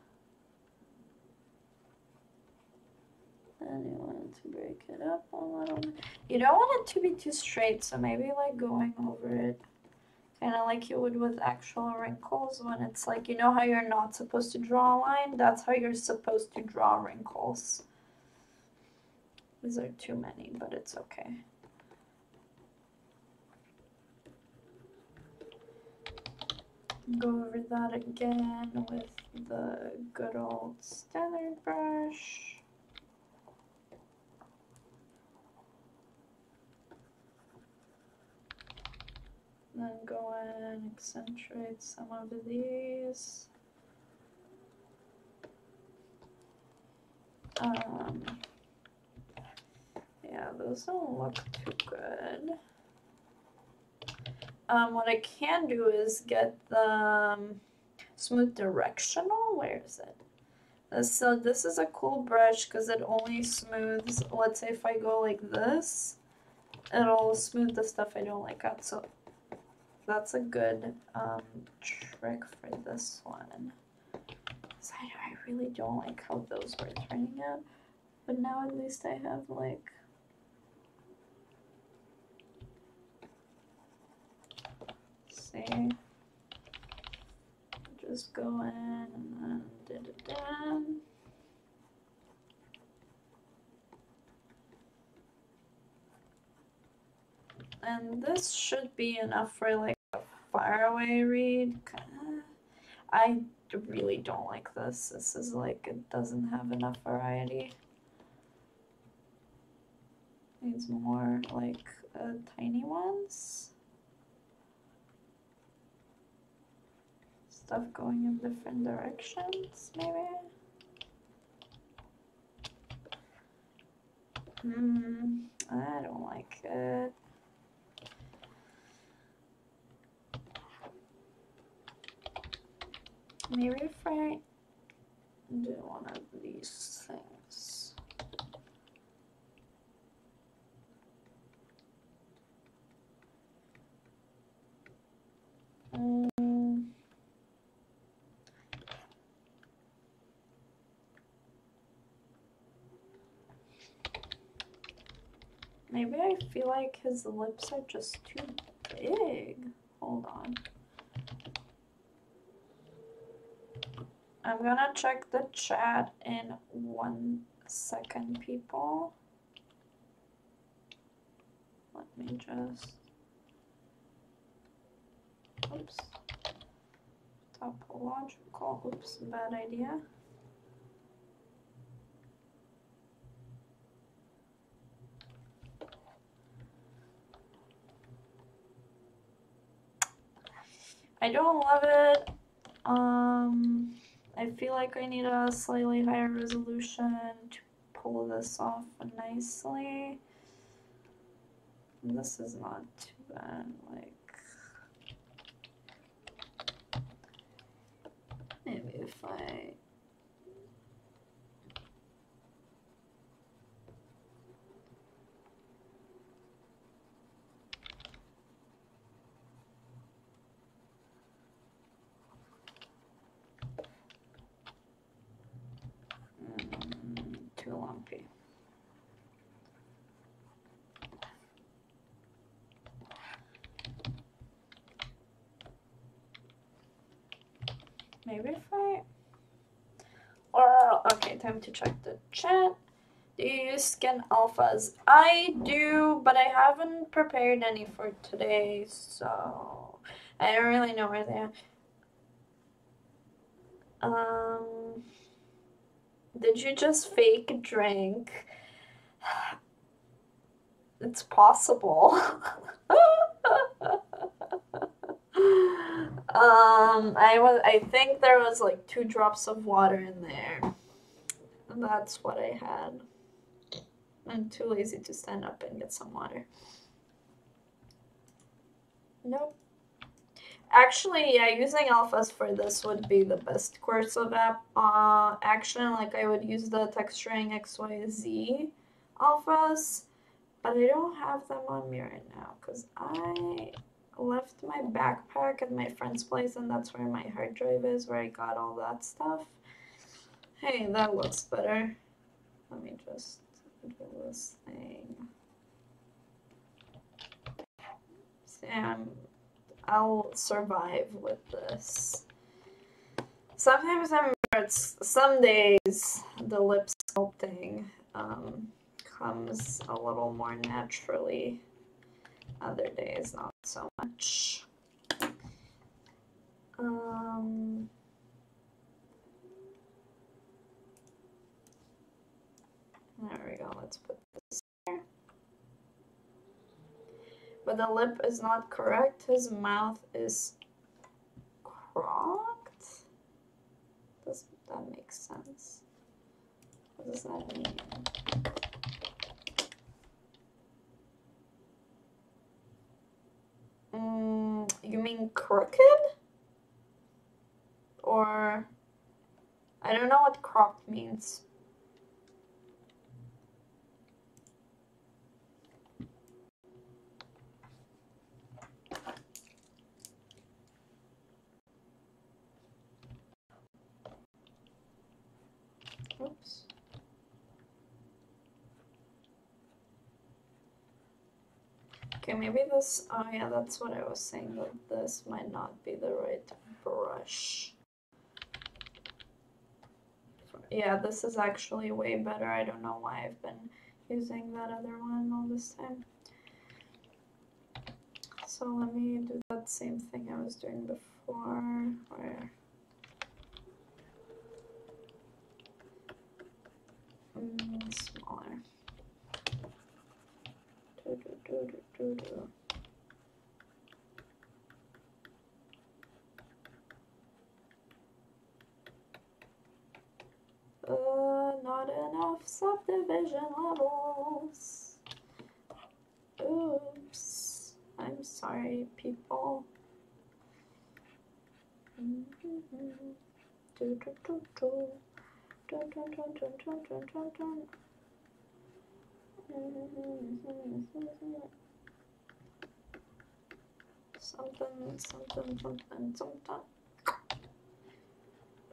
And you want it to break it up a little bit. You don't want it to be too straight, so maybe like going over it kind of like you would with actual wrinkles, when it's like, you know how you're not supposed to draw a line? That's how you're supposed to draw wrinkles. These are too many, but it's okay. Go over that again with the good old standard brush. Then go in and accentuate some of these. Yeah, those don't look too good. What I can do is get the smooth directional. Where is it? So this is a cool brush because it only smooths, let's say if I go like this, it'll smooth the stuff I don't like out. So that's a good trick for this one. I really don't like how those were turning out, but now at least I have like, see, just go in and then And this should be enough for like a far away read. I really don't like this. This is like, it doesn't have enough variety. Needs more like tiny ones. Stuff going in different directions, maybe? I don't like it. Maybe if I do one of these things. Maybe I feel like his lips are just too big. Hold on. I'm gonna check the chat in 1 second, people. Let me just... Oops. Topological. Oops, bad idea. I don't love it. I feel like I need a slightly higher resolution to pull this off nicely. This is not too bad, like... Maybe if I... too lumpy. Maybe if I... okay, time to check the chat. Do you use skin alphas? I do, but I haven't prepared any for today, so I don't really know where they are. Did you just fake drink? It's possible. I think there was like 2 drops of water in there. And that's what I had. I'm too lazy to stand up and get some water. Nope. Actually, yeah, using alphas for this would be the best course of action. Like, I would use the texturing XYZ alphas, but I don't have them on me right now because I left my backpack at my friend's place, and that's where my hard drive is, where I got all that stuff. Hey, that looks better. Let me just do this thing. See, I'll survive with this. Sometimes some days the lip sculpting comes a little more naturally. Other days, not so much. There we go, let's put this there. But the lip is not correct, his mouth is cropped? Does that make sense? What does that mean? You mean crooked? Or I don't know what cropped means. Oops. Okay, maybe this, oh yeah, that's what I was saying, that this might not be the right brush. Yeah, this is actually way better. I don't know why I've been using that other one all this time. So let me do that same thing I was doing before, where smaller. Not enough subdivision levels. Oops. I'm sorry, people. Something.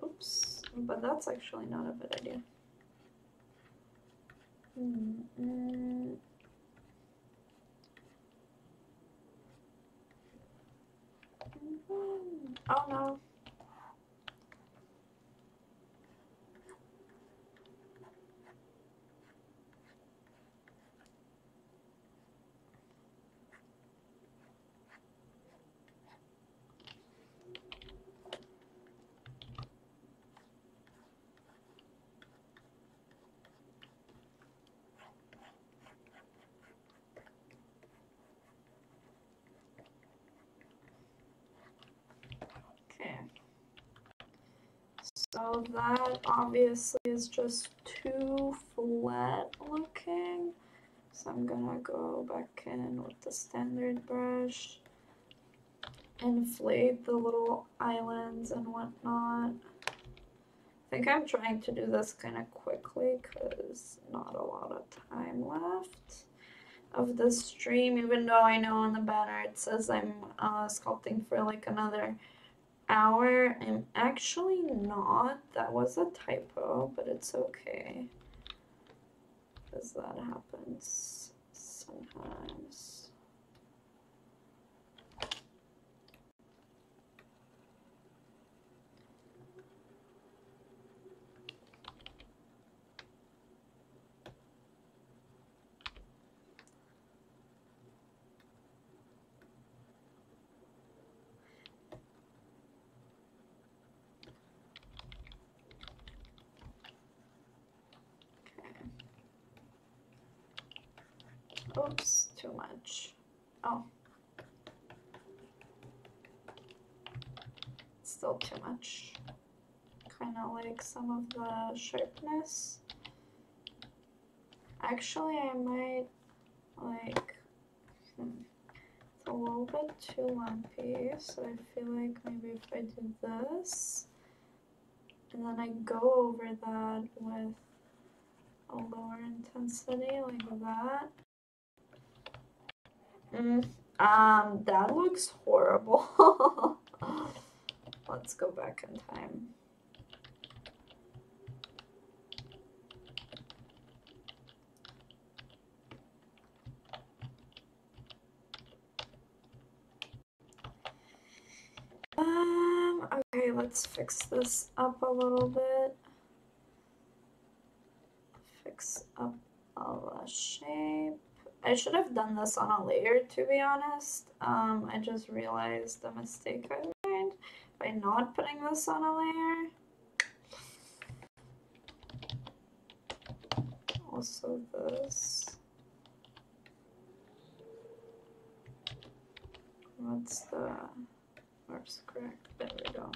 Oops, but that's actually not a bad idea. Oh no. Okay. So that obviously is just too flat looking. So I'm gonna go back in with the standard brush, inflate the little islands and whatnot. I think I'm trying to do this kind of quickly because not a lot of time left of the stream, even though I know on the banner it says I'm sculpting for like another hour. I'm actually not. That was a typo, but it's okay because that happens sometimes. Oops, too much. Oh. Still too much. Kind of like some of the sharpness. Actually, I might like, it's a little bit too lumpy, so I feel like maybe if I do this, and then I go over that with a lower intensity like that. That looks horrible. Let's go back in time. Okay, let's fix this up a little bit. Fix up the shape. I should have done this on a layer, to be honest. I just realized the mistake I made by not putting this on a layer. Also this. What's the... Oops, correct. There we go.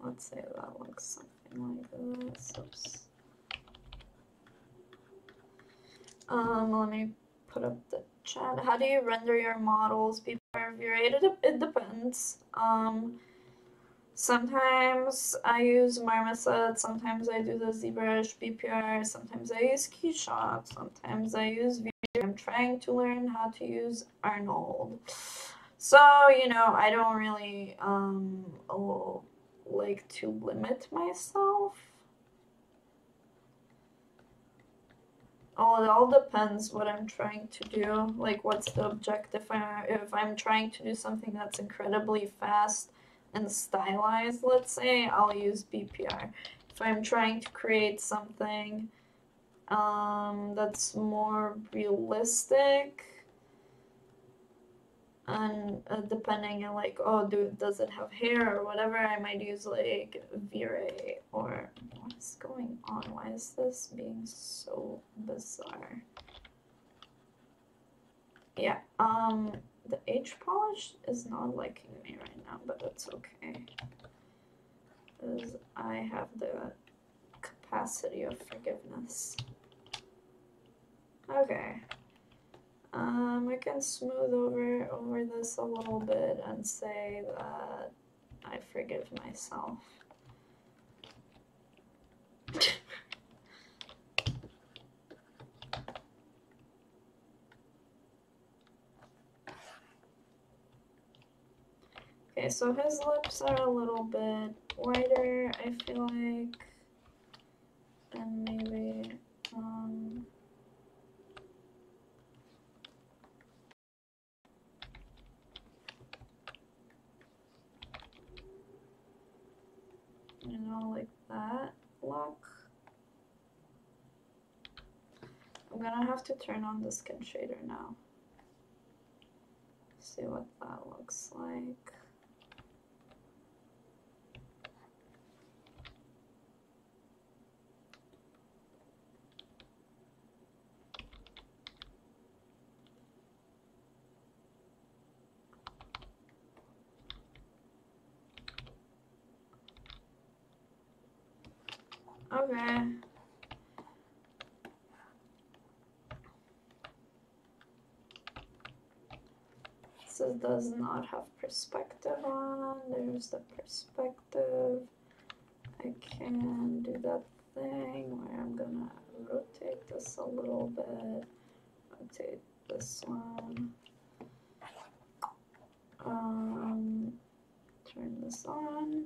Let's say that looks something like this. Oops. Let me put up the chat. How do you render your models before V-Ray? It depends. Sometimes I use Marmoset, sometimes I do the ZBrush, BPR, sometimes I use Keyshot, sometimes I use V-Ray. I'm trying to learn how to use Arnold. So, you know, I don't really like to limit myself. Oh, it all depends what I'm trying to do. Like, what's the objective? If I'm trying to do something that's incredibly fast and stylized, let's say, I'll use BPR. If I'm trying to create something that's more realistic. And depending on like, oh, does it have hair or whatever, I might use like V-Ray or what is going on? Why is this being so bizarre? Yeah, the H polish is not liking me right now, but that's okay. Because I have the capacity of forgiveness. Okay. I can smooth over this a little bit and say that I forgive myself. Okay, so his lips are a little bit whiter, I feel like, and maybe, you know, like that look. I'm gonna have to turn on the skin shader now. See what that looks like. Okay. This does not have perspective on. There's the perspective. I can do that thing where I'm gonna rotate this a little bit. Rotate this one. Turn this on.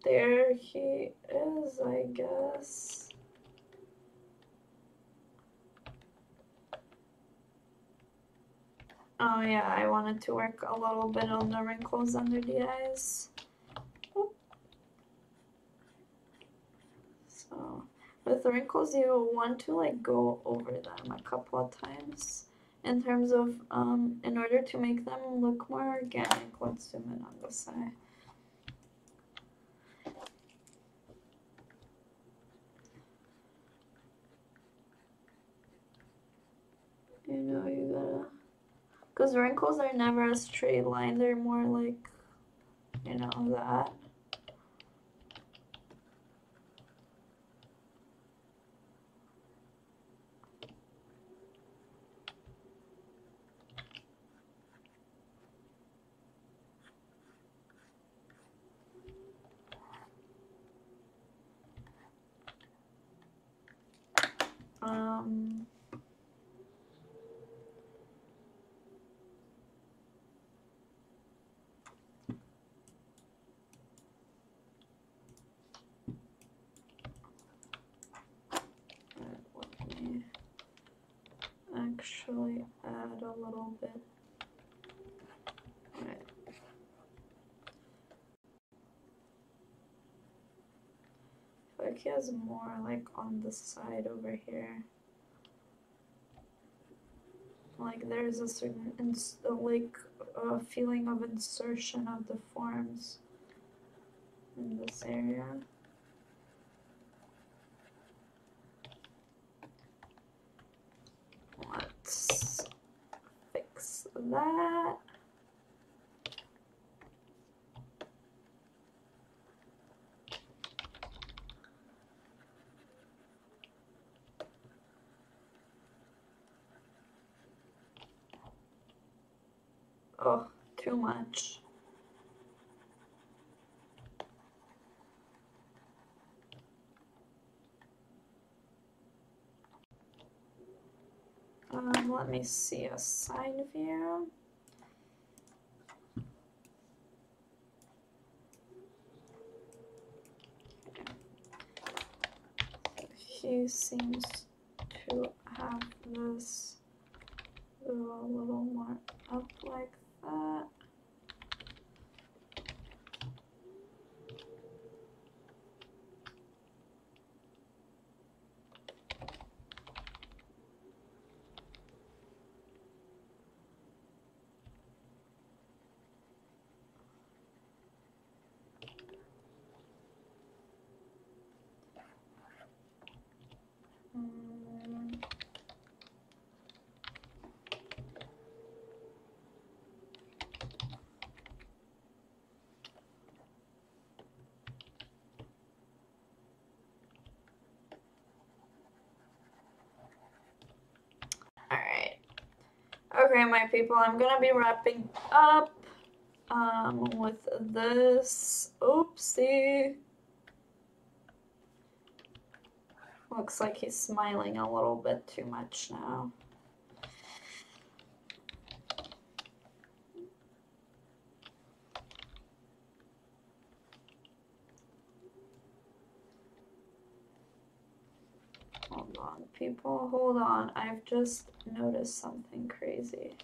There he is, I guess. Oh yeah, I wanted to work a little bit on the wrinkles under the eyes. Oop. So with the wrinkles, you want to like go over them a couple of times in terms of in order to make them look more organic. Let's zoom in on this side. You know, you gotta, because wrinkles are never a straight line, they're more like, you know, that. Let me actually add a little bit. Right. Like he has more like on the side over here. Like there's a certain feeling of insertion of the forms in this area. Let's fix that. Oh, too much. Let me see a side view. He seems to have this go a little more up like that. Okay, my people, I'm gonna be wrapping up with this. Oopsie. Looks like he's smiling a little bit too much now. Hold on, people, hold on. I've just noticed something crazy.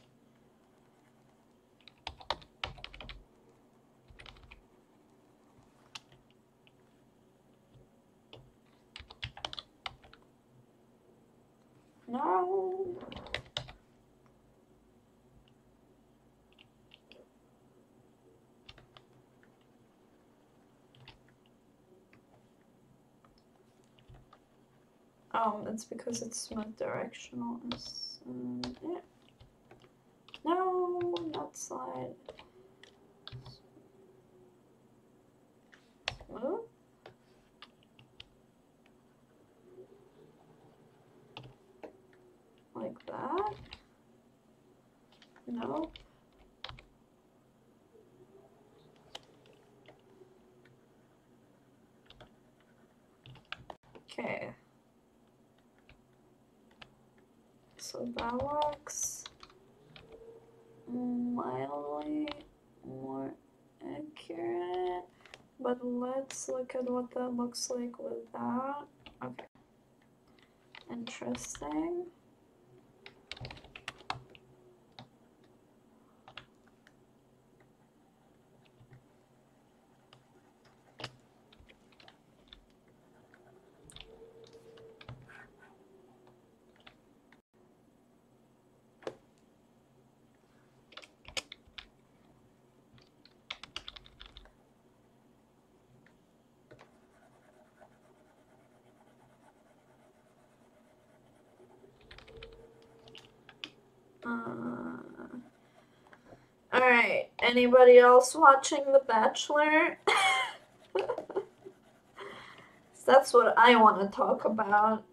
No. It's because it's smooth directional. Yeah. No, not slide. Smooth. Like that. Nope. Okay. So that looks mildly more accurate, but let's look at what that looks like with that. Okay. Interesting. Alright, anybody else watching The Bachelor? That's what I want to talk about.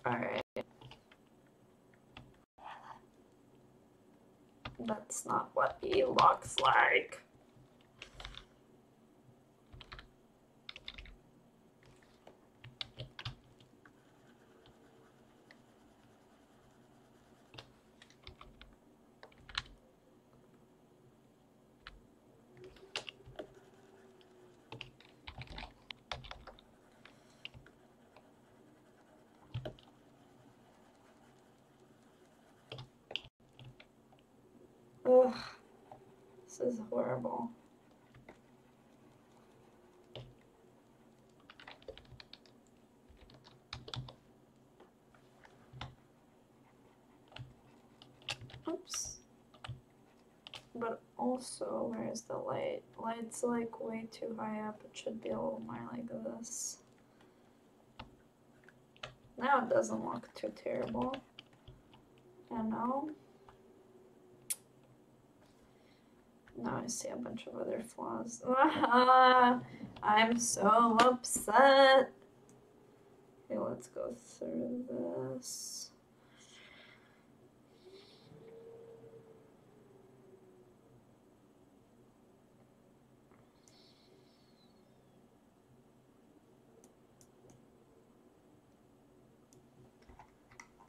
Alright. That's not what he looks like. Ugh, this is horrible. Oops. But also, where's the light? Light's like way too high up. It should be a little more like this. Now it doesn't look too terrible. You know? Now I see a bunch of other flaws. I'm so upset. Okay, let's go through this.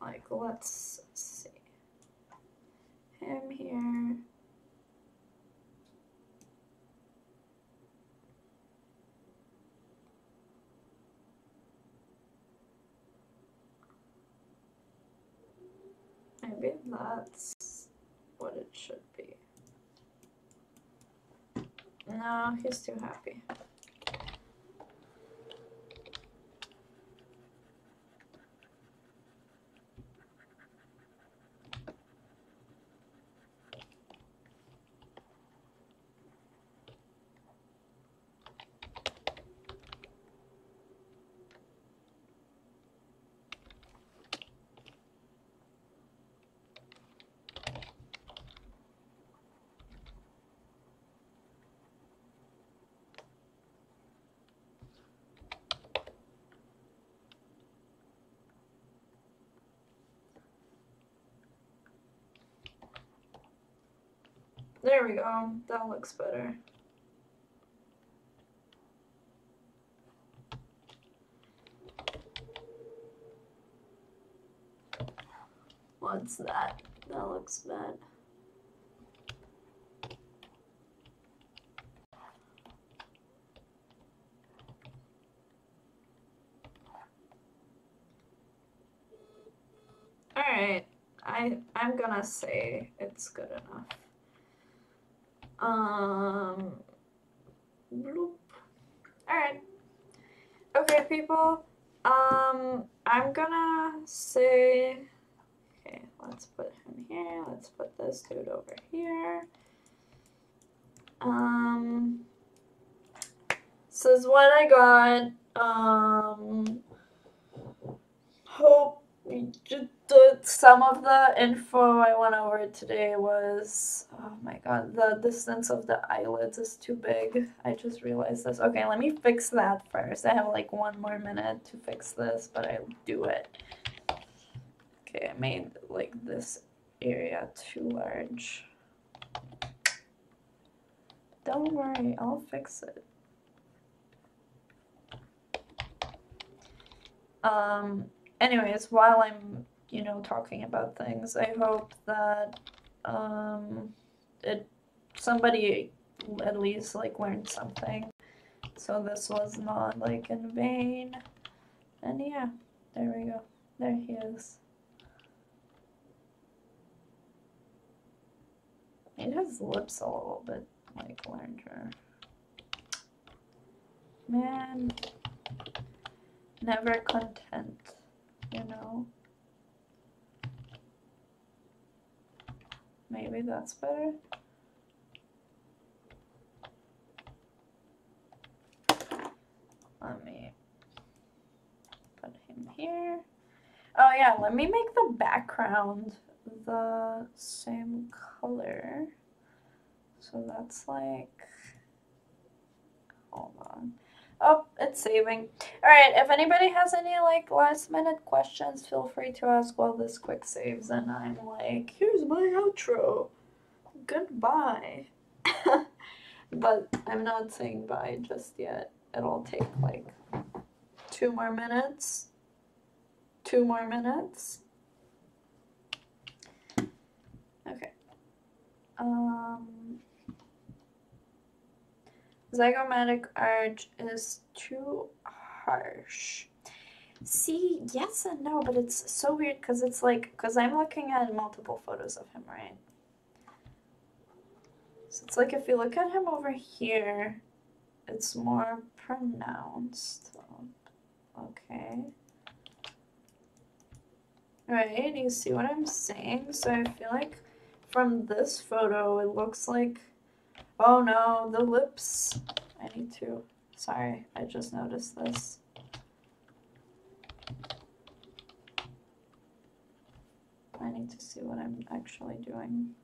Like, let's see. Him here. Maybe that's what it should be. No, he's too happy. There we go. That looks better. What's that? That looks bad. Alright. I'm gonna say it's good enough. Bloop. Alright. Okay, people. I'm gonna say, okay, let's put him here. Let's put this dude over here. This is what I got. Hope some of the info I went over today was, oh my god, the distance of the eyelids is too big. I just realized this. Okay, let me fix that first. I have like 1 more minute to fix this, but I'll do it. Okay, I made like this area too large. Don't worry, I'll fix it. Anyways, while I'm, you know, talking about things, I hope that somebody at least like learned something. So this was not like in vain. And yeah, there we go. There he is. Made his lips a little bit like larger. Man, never content, you know? Maybe that's better. Let me put him here. Oh yeah, let me make the background the same color. So that's like, hold on. Oh, it's saving. Alright, if anybody has any like last minute questions, feel free to ask while this quick saves, and I'm like, here's my outro. Goodbye. But I'm not saying bye just yet. It'll take like 2 more minutes. 2 more minutes. Okay. Zygomatic arch is too harsh. See, yes and no, but it's so weird because it's like, because I'm looking at multiple photos of him, right? So it's like if you look at him over here, it's more pronounced. Okay. Right, you see what I'm saying? So I feel like from this photo, it looks like, oh no, the lips. I need to, sorry, I just noticed this. I need to see what I'm actually doing.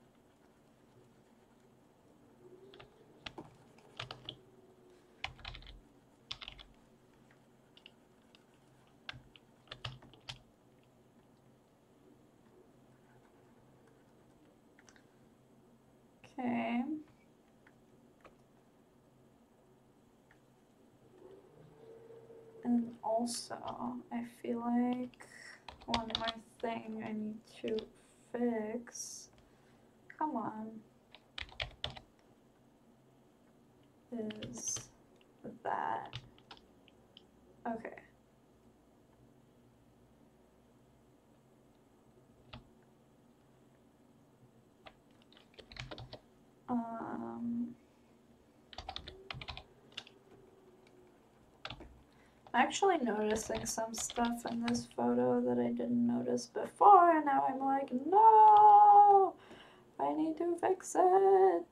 Okay. And also, I feel like one more thing I need to fix. Come on. Is that. Okay. I'm actually noticing some stuff in this photo that I didn't notice before, and now I'm like, no, I need to fix it.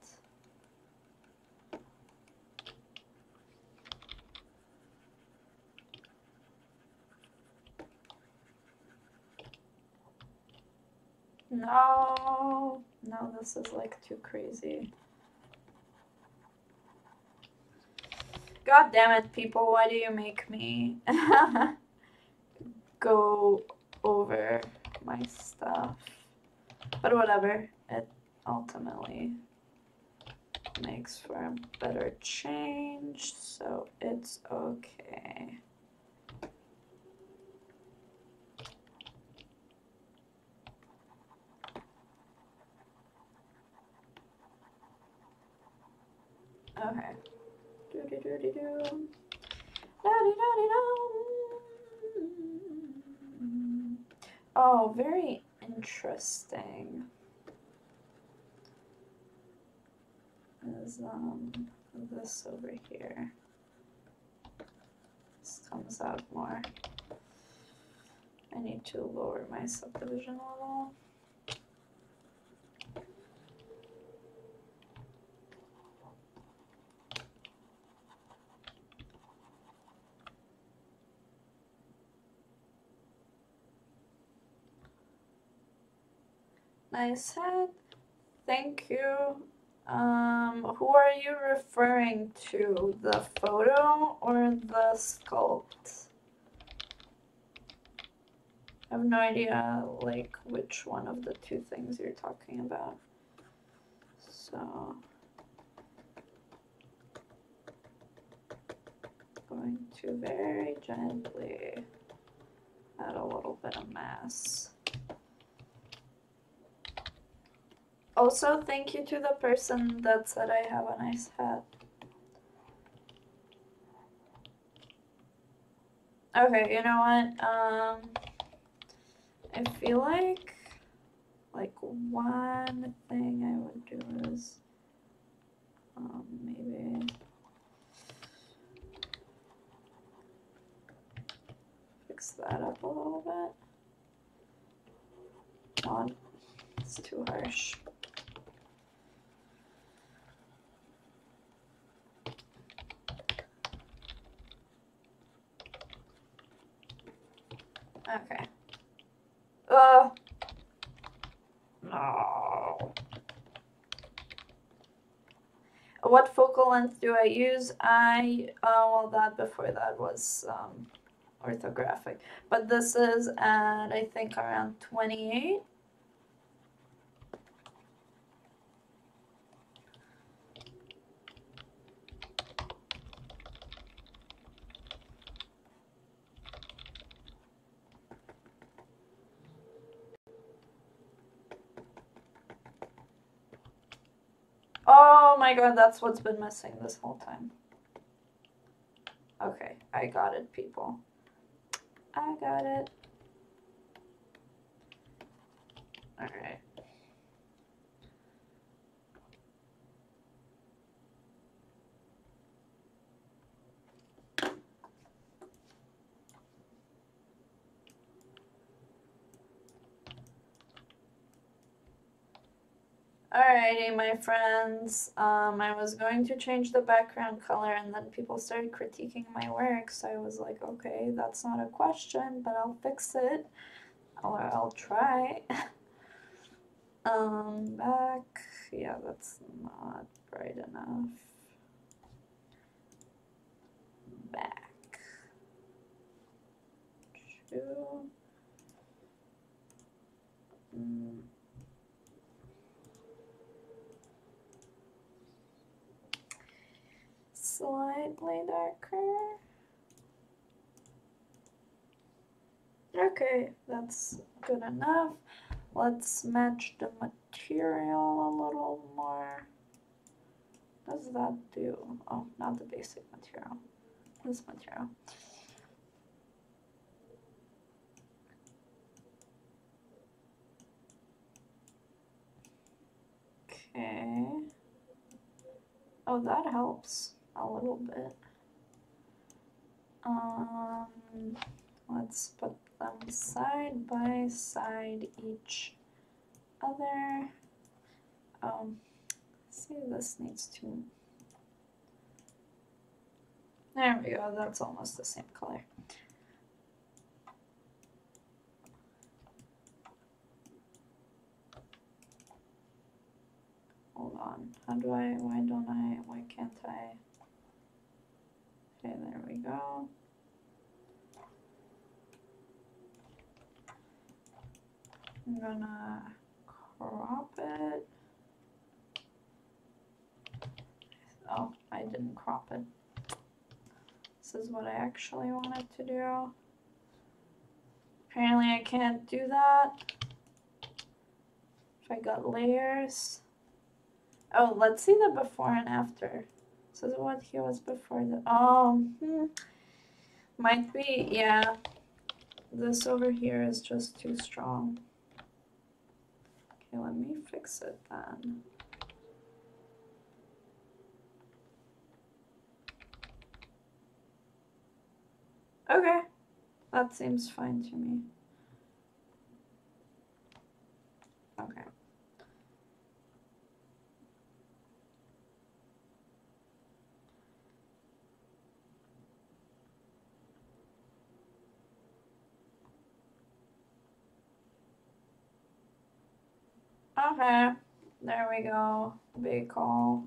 No, this is like too crazy. God damn it, people, why do you make me go over my stuff? But whatever, it ultimately makes for a better change, so it's okay. Okay. Do-do-do-do-do. Oh, very interesting. Is this over here? This comes out more. I need to lower my subdivision a little. Nice head. Thank you. Who are you referring to? The photo or the sculpt? I have no idea, like, which one of the two things you're talking about. So, going to very gently add a little bit of mass. Also, thank you to the person that said I have a nice hat. Okay, you know what? I feel like one thing I would do is maybe fix that up a little bit. Oh, it's too harsh. Okay. No. What focal length do I use? Well, that before that was orthographic. But this is at, I think, around 28. Oh my god, that's what's been missing this whole time. Okay, I got it, people. I got it. Alright. Alrighty, my friends. I was going to change the background color and then people started critiquing my work, so I was like, okay, that's not a question, but I'll fix it. Or I'll try. Back. Yeah, that's not bright enough. Back. 2. Slightly darker. Okay, that's good enough. Let's match the material a little more. What does that do? Oh, not the basic material. This material. Okay. Oh, that helps a little bit. Let's put them side by side each other. See, this needs to. There we go, that's almost the same color. Hold on, why can't I? Okay, there we go. I'm gonna crop it. Oh, I didn't crop it. This is what I actually wanted to do. Apparently I can't do that. If I got layers. Oh, let's see the before and after. This is what he was before the, oh, might be, yeah. This over here is just too strong. Okay, let me fix it then. Okay, that seems fine to me. Okay. Okay, there we go. Big call.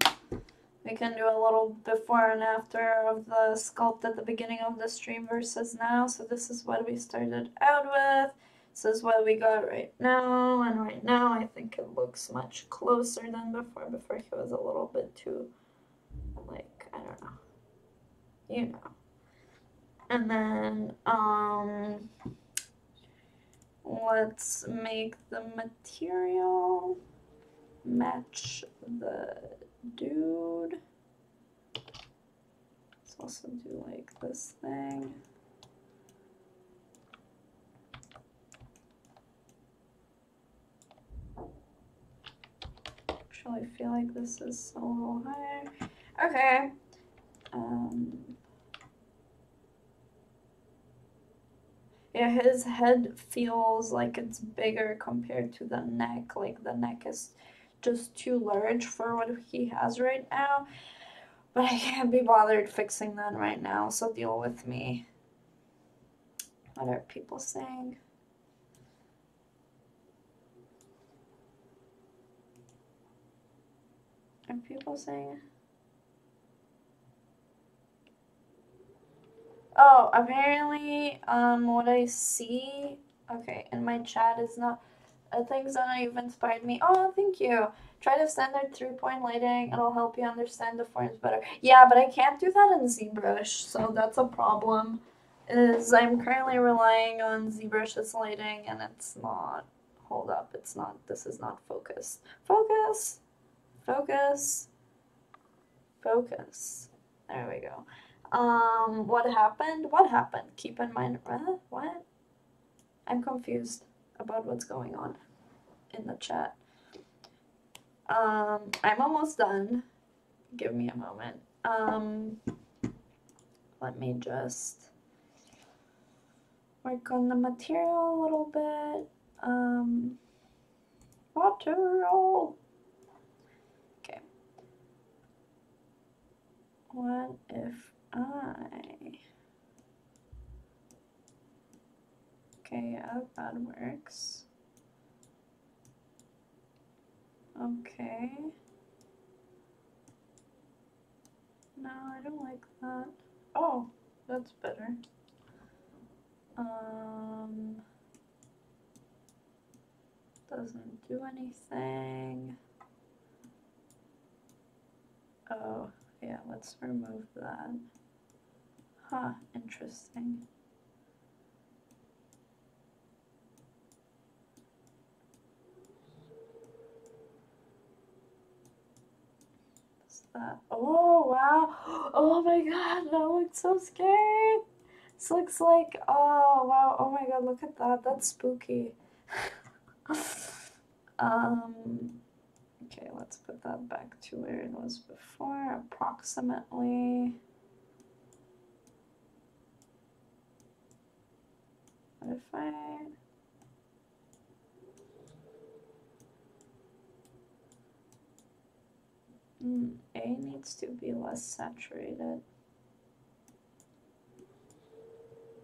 We can do a little before and after of the sculpt at the beginning of the stream versus now. So this is what we started out with. This is what we got right now. And right now I think it looks much closer than before. Before he was a little bit too, like, I don't know. You know. And then, let's make the material match the dude. Let's also do like this thing. Actually, I feel like this is a little higher. Okay. Yeah, his head feels like it's bigger compared to the neck. Like the neck is just too large for what he has right now. But I can't be bothered fixing that right now, so deal with me. What are people saying? Are people saying? Oh, apparently, what I see, okay, in my chat is not, things that have inspired me. Oh, thank you. Try the standard 3-point lighting. It'll help you understand the forms better. Yeah, but I can't do that in ZBrush, so that's a problem. Is I'm currently relying on ZBrush's lighting, and it's not, hold up, it's not, this is not focus. Focus! Focus! Focus. There we go. What happened? What happened? Keep in mind, what? I'm confused about what's going on in the chat. I'm almost done. Give me a moment. Let me just work on the material a little bit. Material. Okay. What if okay, yeah, that works. Okay. No, I don't like that. Oh, that's better. Doesn't do anything. Oh, yeah, let's remove that. Huh, interesting. What's that? Oh, wow. Oh my god, that looks so scary. This looks like, oh, wow. Oh my god, look at that. That's spooky. Okay, let's put that back to where it was before, approximately. What if A needs to be less saturated.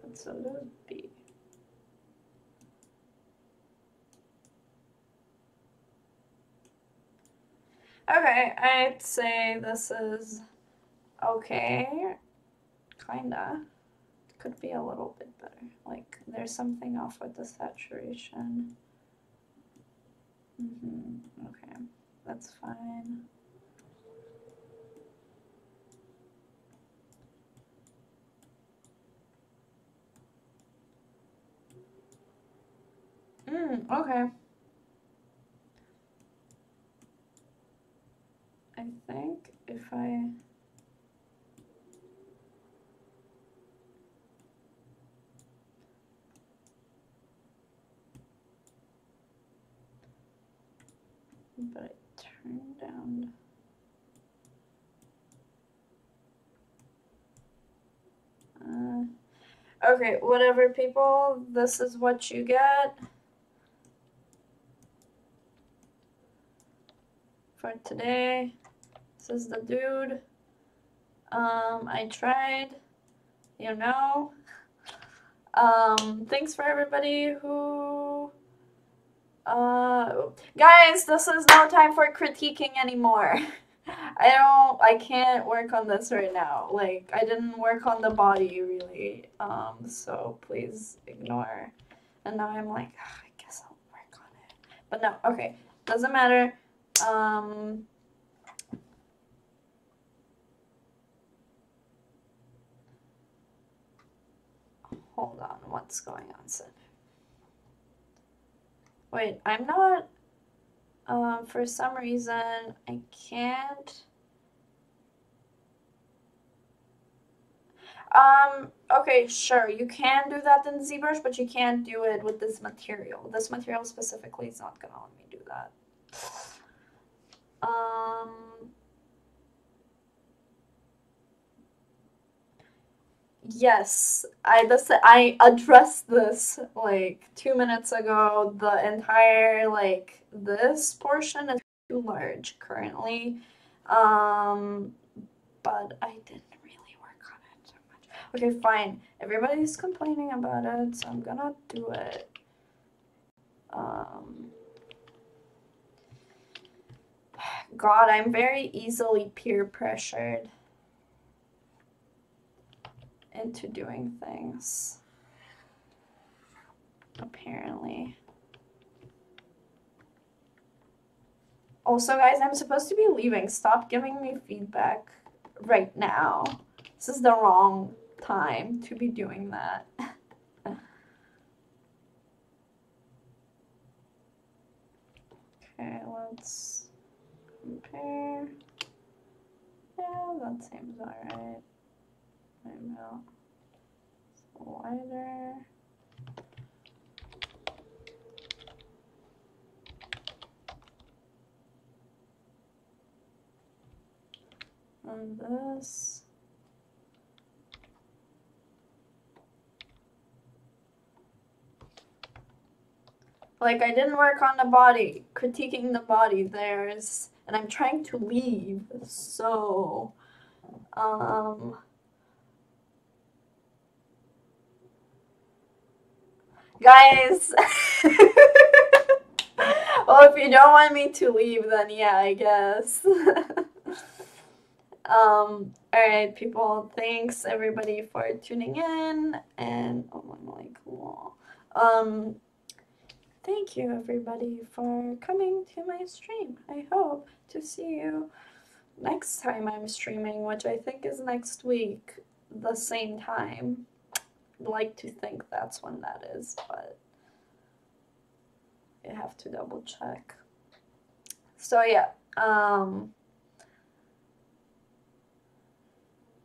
And so does B. Okay, I'd say this is okay. Kinda. Could be a little bit better. Like, there's something off with the saturation. Okay, that's fine. Okay. I think if I... But I turned down... okay, whatever, people. This is what you get for today. This is the dude. I tried, you know. Thanks for everybody who... guys, this is no time for critiquing anymore. I can't work on this right now. Like, I didn't work on the body, really. So please ignore. And now I'm like, I guess I'll work on it. But no, okay. Doesn't matter. Hold on, what's going on, Sid? Wait, I'm not... for some reason, I can't... okay, sure, you can do that in ZBrush, but you can't do it with this material. This material specifically is not gonna let me do that. Yes, I addressed this like 2 minutes ago. The entire like this portion is too large currently. But I didn't really work on it so much. Okay, fine. Everybody's complaining about it, so I'm gonna do it. God, I'm very easily peer pressured into doing things, apparently. Also, guys, I'm supposed to be leaving. Stop giving me feedback right now. This is the wrong time to be doing that. Okay, let's compare. Yeah, that seems alright. I'm out. Wider. And this. Like, I didn't work on the body, critiquing the body. There's, and I'm trying to leave, so, guys, well, if you don't want me to leave, then yeah, I guess. Alright, people, thanks everybody for tuning in, and, oh, I'm like, whoa. Thank you everybody for coming to my stream. I hope to see you next time I'm streaming, which I think is next week, the same time. I'd like to think that's when that is, but I have to double check. So yeah, I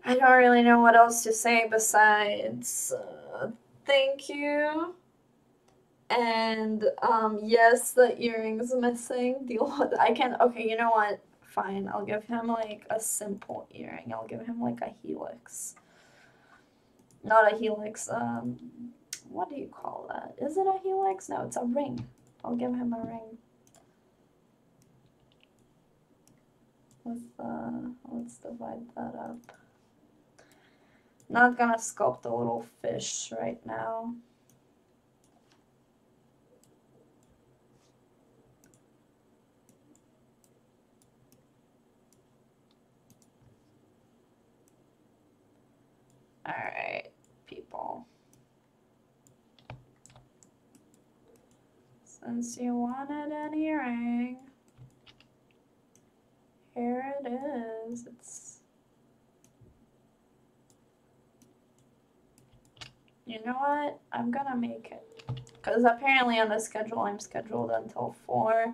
don't really know what else to say besides thank you. And yes, the earring's missing. Deal with it. I can, okay, you know what? Fine, I'll give him like a simple earring. I'll give him like a helix. Not a helix, what do you call that? Is it a helix? No, it's a ring. I'll give him a ring. With, let's divide that up. Not gonna sculpt a little fish right now. Alright, people. Since you wanted an earring, here it is. It's... You know what? I'm gonna make it. Because apparently on the schedule I'm scheduled until 4.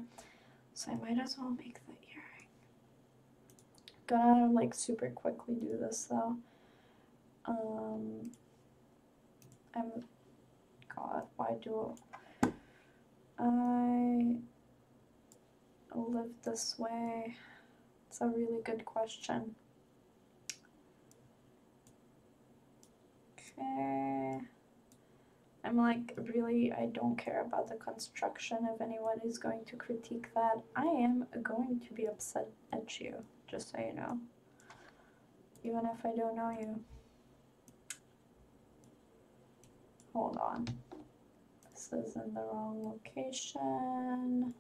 So I might as well make the earring. Gonna like super quickly do this though. God, why do I live this way? It's a really good question. Okay. I'm like, really, I don't care about the construction. If anyone is going to critique that, I am going to be upset at you, just so you know. Even if I don't know you. Hold on. This is in the wrong location.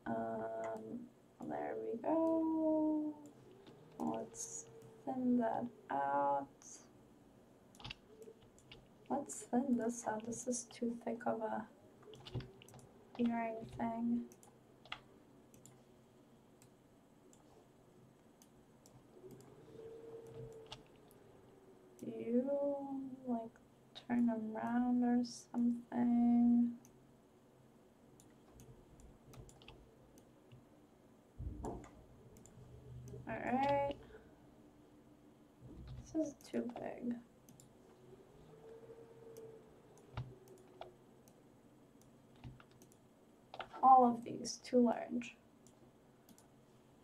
There we go. Let's thin that out. Let's thin this out. This is too thick of a earring thing. Do you like turn them around or something? Alright. This is too big. All of these too large.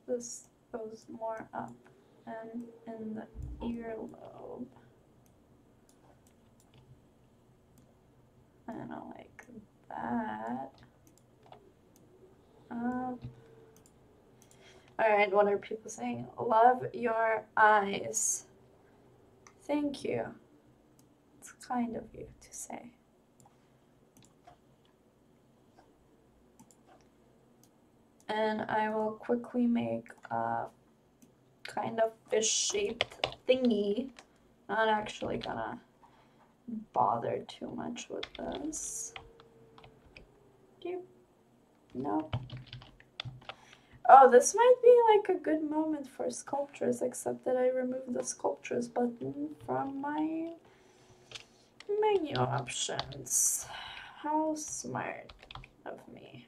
This goes more up and in the earlobe. And I like that. Alright, what are people saying? Love your eyes. Thank you. It's kind of you to say. And I will quickly make a kind of fish-shaped thingy. Not actually gonna bother too much with this. Nope. Oh, this might be like a good moment for sculptures, except that I removed the sculptures button from my menu options. How smart of me.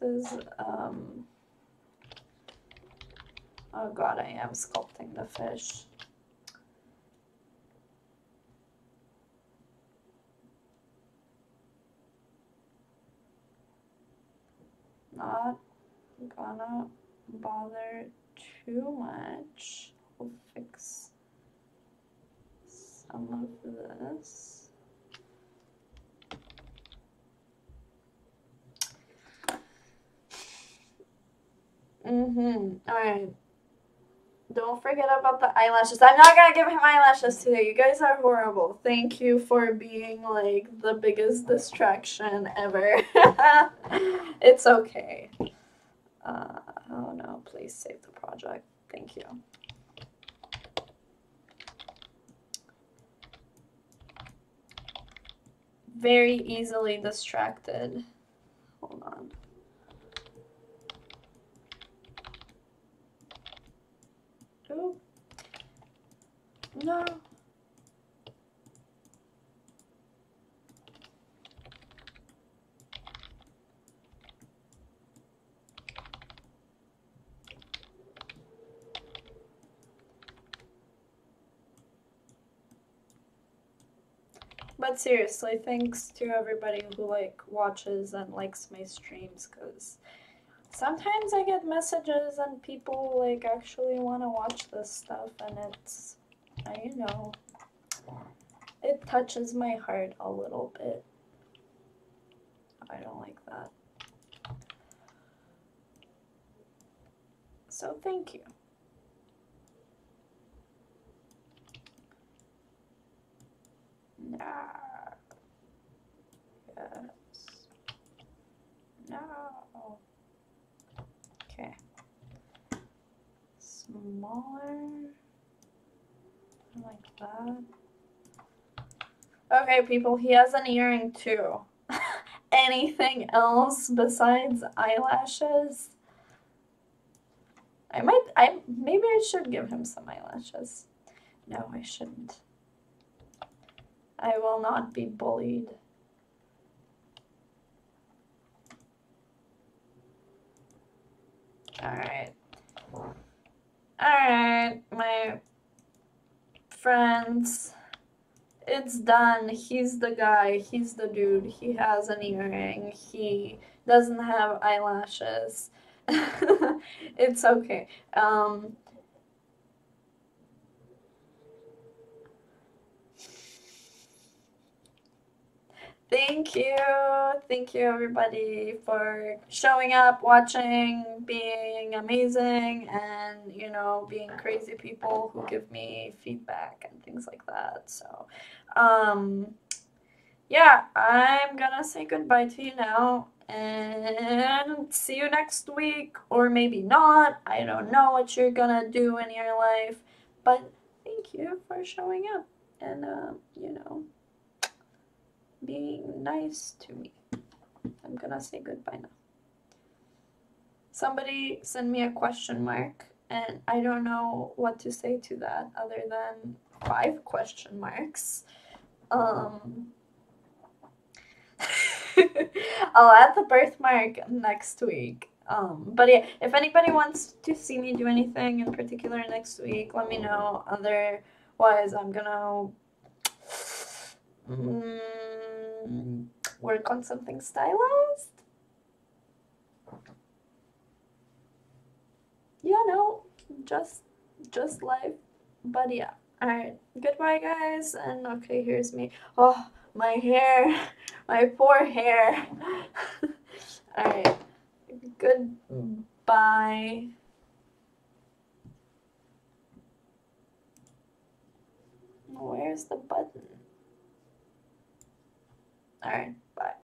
This is, oh god, I am sculpting the fish. Not gonna bother too much. We'll fix some of this. Alright. Don't forget about the eyelashes. I'm not gonna give him eyelashes today. You guys are horrible. Thank you for being like the biggest distraction ever. It's okay. Oh no, please save the project. Thank you. Very easily distracted. Hold on. Oh. No. But seriously, thanks to everybody who like watches and likes my streams, because sometimes I get messages and people like actually want to watch this stuff, and it's, you know, it touches my heart a little bit. I don't like that. So thank you. No. Yes. No. Okay. Smaller. Like that. Okay, people, he has an earring too. Anything else besides eyelashes? Maybe I should give him some eyelashes. No, I shouldn't. I will not be bullied. Alright. Alright, my friends. It's done. He's the guy. He's the dude. He has an earring. He doesn't have eyelashes. It's okay. Thank you. Thank you, everybody, for showing up, watching, being amazing, and, you know, being crazy people who give me feedback and things like that. So, yeah, I'm gonna say goodbye to you now and see you next week, or maybe not. I don't know what you're gonna do in your life, but thank you for showing up and, you know, being nice to me. I'm gonna say goodbye now. Somebody send me a question mark, and I don't know what to say to that other than 5 question marks. I'll add the birthmark next week. But yeah, if anybody wants to see me do anything in particular next week, let me know. Otherwise, I'm gonna work on something stylized. Yeah, no, just life. But yeah. Alright, goodbye guys, and okay, here's me. Oh, my hair, my poor hair. Alright, goodbye. Where's the button? Alright, bye.